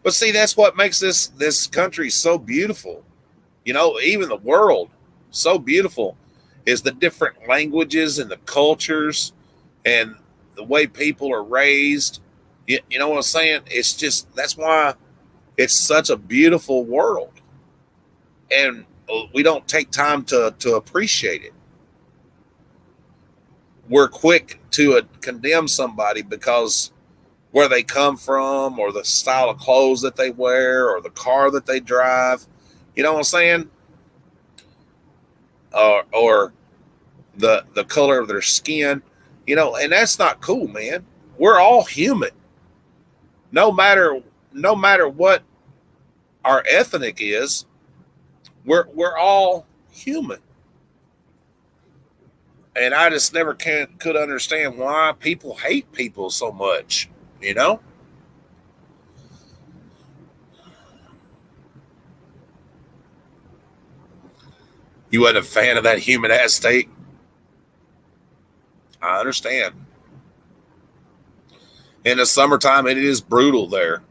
But see, that's what makes this country so beautiful. You know, even the world so beautiful is the different languages and the cultures and the way people are raised. You know what I'm saying? It's just that's why it's such a beautiful world, and we don't take time to appreciate it. We're quick to condemn somebody because where they come from or the style of clothes that they wear or the car that they drive. You know what I'm saying? Or the color of their skin. You know, and that's not cool, man. We're all human. No matter no matter what our ethnic is, we're all human. And I just never could understand why people hate people so much, you know? You wasn't a fan of that human ass steak? I understand. In the summertime, it is brutal there.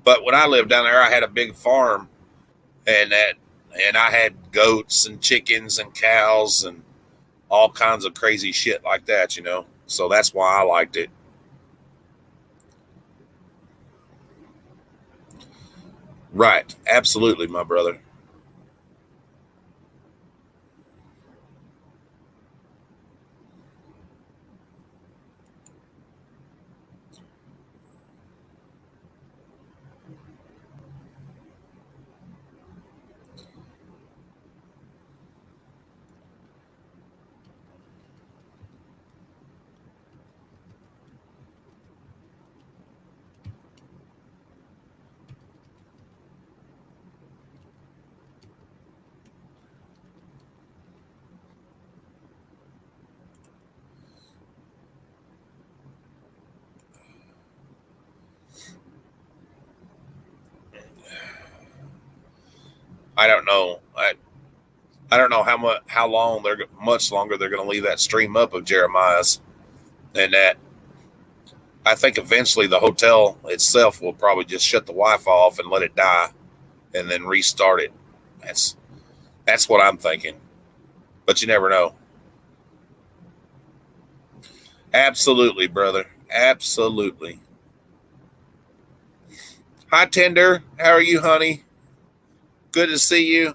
But when I lived down there, I had a big farm, and I had goats and chickens and cows and all kinds of crazy shit like that, you know. So that's why I liked it. Right, absolutely, my brother. I don't know. I don't know how long they're much longer they're going to leave that stream up of Jeremiah's, and that I think eventually the hotel itself will probably just shut the Wi-Fi off and let it die, and then restart it. That's that's what I'm thinking. But you never know. Absolutely, brother. Absolutely. Hi, Tender. How are you, honey? Good to see you.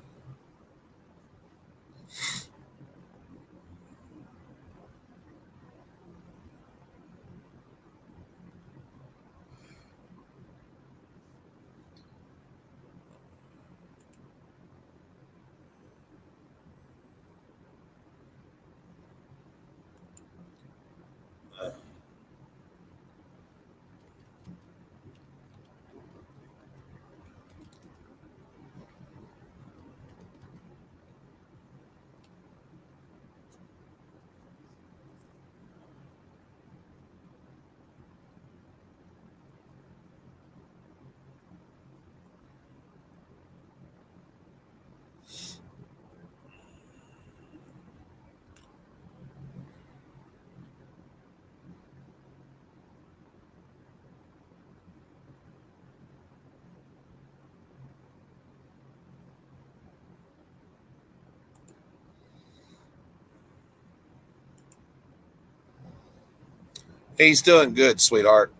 He's doing good, sweetheart.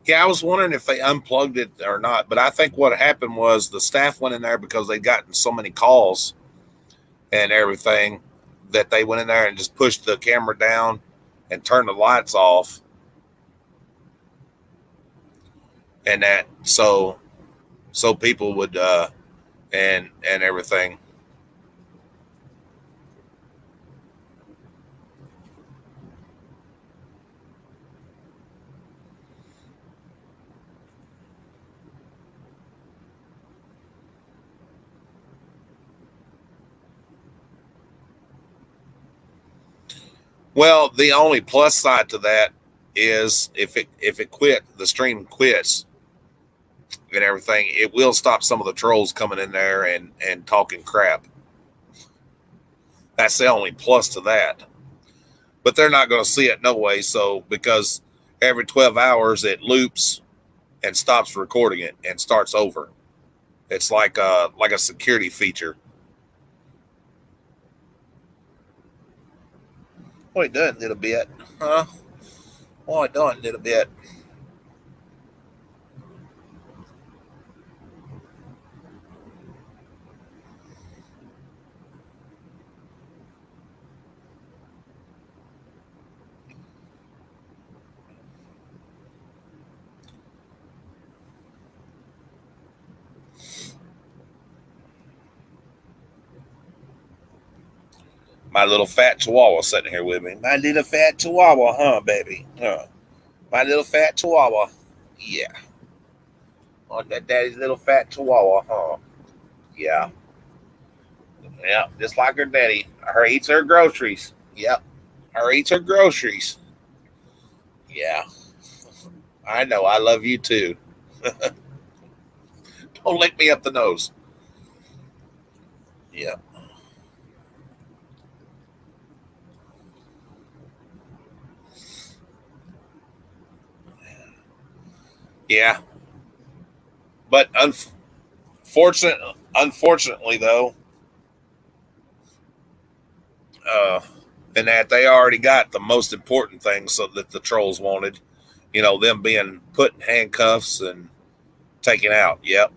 Yeah, I was wondering if they unplugged it or not, but I think what happened was the staff went in there because they'd gotten so many calls and everything that they went in there and just pushed the camera down and turned the lights off, and that so people would and everything. Well, the only plus side to that is if it quit, the stream quits and everything, it will stop some of the trolls coming in there and talking crap. That's the only plus to that. But they're not going to see it no way. So because every 12 hours it loops and stops recording it and starts over. It's like a security feature. Oh, it does a little bit, huh? Oh, it does a little bit. My little fat chihuahua sitting here with me. My little fat chihuahua, huh, baby? My little fat chihuahua. Yeah. Oh, that daddy's little fat chihuahua, huh? Yeah. Yeah, just like her daddy. Her eats her groceries. Yep. Her eats her groceries. Yeah. I know. I love you too. Don't lick me up the nose. Yeah. Yeah. But unfortunately, though, in that they already got the most important thing, so that the trolls wanted, them being put in handcuffs and taken out. Yep.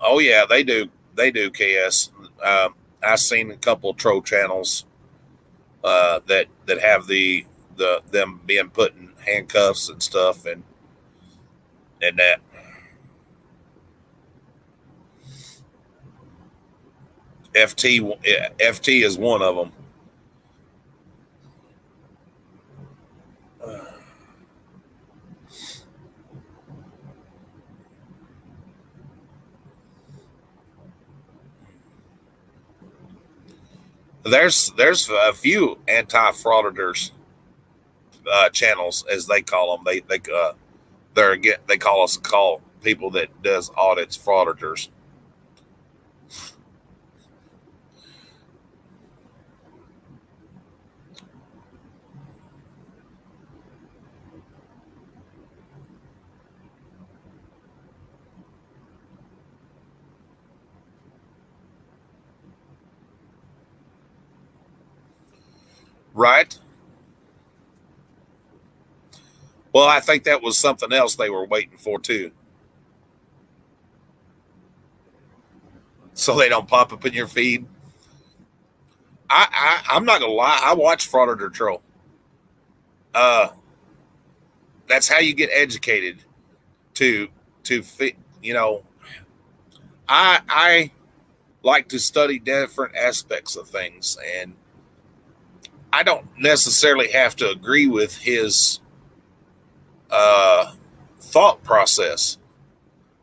Oh yeah, they do. They do. KS. I've seen a couple of troll channels that have them being put in handcuffs and stuff, and that. FT is one of them. There's a few anti-frauditors channels, as they call them. They call people that does audits frauditors. Right. Well, I think that was something else they were waiting for too. So they don't pop up in your feed. I'm not gonna lie. I watch Frauditor Troll. That's how you get educated. To fit. I like to study different aspects of things, and I don't necessarily have to agree with his thought process.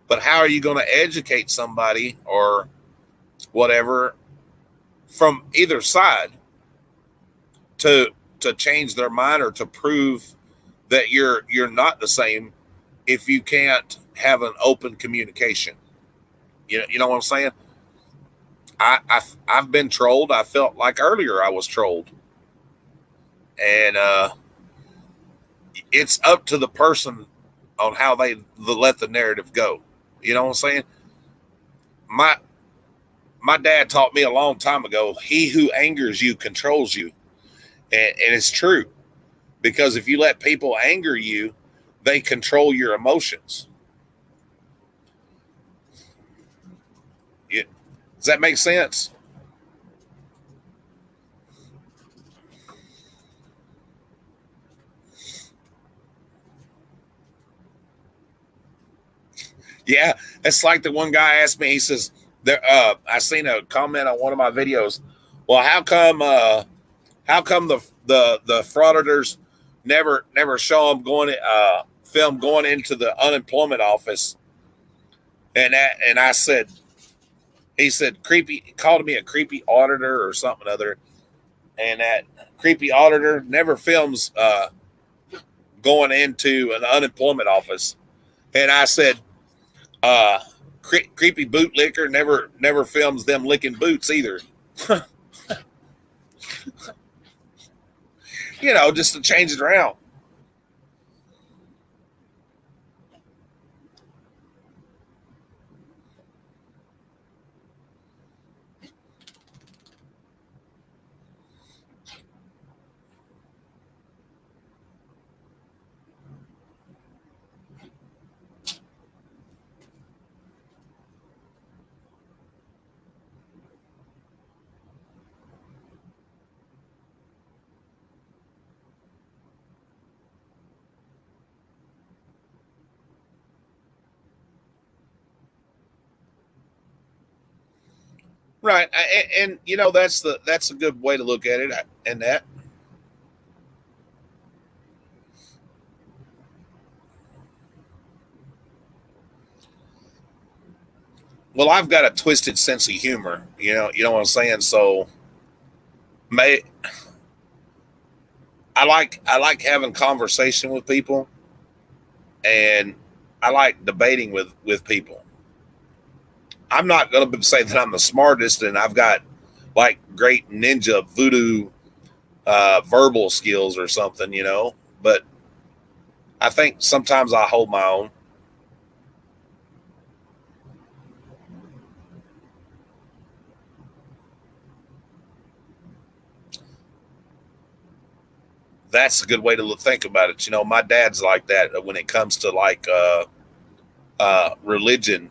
But how are you going to educate somebody or whatever from either side to change their mind or to prove that you're not the same if you can't have an open communication? You know what I'm saying? I've been trolled. I felt like earlier I was trolled, and it's up to the person on how they let the narrative go. You know what I'm saying? my dad taught me a long time ago, he who angers you controls you. And it's true, because if you let people anger you, they control your emotions. Does that make sense? Yeah, it's like the one guy asked me. He says, "I seen a comment on one of my videos. Well, how come the frauditors never show them going film going into the unemployment office?" And I said, he said, creepy, called me a creepy auditor or something other, and that creepy auditor never films going into an unemployment office. And I said, creepy bootlicker never films them licking boots either. Just to change it around. Right, and that's a good way to look at it. And that, well, I've got a twisted sense of humor. You know what I'm saying. So, may I like having conversation with people, and I like debating with people. I'm not going to say that I'm the smartest, and I've got like great ninja voodoo verbal skills or something, but I think sometimes I hold my own. That's a good way to think about it. My dad's like that when it comes to like religion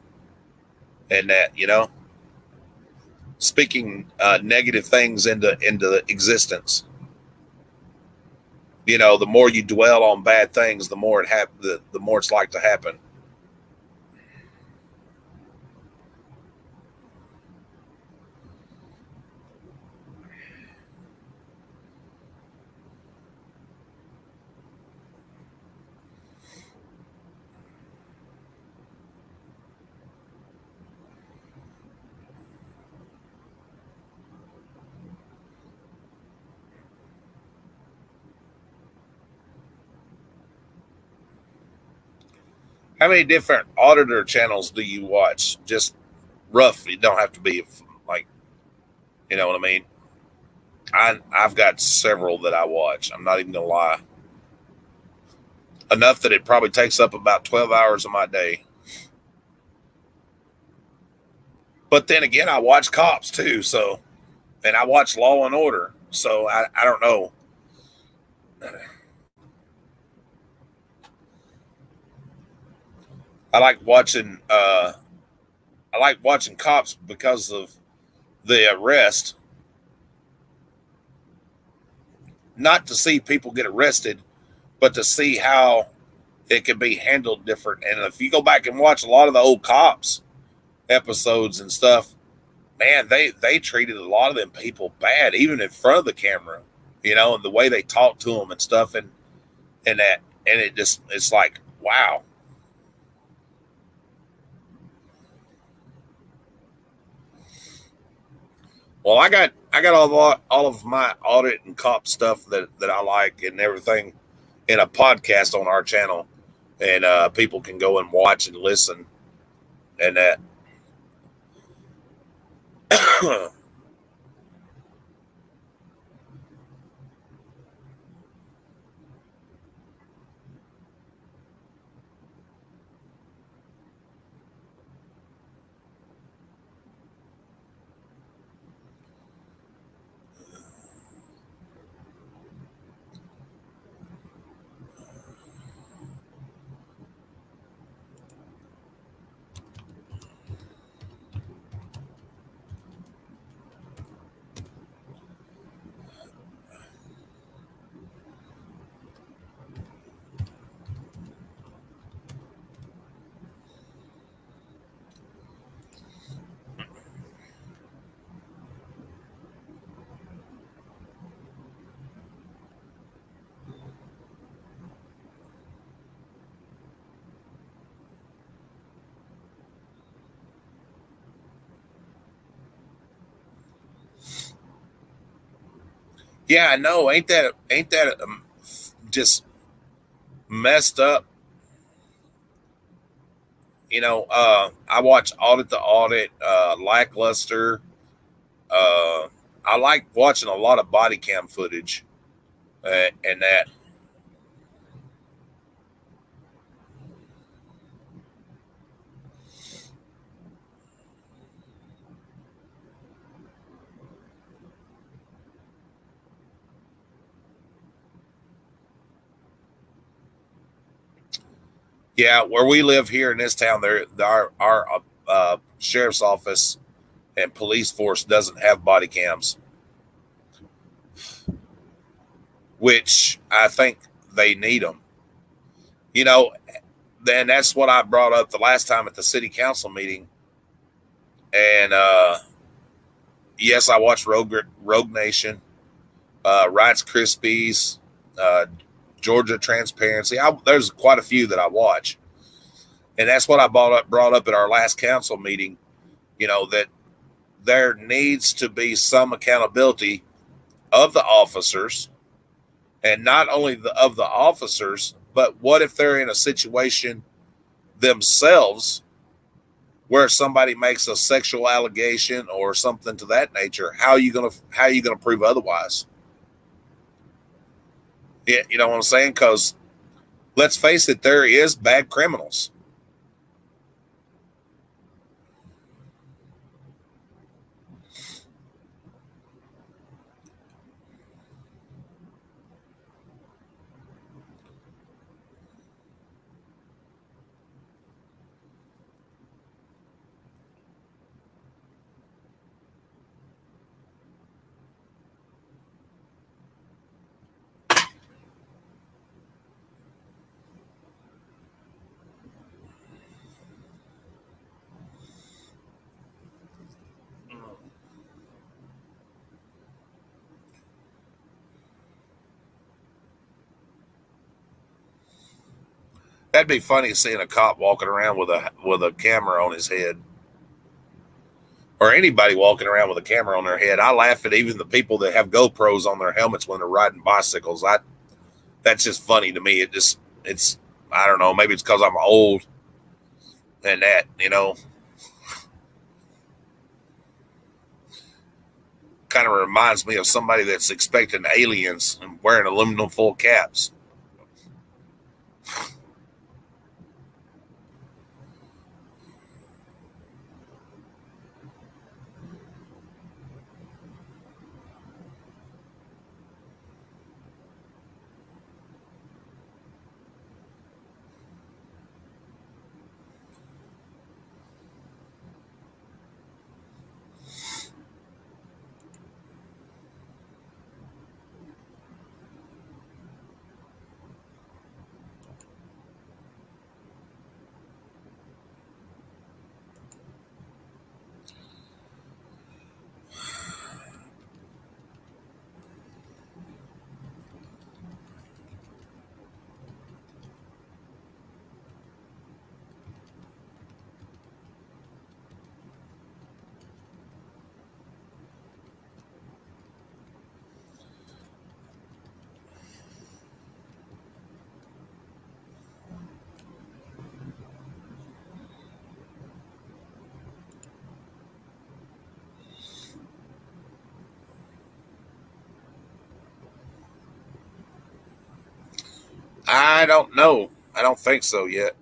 and that, speaking negative things into existence. The more you dwell on bad things, the more the more it's like to happen. How many different auditor channels do you watch? Just rough. You don't have to be like, you know what I mean? I've got several that I watch. I'm not even gonna lie. Enough that it probably takes up about 12 hours of my day. But then again, I watch cops too. So, and I watch Law and Order. So I don't know. I like watching. I like watching cops because of the arrest, not to see people get arrested, but to see how it can be handled different. And if you go back and watch a lot of the old cops episodes and stuff, man, they treated a lot of them people bad, even in front of the camera, and the way they talk to them and stuff, and that, and it's like, wow. Well, I got all of my audit and cop stuff that I like and everything in a podcast on our channel, and people can go and watch and listen, and that. Yeah, I know. Ain't that just messed up? I watch Audit the Audit, Lackluster. Uh, I like watching a lot of body cam footage, and that. Yeah, where we live here in this town, our sheriff's office and police force doesn't have body cams, which I think they need them. You know, then that's what I brought up the last time at the city council meeting. And yes, I watched Rogue Nation, Rights Krispies, uh, Georgia Transparency. There's quite a few that I watch, and that's what I brought up at our last council meeting. That there needs to be some accountability of the officers, and not only of the officers, but what if they're in a situation themselves where somebody makes a sexual allegation or something to that nature? How are you gonna prove otherwise? Yeah, you know what I'm saying? Because let's face it, there is bad criminals. That'd be funny seeing a cop walking around with a camera on his head, or anybody walking around with a camera on their head. I laugh at even the people that have GoPros on their helmets when they're riding bicycles. That's just funny to me. It's I don't know. Maybe it's because I'm old and that kind of reminds me of somebody that's expecting aliens and wearing aluminum foil caps. I don't know. I don't think so yet.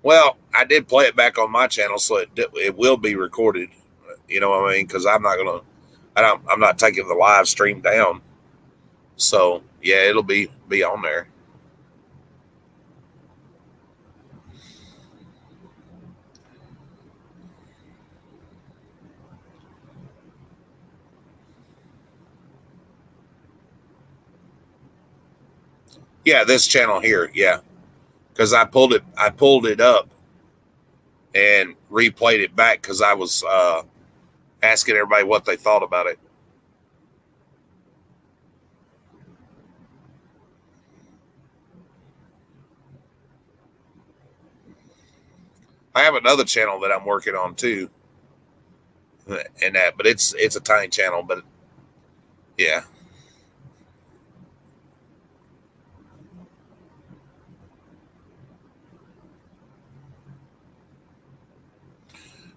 Well, I did play it back on my channel, so it will be recorded. You know what I mean? Because I'm not taking the live stream down. So yeah, it'll be on there. Yeah, this channel here. Yeah, because I pulled it up and replayed it back because I was asking everybody what they thought about it. I have another channel that I'm working on too, and that, but it's a tiny channel, but yeah.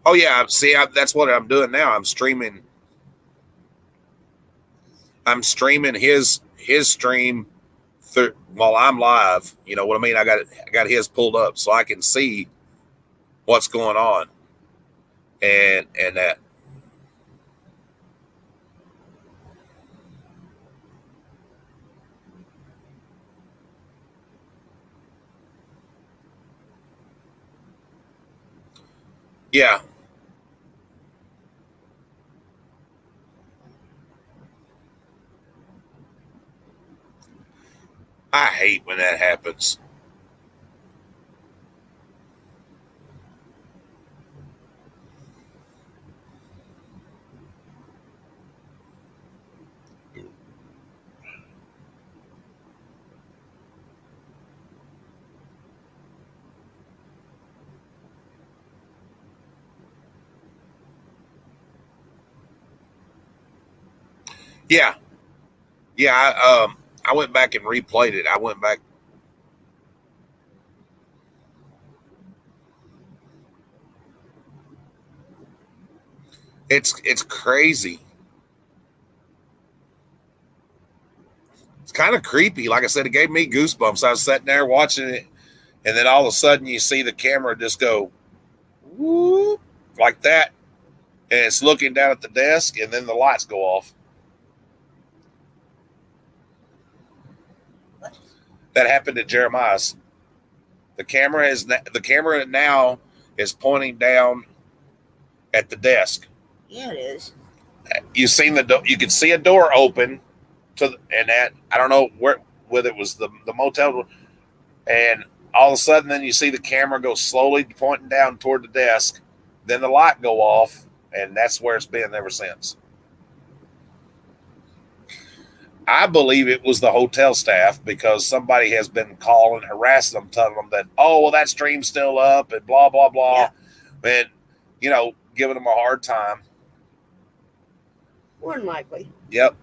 Oh yeah, see, that's what I'm doing now. I'm streaming. I'm streaming his stream while I'm live. You know what I mean? I got his pulled up so I can see what's going on, and that. Yeah. I hate when that happens. Yeah. Yeah, I went back and replayed it. I went back. It's crazy. It's kind of creepy. Like I said, it gave me goosebumps. I was sitting there watching it, and then all of a sudden you see the camera just go whoop like that, and it's looking down at the desk, and then the lights go off. That happened at Jeremiah's. The camera now is pointing down at the desk. Yeah, it is. You seen you could see a door open and that I don't know whether it was the motel, and all of a sudden then you see the camera go slowly pointing down toward the desk, then the light go off, and that's where it's been ever since. I believe it was the hotel staff because somebody has been calling, harassing them, telling them that, oh, well, that stream's still up and blah, blah, blah. Yeah. And, you know, giving them a hard time. More than likely. Yep.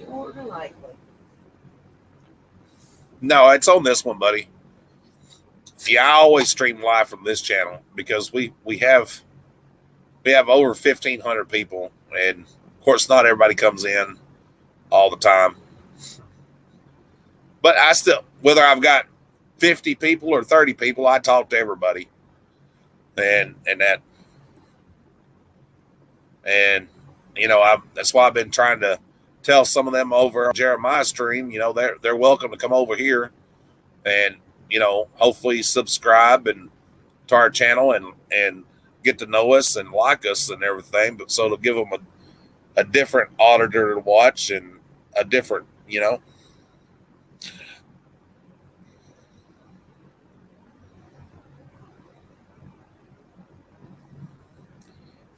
More than likely. No, it's on this one, buddy. Yeah, I always stream live from this channel because we have over 1,500 people, and of course, not everybody comes in all the time. But I still, whether I've got 50 people or 30 people, I talk to everybody, and you know, that's why I've been trying to tell some of them over on Jeremiah's stream. You know, they're welcome to come over here, and you know, hopefully subscribe and to our channel and get to know us and like us and everything. But so to give them a different auditor to watch and a different, you know.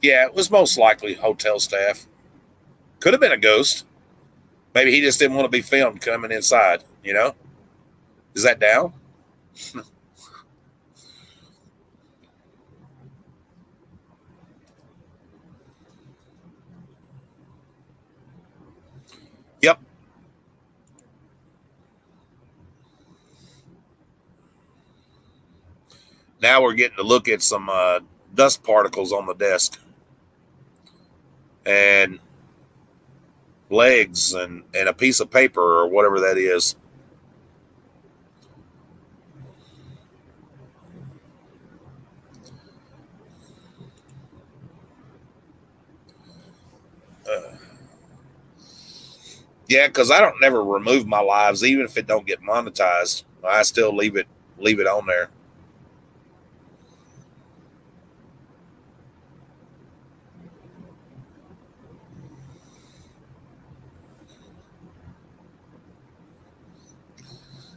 Yeah, it was most likely hotel staff. Could have been a ghost. Maybe he just didn't want to be filmed coming inside, you know. Is that down? Yep. Now we're getting to look at some dust particles on the desk and legs and a piece of paper or whatever that is. Yeah, because I don't never remove my lives, even if it don't get monetized. I still leave it on there.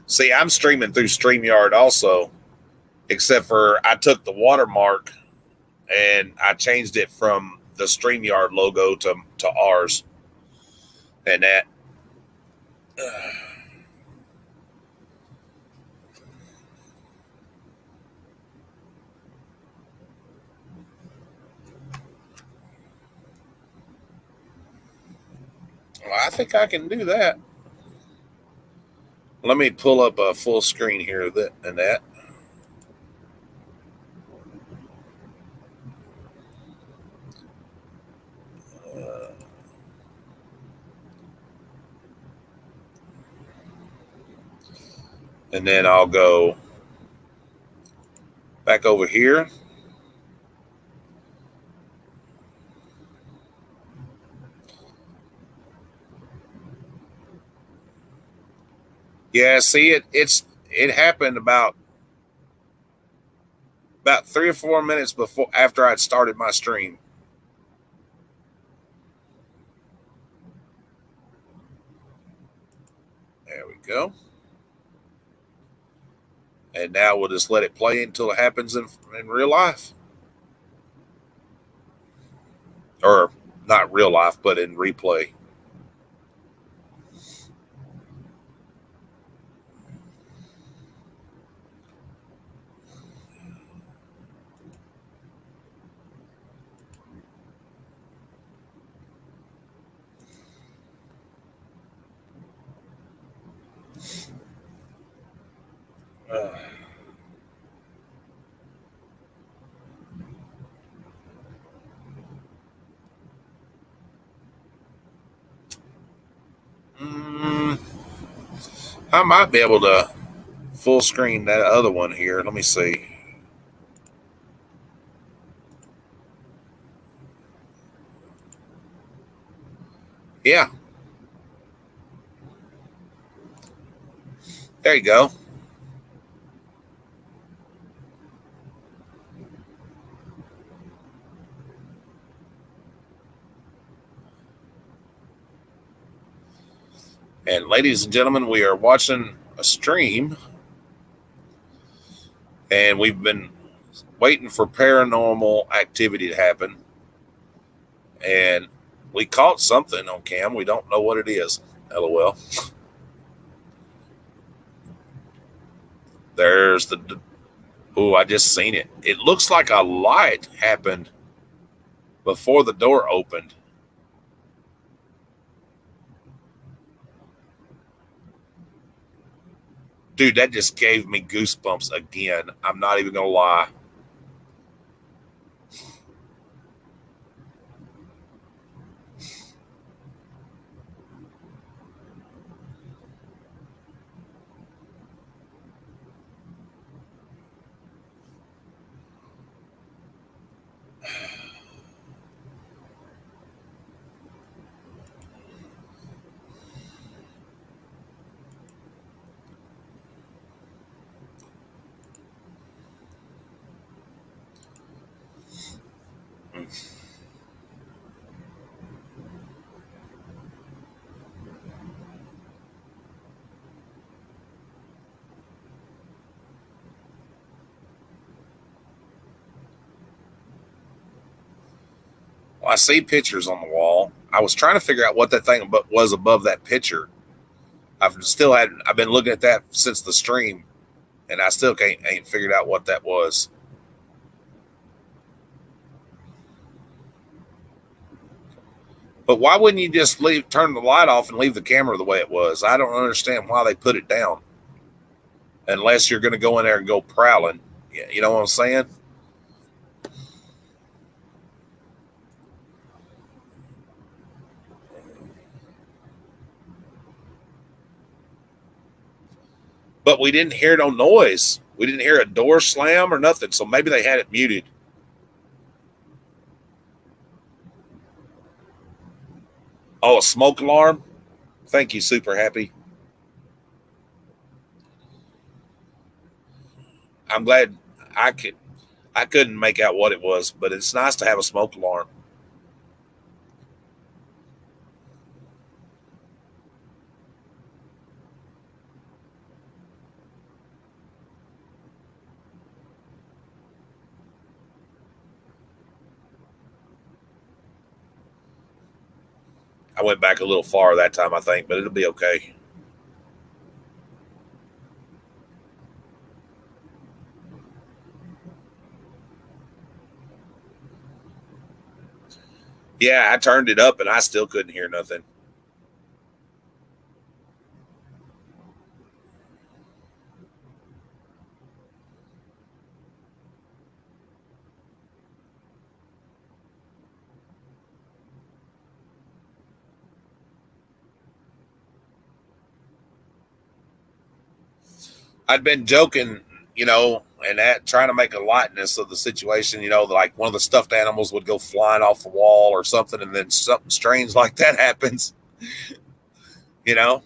See, I'm streaming through StreamYard also, except for I took the watermark and I changed it from the StreamYard logo to ours, and that. Well, I think I can do that. Let me pull up a full screen here of that and that. And then I'll go back over here. Yeah, see it happened about 3 or 4 minutes before after I'd started my stream. There we go. And now we'll just let it play until it happens in real life. Or not real life, but in replay. I might be able to full screen that other one here. Let me see. Yeah. There you go. And ladies and gentlemen, we are watching a stream, and we've been waiting for paranormal activity to happen. And we caught something on cam. We don't know what it is. LOL. There's the. Oh, I just seen it. It looks like a light happened before the door opened. Dude, that just gave me goosebumps again. I'm not even going to lie. Well, I see pictures on the wall. I was trying to figure out what that thing was above that picture. I've been looking at that since the stream, and I still ain't figured out what that was. But why wouldn't you just turn the light off and leave the camera the way it was? I don't understand why they put it down. Unless you're going to go in there and go prowling. You know what I'm saying? But we didn't hear no noise. We didn't hear a door slam or nothing. So maybe they had it muted. Oh, a smoke alarm? Thank you, Super Happy. I'm glad I couldn't make out what it was, but it's nice to have a smoke alarm. I went back a little far that time, I think, but it'll be okay. Yeah, I turned it up and I still couldn't hear nothing. I'd been joking, and that trying to make a lightness of the situation, like one of the stuffed animals would go flying off the wall or something, and then something strange like that happens, you know?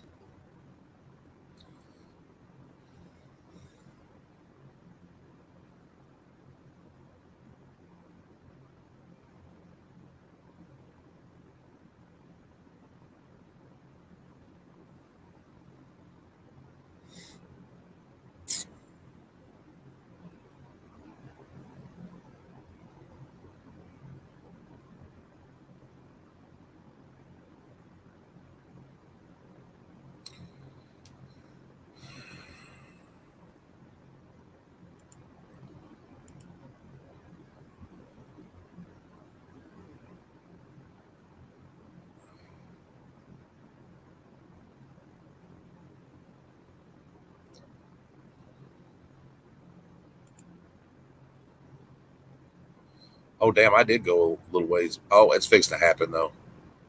Oh, damn, I did go a little ways. Oh, it's fixed to happen, though.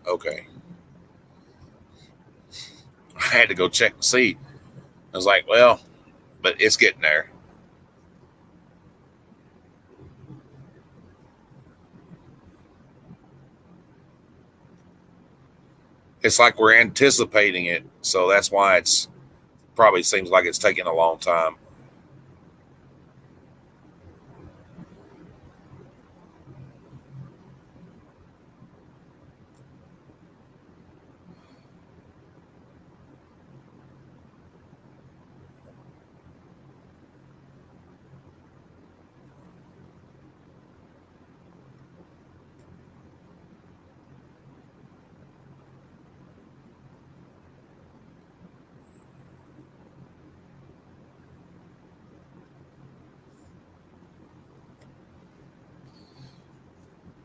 Okay. I had to go check and see. I was like, well, but it's getting there. It's like we're anticipating it. So that's why it's probably seems like it's taking a long time.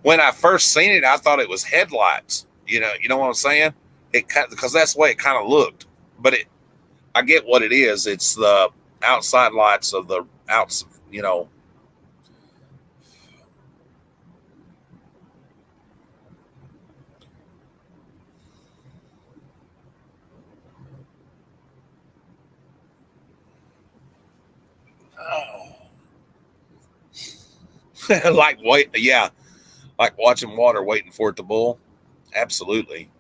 When I first seen it, I thought it was headlights. You know what I'm saying? Because that's the way it kind of looked. But I get what it is. It's the outside lights of the outs. Like yeah, like watching water waiting for it to boil. Absolutely.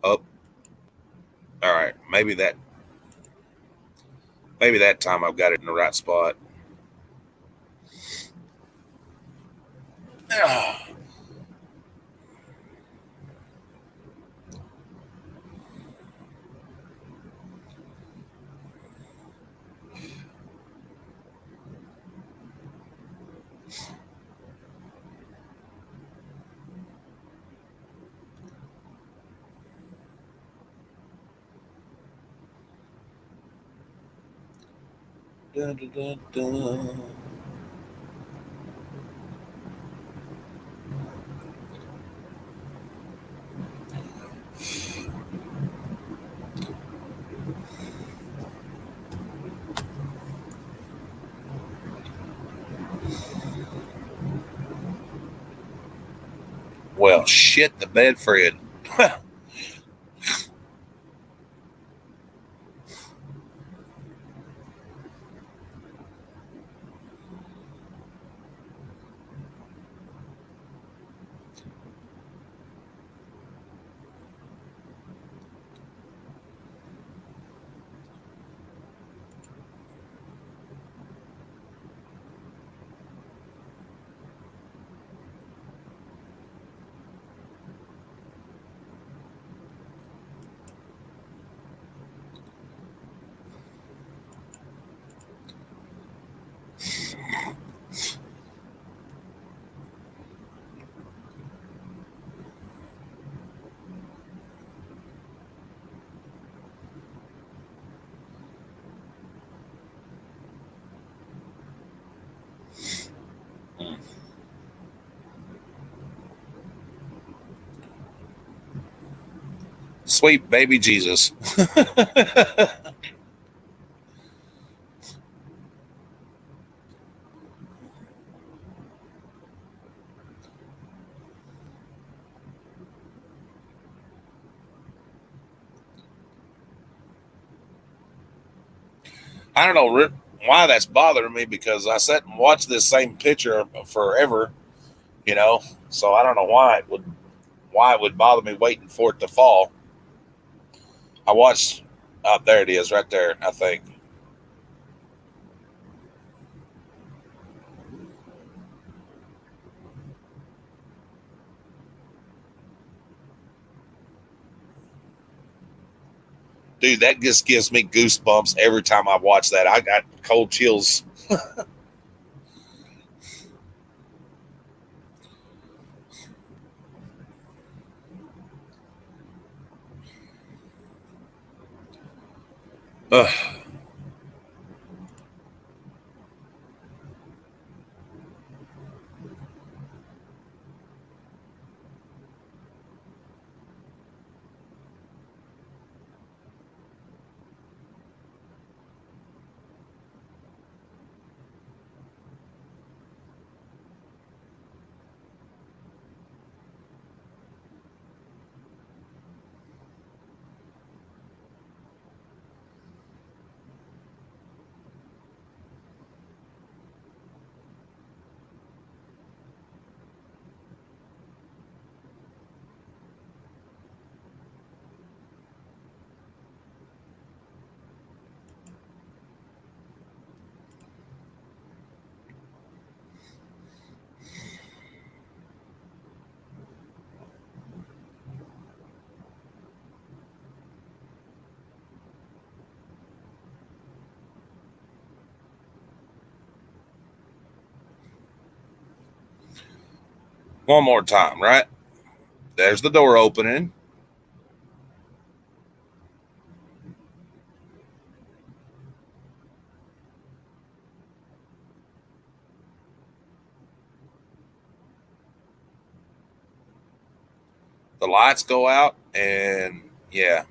Up. All right. Maybe that time I've got it in the right spot. Dun, dun, dun, dun. Well, shit the bed, Fred. Sweet baby Jesus. I don't know why that's bothering me, because I sat and watched this same picture forever, you know. So I don't know why it would bother me waiting for it to fall. I watched. There it is, right there. I think. Dude, that just gives me goosebumps every time I watch that. I got cold chills. Ugh. One more time, right? There's the door opening. The lights go out, and yeah.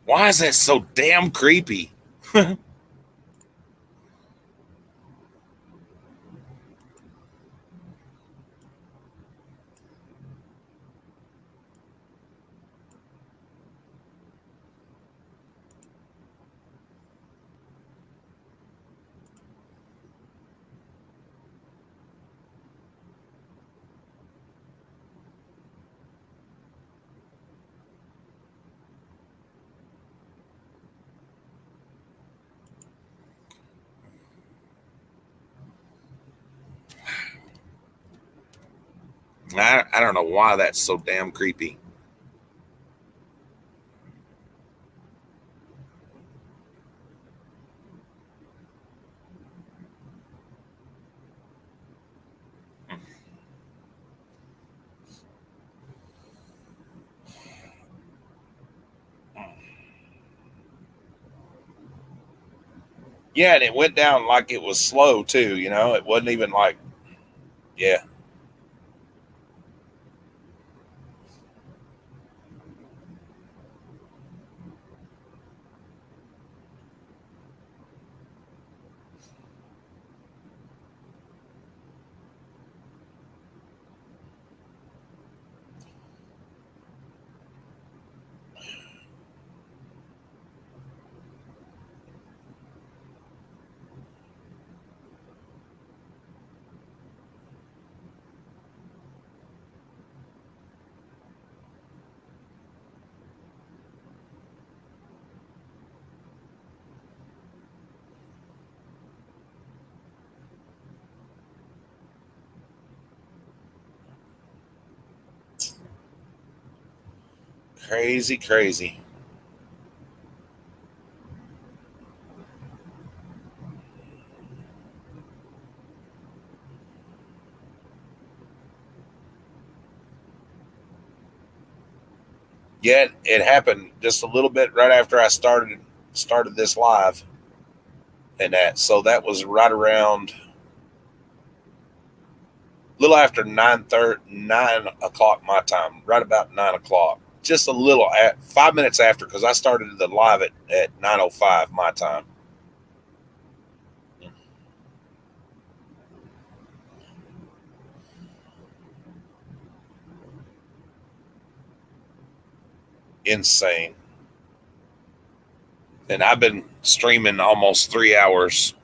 Why is that so damn creepy? I don't know why that's so damn creepy. Yeah, and it went down like it was slow too, you know? It wasn't even like, yeah. Crazy, crazy. Yet it happened just a little bit right after I started this live, and that, so that was right around little after 9 o'clock my time, right about 9 o'clock. Just a little, 5 minutes after, because I started the live at 9:05 my time. Insane. And I've been streaming almost 3 hours.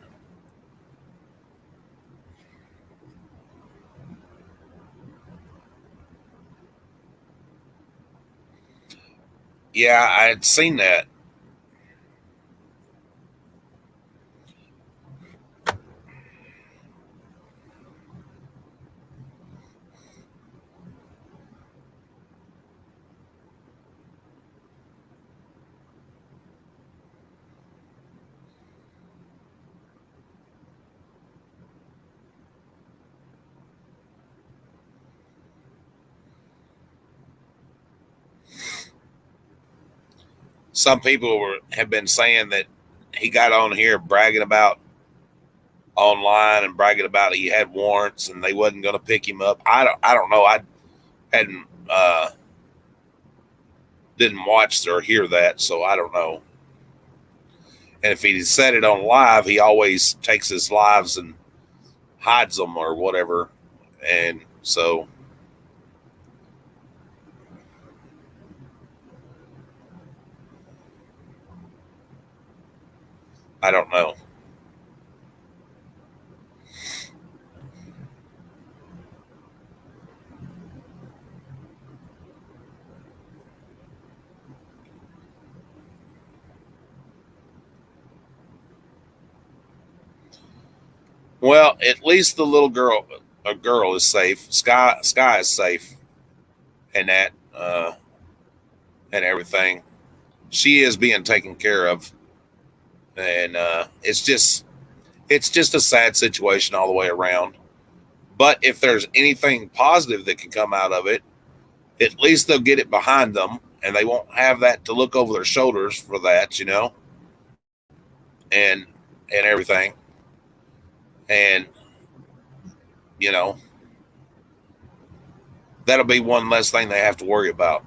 Yeah, I had seen that. Some people have been saying that he got on here bragging about online and bragging about he had warrants and they wasn't going to pick him up. I don't know. I hadn't didn't watch or hear that, so I don't know. And if he said it on live, he always takes his lives and hides them or whatever. And so I don't know. Well, at least the little girl, a girl is safe. Sky is safe, and that and everything. She is being taken care of, and it's just a sad situation all the way around. But if there's anything positive that can come out of it, at least they'll get it behind them, and they won't have that to look over their shoulders for that, and everything, and you know that'll be one less thing they have to worry about.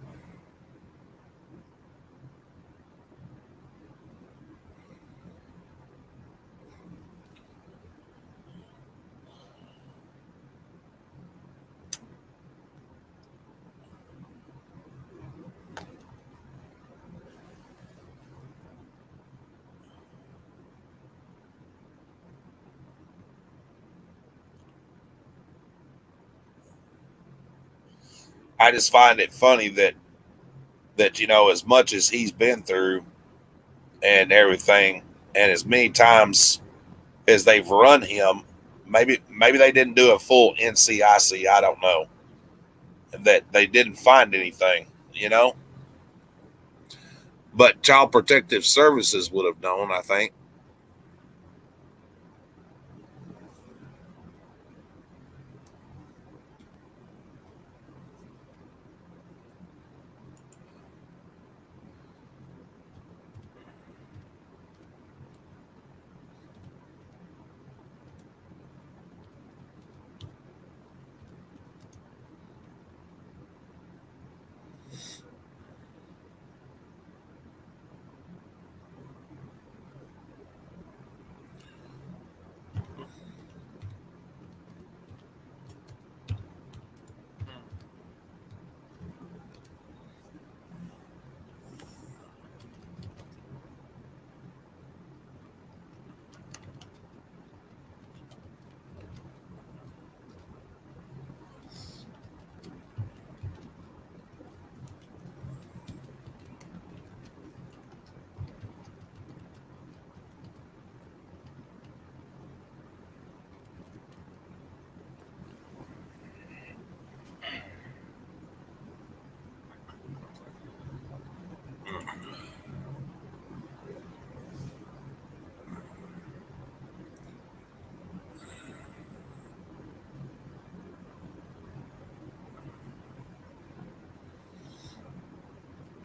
I just find it funny that as much as he's been through and everything, and as many times as they've run him, maybe they didn't do a full NCIC. I don't know that they didn't find anything, but Child Protective Services would have known. I think.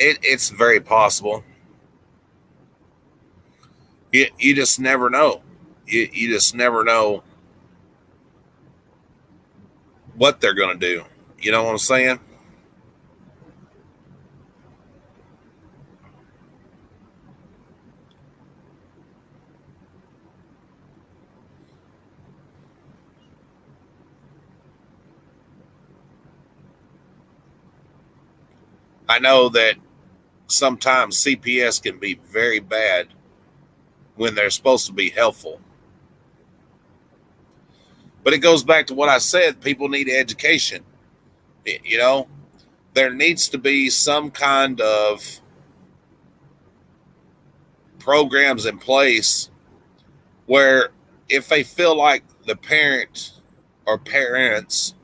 It's very possible. You just never know. You just never know what they're going to do. You know what I'm saying? I know that sometimes CPS can be very bad when they're supposed to be helpful. But it goes back to what I said, people need education. You know, there needs to be some kind of programs in place where if they feel like the parent or parents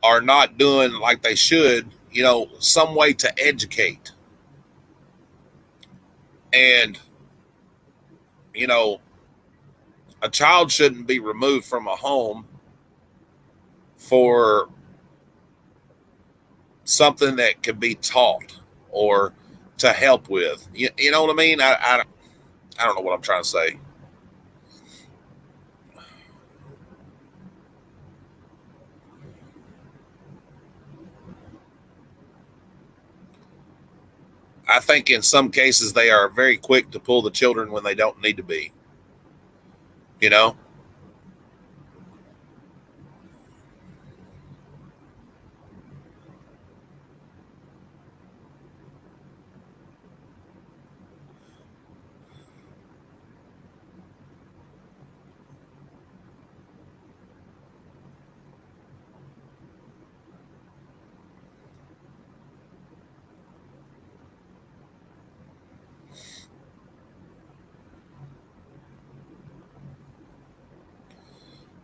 are not doing like they should, you know, some way to educate. And, you know, a child shouldn't be removed from a home for something that could be taught or to help with. You know what I mean? I don't know what I'm trying to say. I think in some cases they are very quick to pull the children when they don't need to be. You know?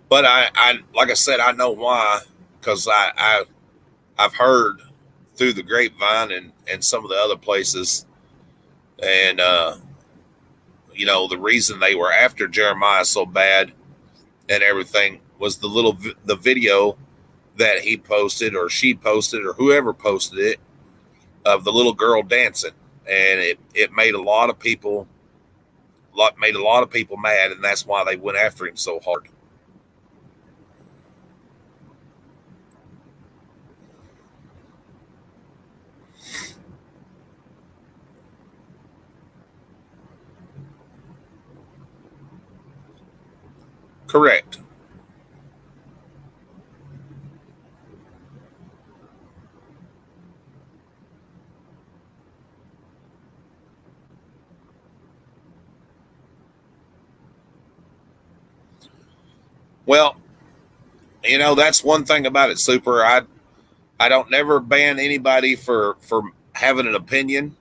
But I like I said, I know why, because I've heard through the grapevine and some of the other places, and you know, the reason they were after Jeremiah so bad and everything was the video that he posted or she posted or whoever posted it of the little girl dancing, and it made a lot of people mad, and that's why they went after him so hard. Correct. Well, you know, that's one thing about it, Super. I don't never ban anybody for having an opinion.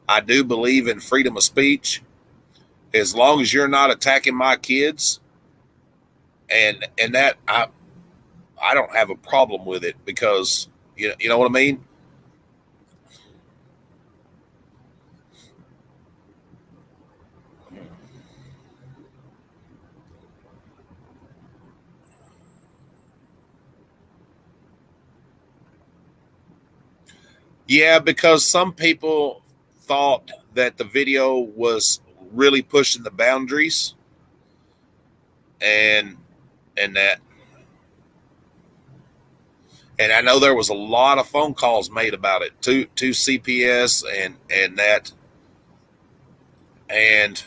I do believe in freedom of speech. As long as you're not attacking my kids, and that I don't have a problem with it, because you know what I mean? Yeah, because some people thought that the video was really pushing the boundaries, and and that and I know there was a lot of phone calls made about it to CPS and that, and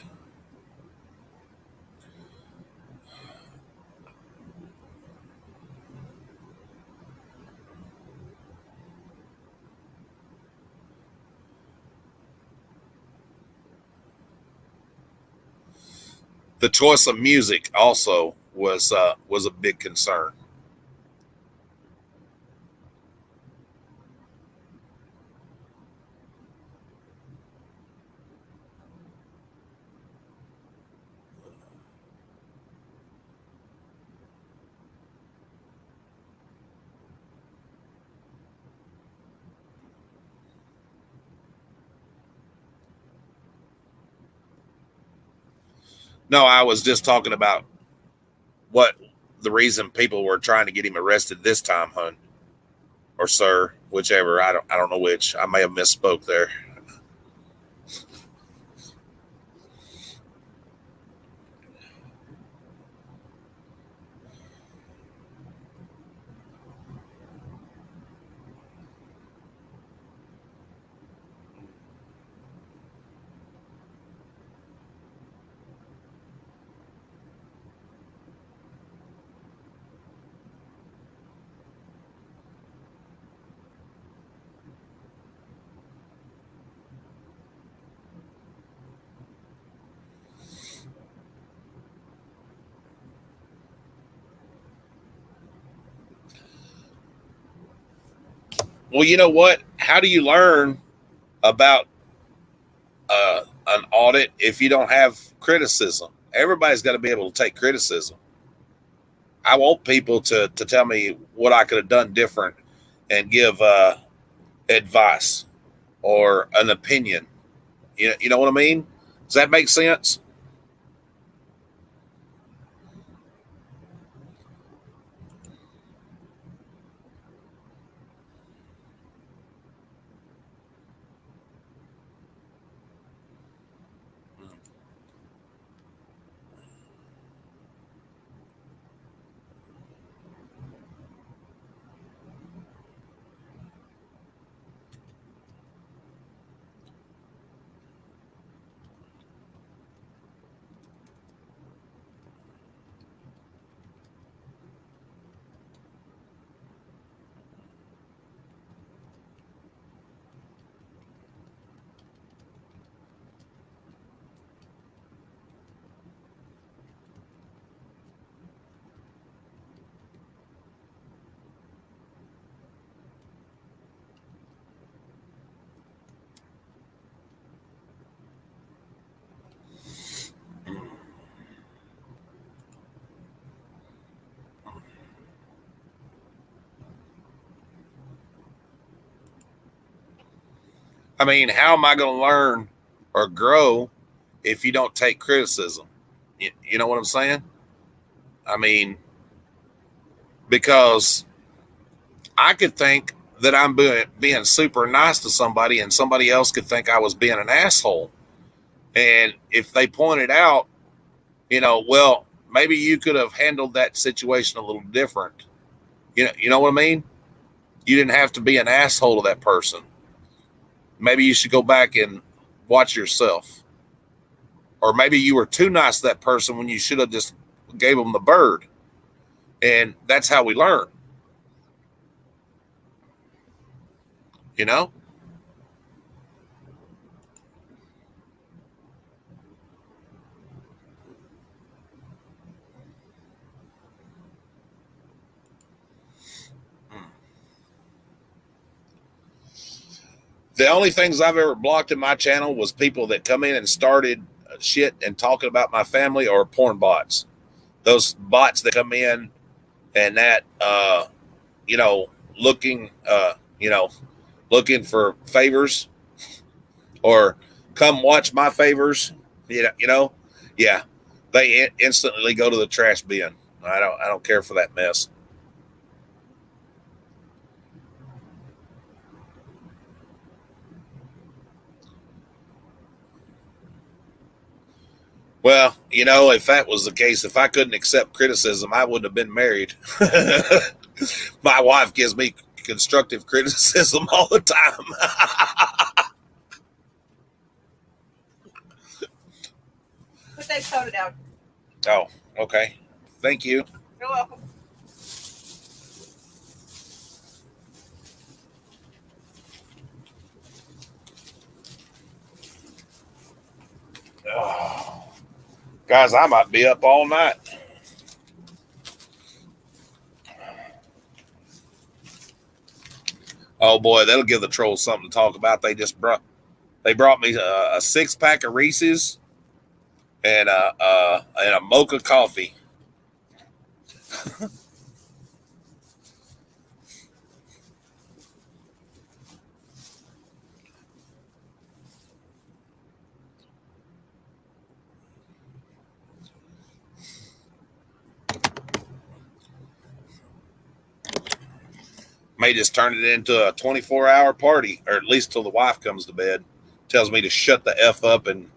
the choice of music also was a big concern. No, I was just talking about what the reason people were trying to get him arrested this time, hun, or sir, whichever. I don't know which. I may have misspoke there. Well, you know what? How do you learn about an audit if you don't have criticism? Everybody's got to be able to take criticism. I want people to tell me what I could have done different and give advice or an opinion. You know what I mean? Does that make sense? I mean, how am I going to learn or grow if you don't take criticism? You know what I'm saying? I mean, because I could think that I'm being super nice to somebody and somebody else could think I was being an asshole. And if they pointed out, well, maybe you could have handled that situation a little different. You know what I mean? You didn't have to be an asshole to that person. Maybe you should go back and watch yourself. Or maybe you were too nice to that person when you should have just gave them the bird. And that's how we learn. You know? The only things I've ever blocked in my channel was people that come in and started shit and talking about my family or porn bots. Those bots that come in and that, looking, looking for favors or come watch my favors, yeah, they instantly go to the trash bin. I don't care for that mess. Well, if that was the case, if I couldn't accept criticism, I wouldn't have been married. My wife gives me constructive criticism all the time. Put that soda down. Oh, okay. Thank you. You're welcome. Oh. Guys, I might be up all night. Oh boy, that'll give the trolls something to talk about. They brought me a 6-pack of Reese's and a mocha coffee. May just turn it into a 24-hour party, or at least till the wife comes to bed, tells me to shut the F up and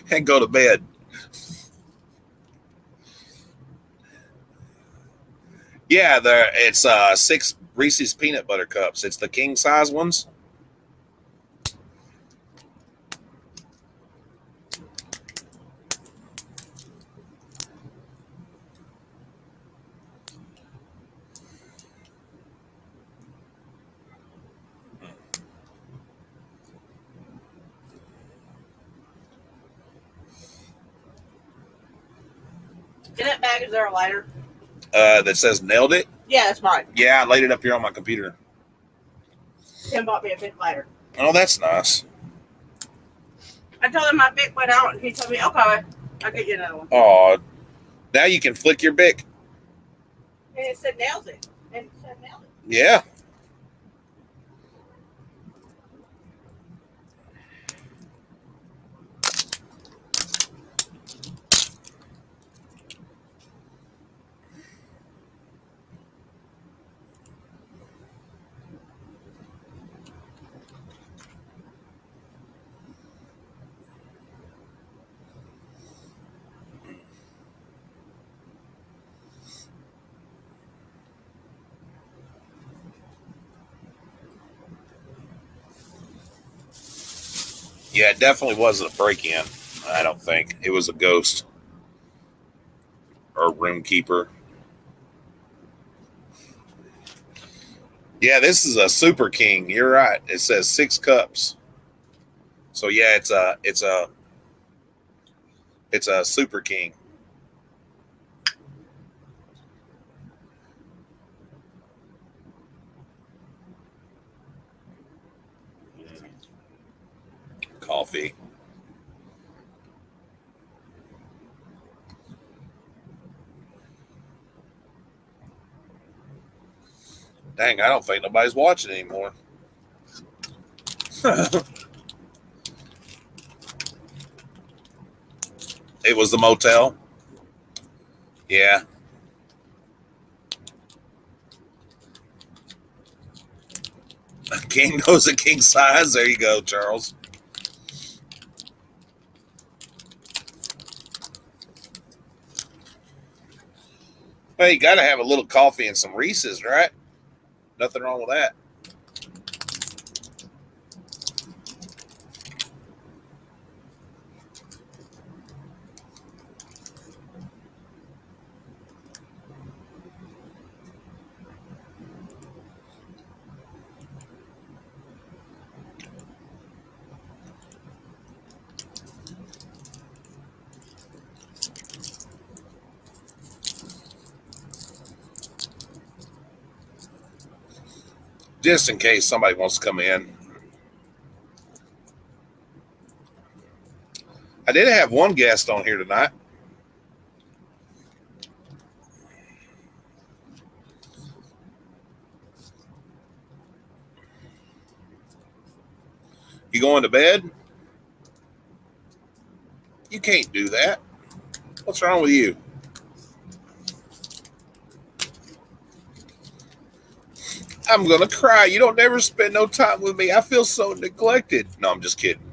and go to bed. Yeah, it's 6 Reese's peanut butter cups. It's the king size ones. In that bag, is there a lighter? That says nailed it. Yeah, that's mine. Yeah, I laid it up here on my computer. Tim bought me a big lighter. Oh, that's nice. I told him my Bic went out, and he told me, okay, I'll get you another one. Oh, now you can flick your Bic. And it said nails it. And it said nails it. Yeah. Yeah, it definitely wasn't a break-in. I don't think. It was a ghost. Or room keeper. Yeah, this is a Super King. You're right. It says 6 cups. So yeah, it's a Super King. Coffee. Dang, I don't think nobody's watching anymore. It was the motel. Yeah. A king knows a king size. There you go, Charles. Well, you got to have a little coffee and some Reese's, right? Nothing wrong with that. Just in case somebody wants to come in. I did have one guest on here tonight. You going to bed? You can't do that. What's wrong with you? I'm going to cry. You don't never spend no time with me. I feel so neglected. No, I'm just kidding.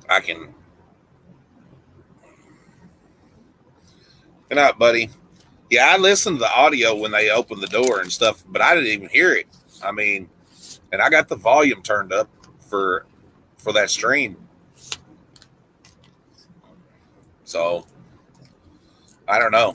I can. Good night, buddy. Yeah, I listened to the audio when they opened the door and stuff, but I didn't even hear it. I mean, and I got the volume turned up for that stream. So I don't know.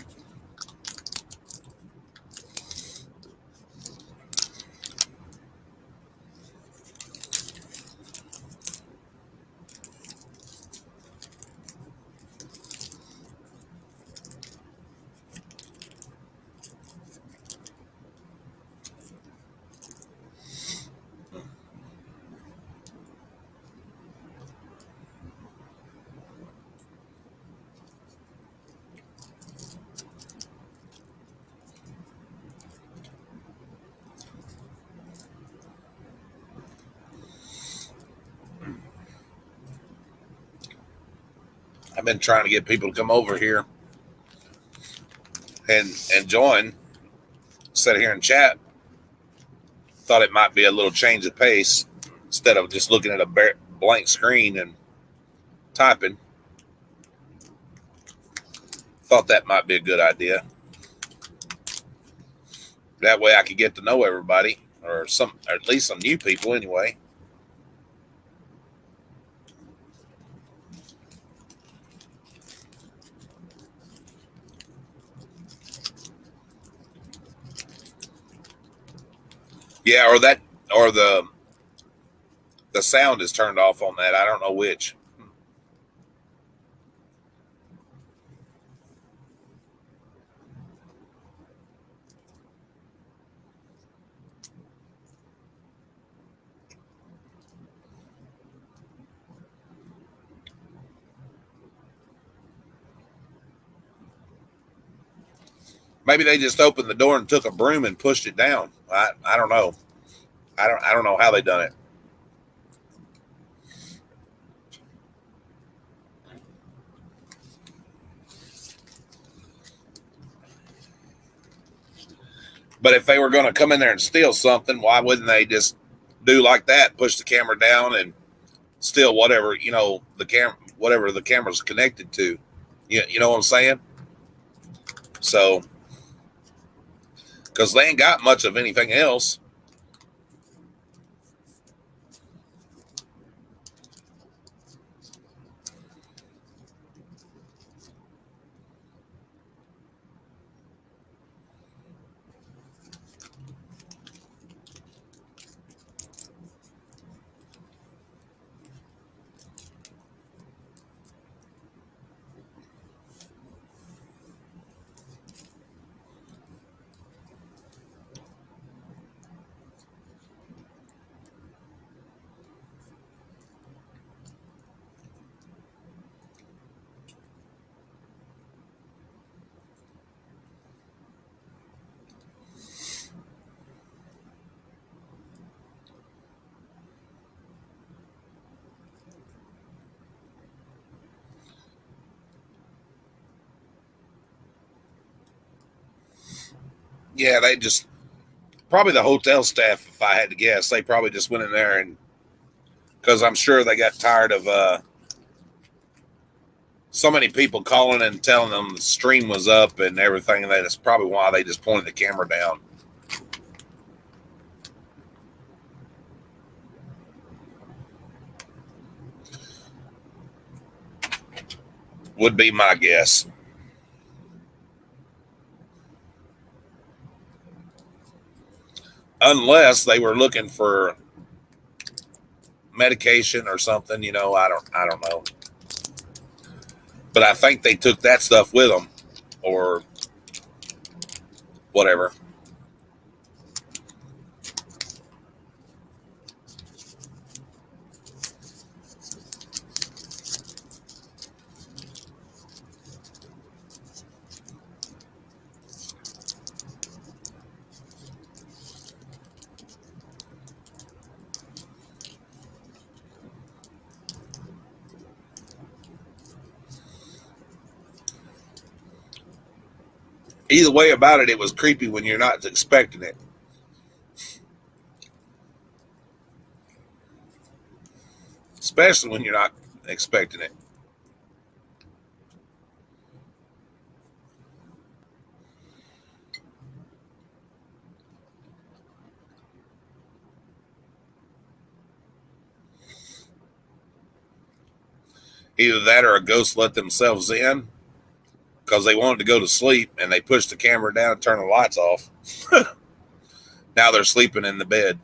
I've been trying to get people to come over here and join, sit here and chat. Thought it might be a little change of pace instead of just looking at a blank screen and typing. Thought that might be a good idea. That way I could get to know everybody, or at least some new people anyway. Yeah, or the sound is turned off on that. I don't know which. Maybe they just opened the door and took a broom and pushed it down. I don't know. I don't know how they done it. But if they were going to come in there and steal something, why wouldn't they just do like that? Push the camera down and steal whatever, whatever the camera's connected to. You know what I'm saying? So, because they ain't got much of anything else. Yeah, they just probably the hotel staff, if I had to guess, they probably just went in there and because I'm sure they got tired of so many people calling and telling them the stream was up and everything. That's probably why they just pointed the camera down. Would be my guess. Unless they were looking for medication or something, I don't know. But I think they took that stuff with them or whatever. Either way about it, it was creepy when you're not expecting it. Especially when you're not expecting it. Either that or a ghost let themselves in because they wanted to go to sleep and they pushed the camera down and turned the lights off. Now they're sleeping in the bed.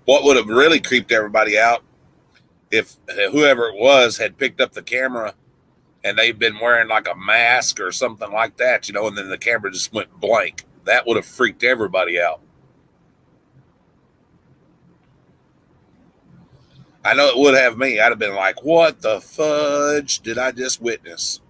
What would have really creeped everybody out if whoever it was had picked up the camera and they've been wearing like a mask or something like that, you know, and then the camera just went blank. That would have freaked everybody out. I know it would have me. I'd have been like, what the fudge did I just witness?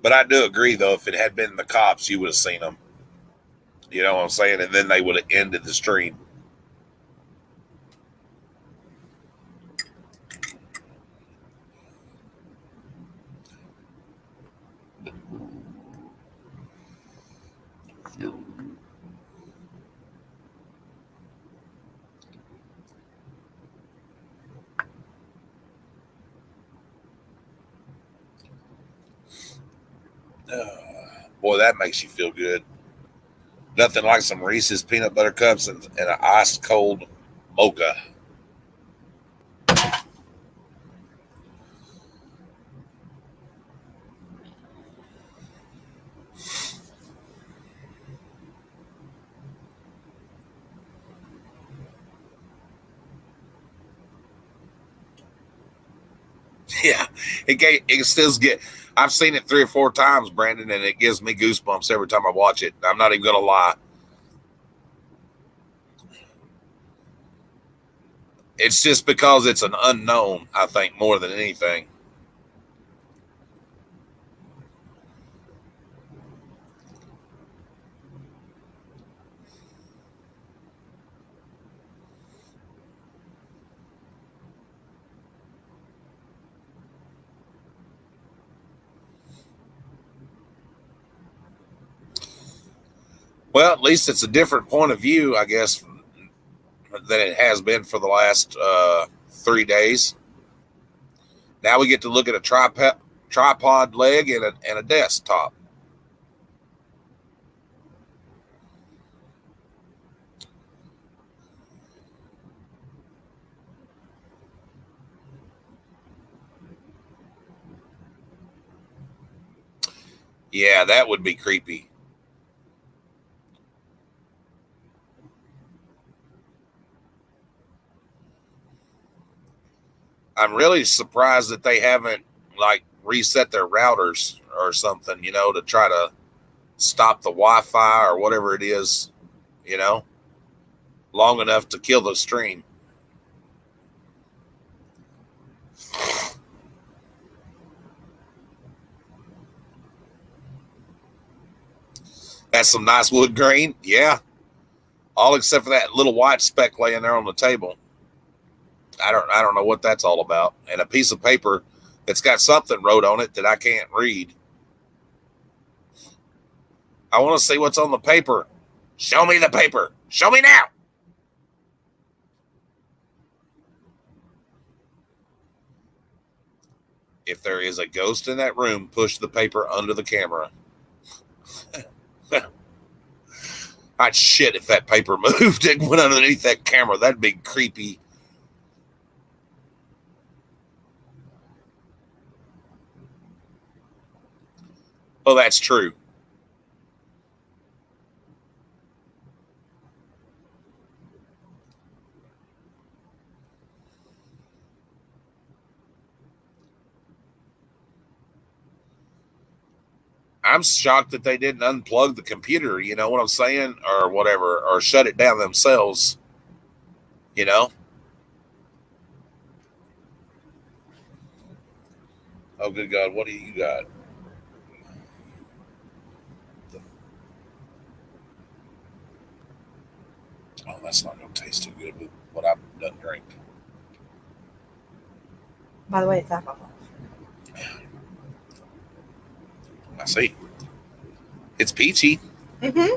But I do agree, though, if it had been the cops, you would have seen them. You know what I'm saying? And then they would have ended the stream. Boy, that makes you feel good. Nothing like some Reese's peanut butter cups and an ice cold mocha. Yeah, it still get. I've seen it 3 or 4 times, Brandon, and it gives me goosebumps every time I watch it. I'm not even gonna lie. It's just because it's an unknown, I think, more than anything. Well, at least it's a different point of view, I guess, than it has been for the last 3 days. Now we get to look at a tripod leg and a desktop. Yeah, that would be creepy. I'm really surprised that they haven't like reset their routers or something, you know, to try to stop the Wi-Fi or whatever it is, you know, long enough to kill the stream. That's some nice wood grain. Yeah. All except for that little white speck laying there on the table. I don't know what that's all about. And a piece of paper that's got something wrote on it that I can't read. I want to see what's on the paper. Show me the paper. Show me now. If there is a ghost in that room, push the paper under the camera. I'd shit if that paper moved and went underneath that camera. That'd be creepy. Oh, that's true. I'm shocked that they didn't unplug the computer, you know what I'm saying? Or whatever, or shut it down themselves, you know? Oh, good God, what do you got? Oh, that's not going to taste too good with what I've done drink. By the way, it's alcohol. I see. It's peachy. Mm-hmm.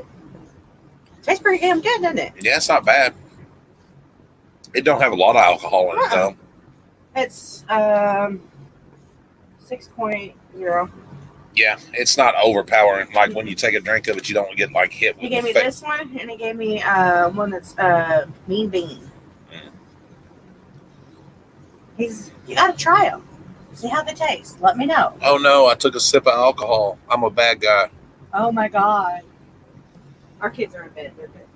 Tastes pretty damn good, doesn't it? Yeah, it's not bad. It don't have a lot of alcohol in it though. It's 6.0. Yeah, it's not overpowering. Like when you take a drink of it, you don't get like hit with He gave me the this one, and he gave me one that's Mean Bean. You gotta try them. See how they taste. Let me know. Oh no, I took a sip of alcohol. I'm a bad guy. Oh my god. Our kids are in bed. They're good.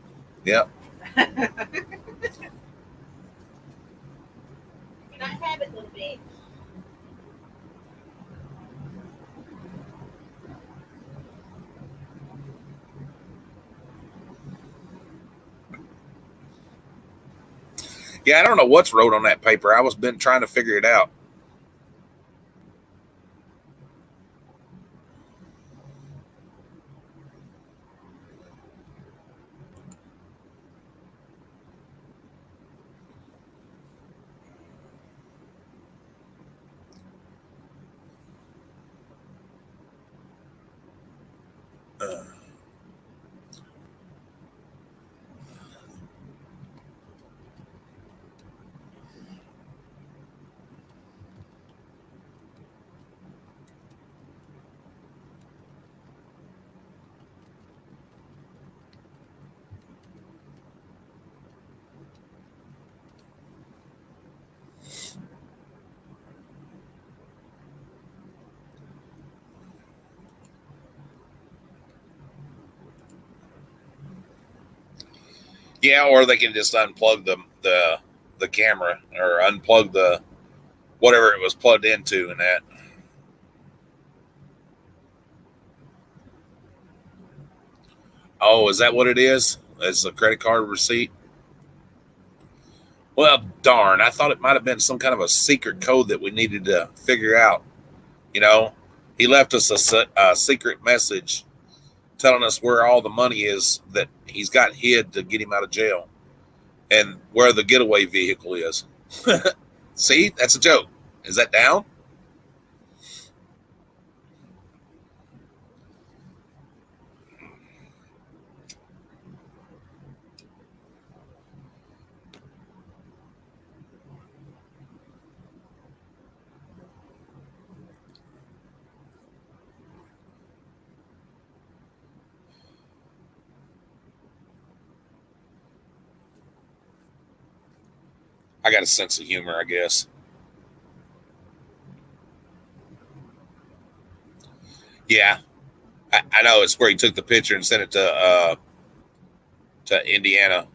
Yep. Can I have it, little bit? Yeah, I don't know what's wrote on that paper. I was been trying to figure it out. Yeah, or they can just unplug the camera or unplug the whatever it was plugged into and that. Oh, is that what it is? It's a credit card receipt? Well, darn. I thought it might have been some kind of a secret code that we needed to figure out. You know, he left us a secret message telling us where all the money is that he's got hid to get him out of jail and where the getaway vehicle is. See, that's a joke. Is that down? I got a sense of humor, I guess. Yeah, I know it's where he took the picture and sent it to Indiana.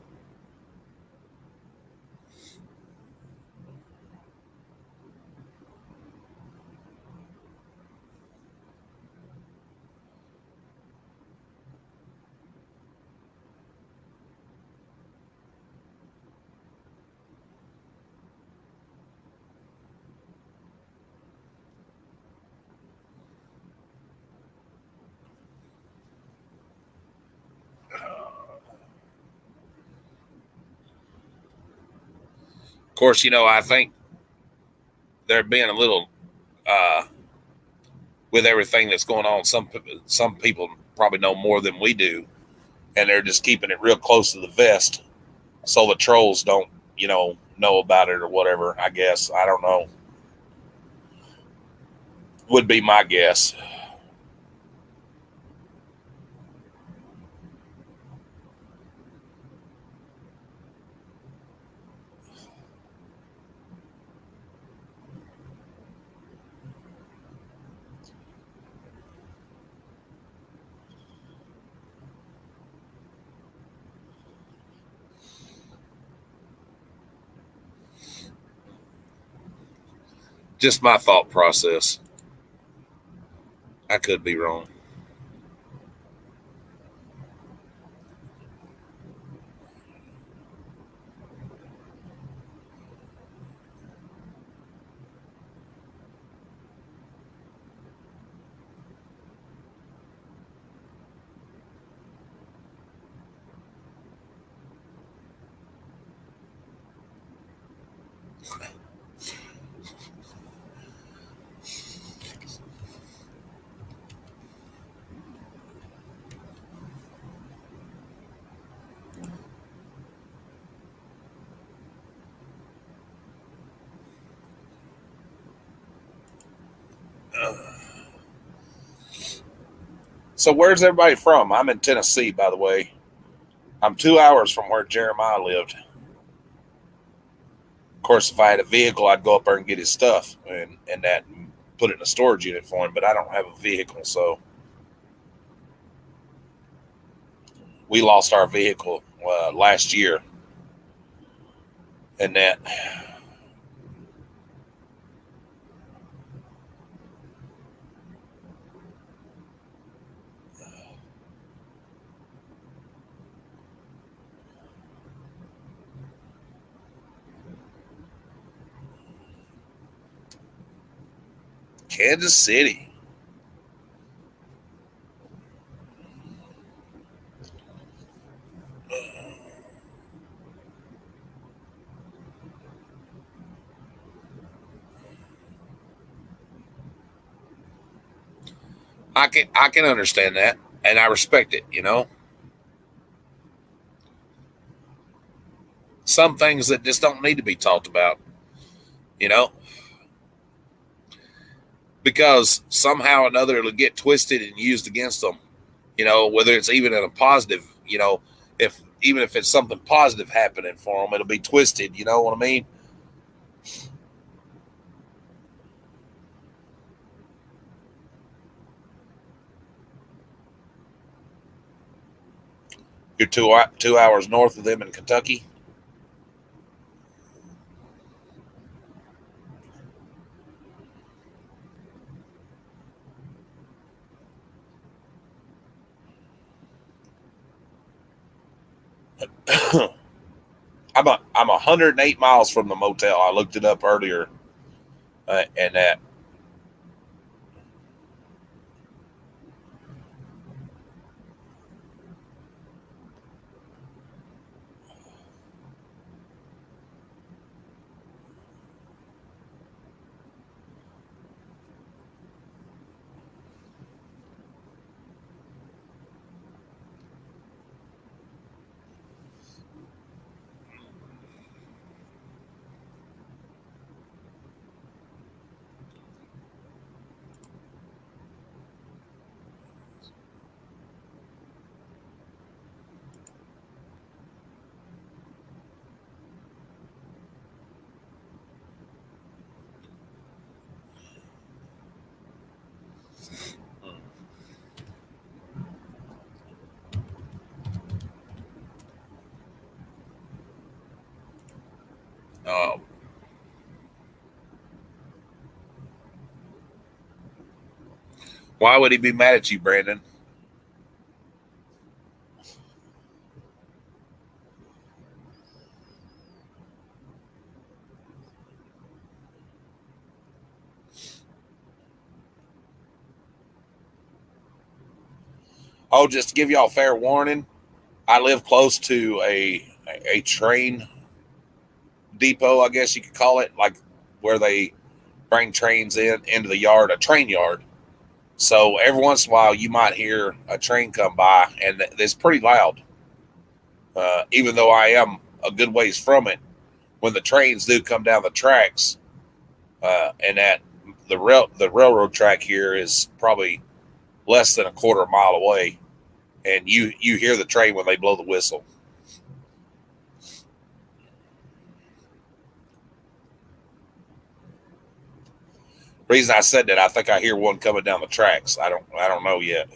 Of course, you know, I think they're being a little with everything that's going on. Some people probably know more than we do, and they're just keeping it real close to the vest, so the trolls don't, know about it or whatever. I guess I don't know. Would be my guess. Just my thought process. I could be wrong. So where's everybody from? I'm in Tennessee, by the way. I'm 2 hours from where Jeremiah lived. Of course, if I had a vehicle, I'd go up there and get his stuff and put it in a storage unit for him. But I don't have a vehicle, so we lost our vehicle last year, and that. Kansas City. I can understand that, and I respect it. You know, some things that just don't need to be talked about. You know, because somehow or another it'll get twisted and used against them. You know, whether it's even in a positive. You know, even if it's something positive happening for them, it'll be twisted. You know what I mean? You're 2 hours north of them in Kentucky. I'm 108 miles from the motel. I looked it up earlier, and that. Uh, why would he be mad at you, Brandon? Oh, just to give y'all fair warning, I live close to a train depot, I guess you could call it, like where they bring trains into the yard, a train yard. So every once in a while, you might hear a train come by, and it's pretty loud. Even though I am a good ways from it, when the trains do come down the tracks, and that the railroad track here is probably less than a quarter mile away, and you hear the train when they blow the whistle. Reason I said that, I think I hear one coming down the tracks. I don't know yet.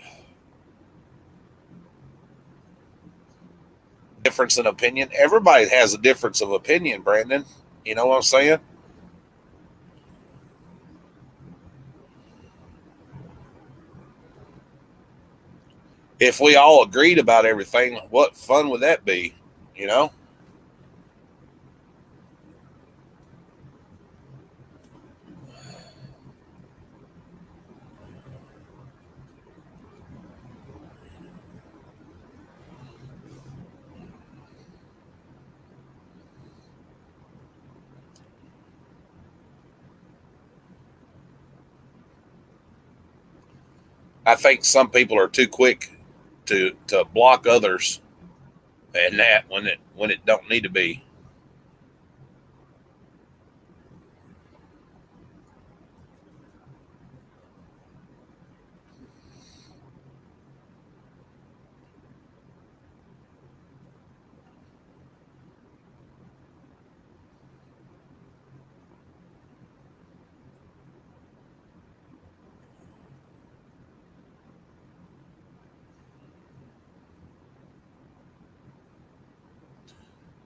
Difference in opinion. Everybody has a difference of opinion, Brandon. You know what I'm saying? If we all agreed about everything, what fun would that be? You know? I think some people are too quick to block others, and that when it don't need to be.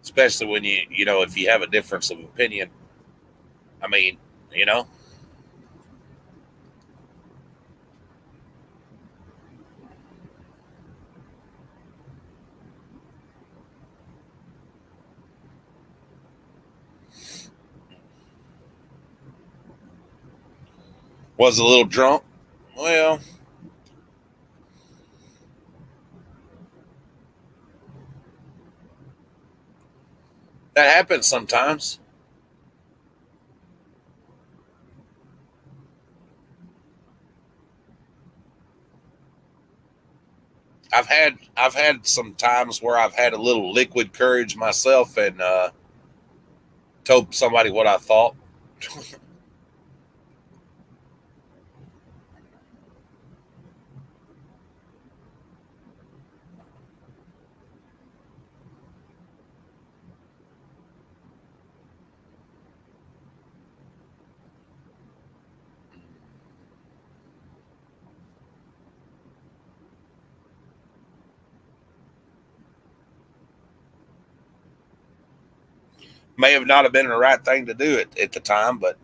especially when if you have a difference of opinion. I mean, you know. Was a little drunk. Well, that happens sometimes. I've had some times where I've had a little liquid courage myself and told somebody what I thought. May have not have been the right thing to do at the time, but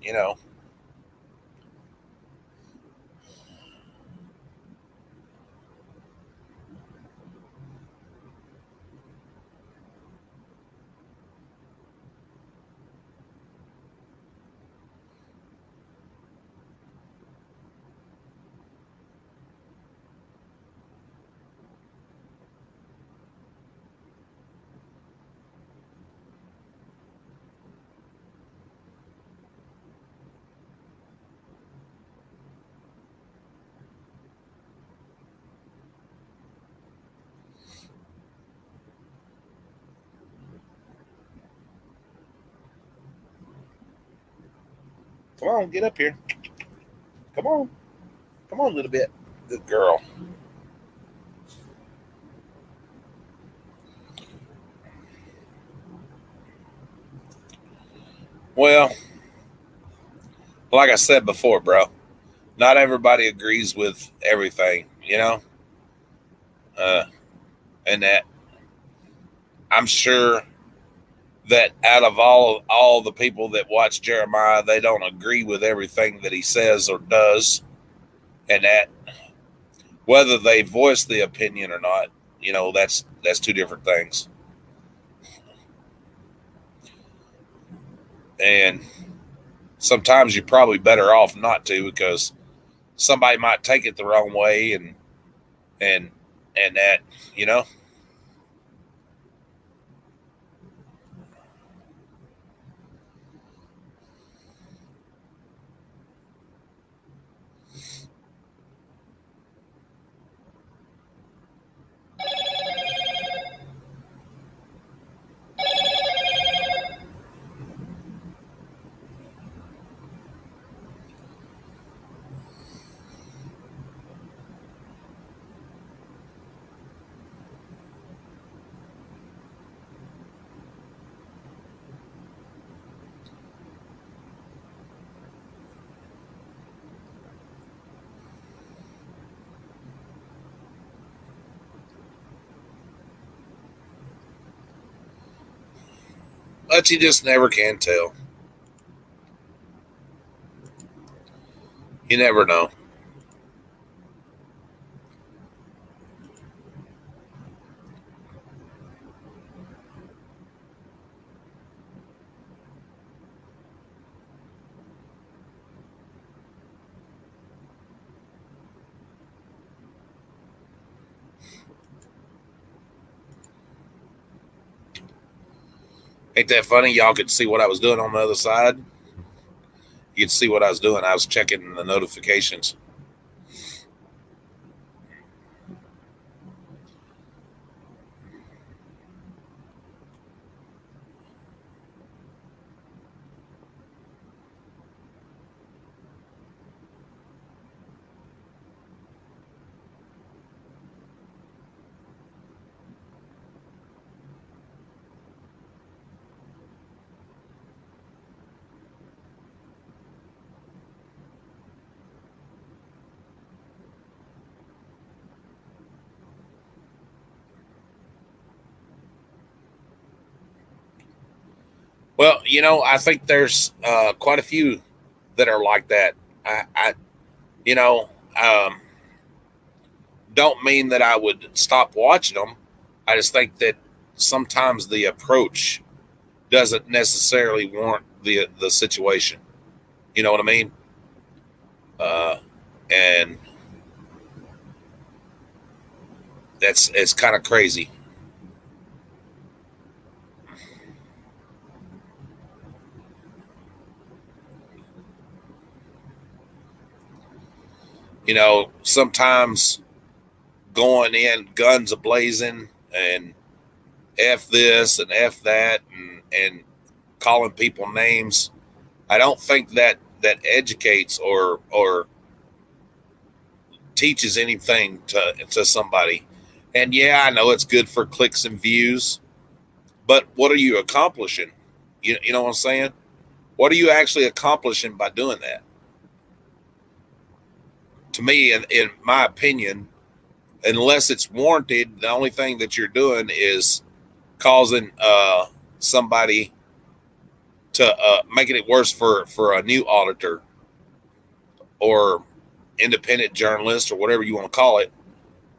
come on, get up here. Come on. Come on a little bit. Good girl. Well, like I said before, bro, not everybody agrees with everything, uh, and that I'm sure that out of all the people that watch Jeremiah, they don't agree with everything that he says or does, and that whether they voice the opinion or not, that's two different things. And sometimes you're probably better off not to, because somebody might take it the wrong way, and that you know but you just never can tell. You never know. Ain't that funny? Y'all could see what I was doing on the other side. You could see what I was doing. I was checking the notifications. Well, I think there's quite a few that are like that. I you know, don't mean that I would stop watching them. I just think that sometimes the approach doesn't necessarily warrant the situation. You know what I mean? And it's kind of crazy. Sometimes going in guns a blazing and F this and F that and calling people names. I don't think that educates or teaches anything to somebody. And yeah, I know it's good for clicks and views, but what are you accomplishing? You know what I'm saying? What are you actually accomplishing by doing that? To me, in my opinion, unless it's warranted, the only thing that you're doing is causing somebody to making it worse for a new auditor or independent journalist or whatever you want to call it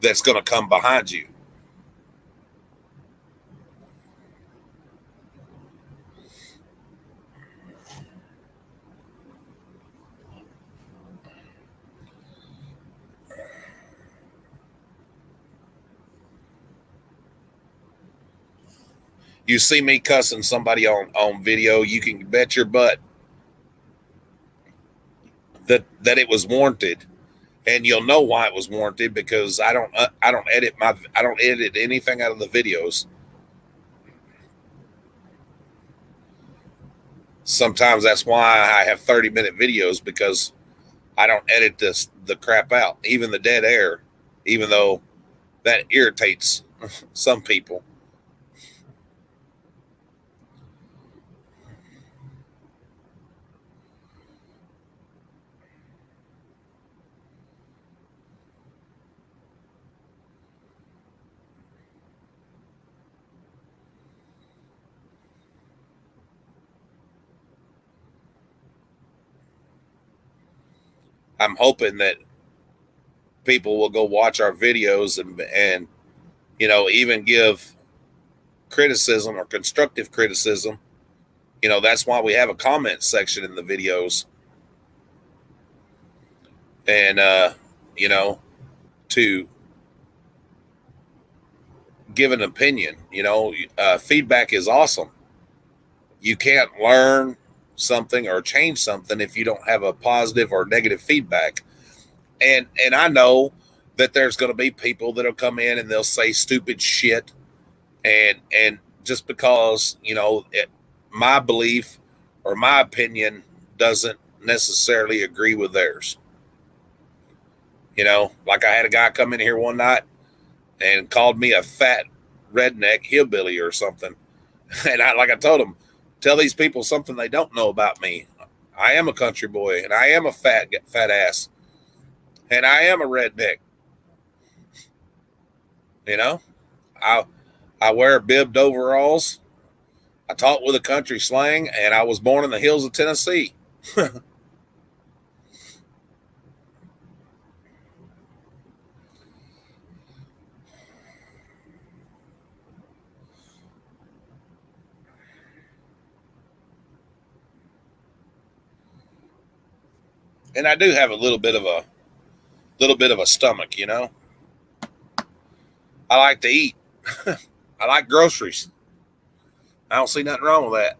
that's going to come behind you. You see me cussing somebody on video, you can bet your butt that it was warranted, and you'll know why it was warranted because I don't edit anything out of the videos. Sometimes that's why I have 30-minute videos, because I don't edit the crap out, even the dead air, even though that irritates some people. I'm hoping that people will go watch our videos and even give criticism or constructive criticism. That's why we have a comment section in the videos. And to give an opinion. Feedback is awesome. You can't learn something or change something if you don't have a positive or negative feedback. And I know that there's going to be people that'll come in and they'll say stupid shit, and just because my belief or my opinion doesn't necessarily agree with theirs. Like I had a guy come in here one night and called me a fat redneck hillbilly or something, and I told him, tell these people something they don't know about me. I am a country boy, and I am a fat ass, and I am a redneck. I wear bibbed overalls. I talk with a country slang, and I was born in the hills of Tennessee. And I do have a little bit of a stomach, I like to eat. I like groceries. I don't see nothing wrong with that.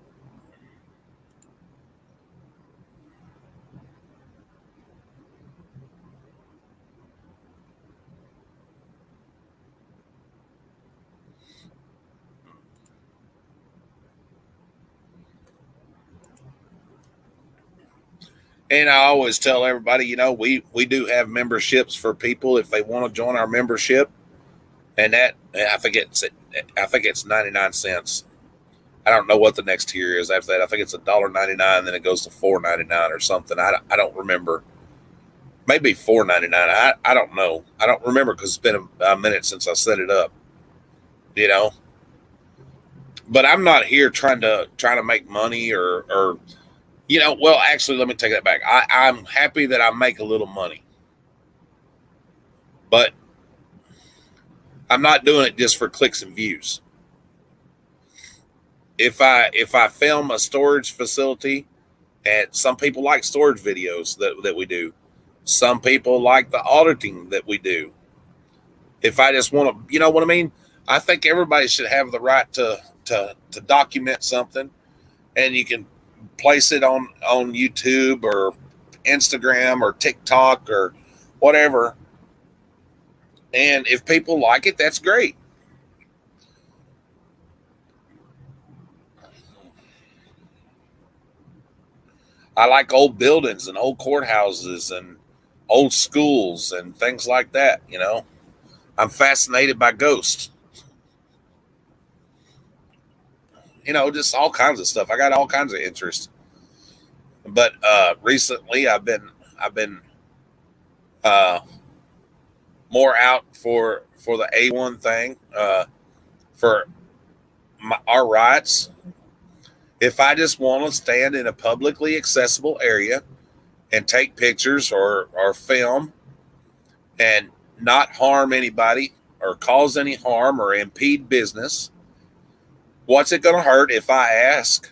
And I always tell everybody, we do have memberships for people if they want to join our membership. And that, I think it's 99 cents. I don't know what the next tier is after that. I think it's $1.99, then it goes to $4.99 or something. I don't remember. Maybe $4.99. I don't know. I don't remember because it's been a minute since I set it up. But I'm not here trying to make money or well, actually, let me take that back. I'm happy that I make a little money, but I'm not doing it just for clicks and views. If I film a storage facility, and some people like storage videos that we do, some people like the auditing that we do. If I just want to, you know what I mean? I think everybody should have the right to document something, and you can place it on YouTube or Instagram or TikTok or whatever. And if people like it, that's great. I like old buildings and old courthouses and old schools and things like that, I'm fascinated by ghosts. Just all kinds of stuff. I got all kinds of interest. But recently I've been more out for the A1 thing, for our rights. If I just want to stand in a publicly accessible area and take pictures or film and not harm anybody or cause any harm or impede business, what's it going to hurt if I ask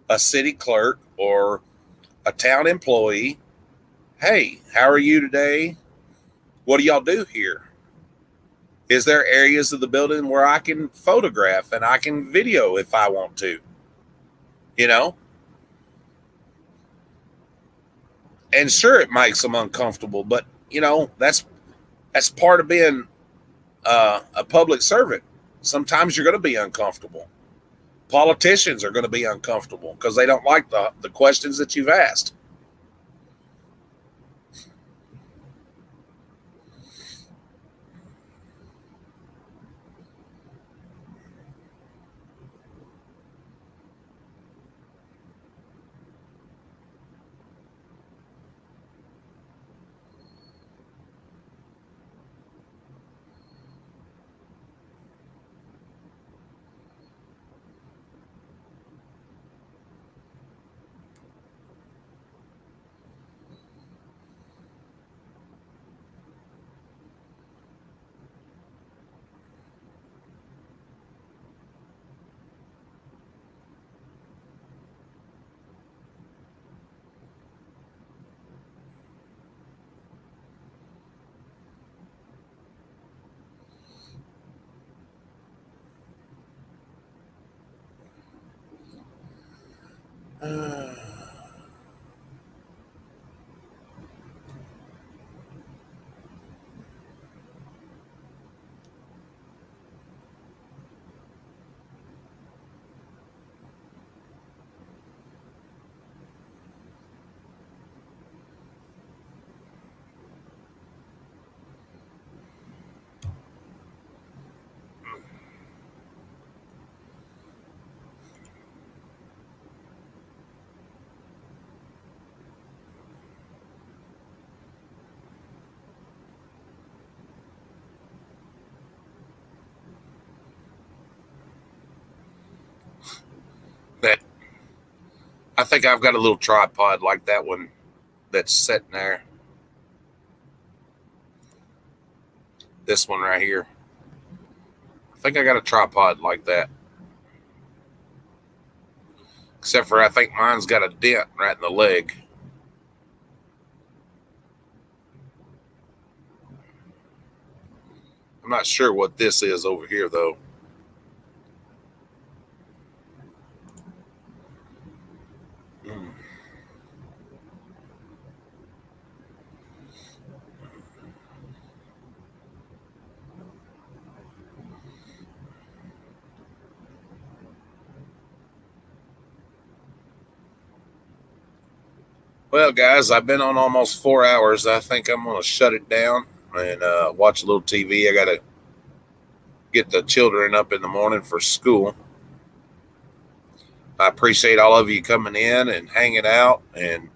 a city clerk or a town employee, hey, how are you today? What do y'all do here? Is there areas of the building where I can photograph and I can video if I want to? And sure, it makes them uncomfortable, but that's part of being a public servant. Sometimes you're going to be uncomfortable. Politicians are going to be uncomfortable because they don't like the questions that you've asked. That I think I've got a little tripod like that one that's sitting there. This one right here. I think I got a tripod like that. Except for I think mine's got a dent right in the leg. I'm not sure what this is over here though. Well, guys, I've been on almost 4 hours. I think I'm going to shut it down and watch a little TV. I got to get the children up in the morning for school. I appreciate all of you coming in and hanging out, and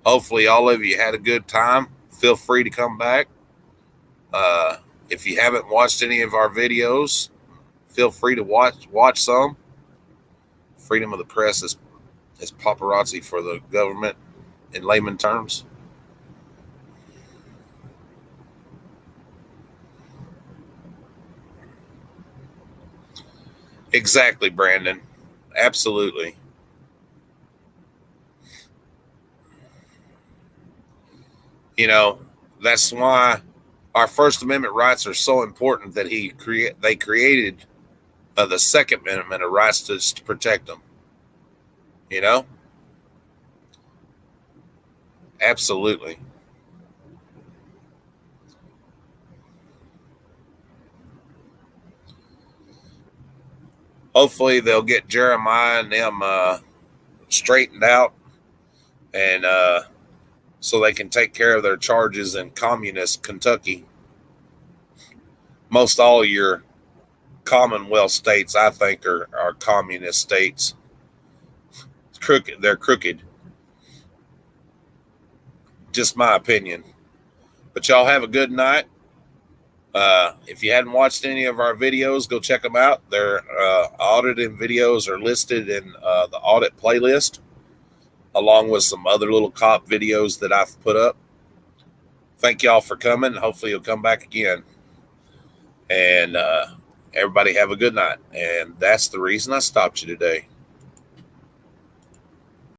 hopefully all of you had a good time. Feel free to come back. If you haven't watched any of our videos, feel free to watch some. freedom of the press is paparazzi for the government in layman terms? Exactly, Brandon. Absolutely. You know, that's why our First Amendment rights are so important that they created the Second Amendment of rights to protect them. You know? Absolutely. Hopefully they'll get Jeremiah and them straightened out, and so they can take care of their charges in communist Kentucky. Most all your Commonwealth states, I think, are communist states. Crooked. They're crooked. Just my opinion. But y'all have a good night. If you hadn't watched any of our videos, go check them out. Their audited videos are listed in the audit playlist, along with some other little cop videos that I've put up. Thank y'all for coming. Hopefully you'll come back again. And everybody have a good night. And that's the reason I stopped you today.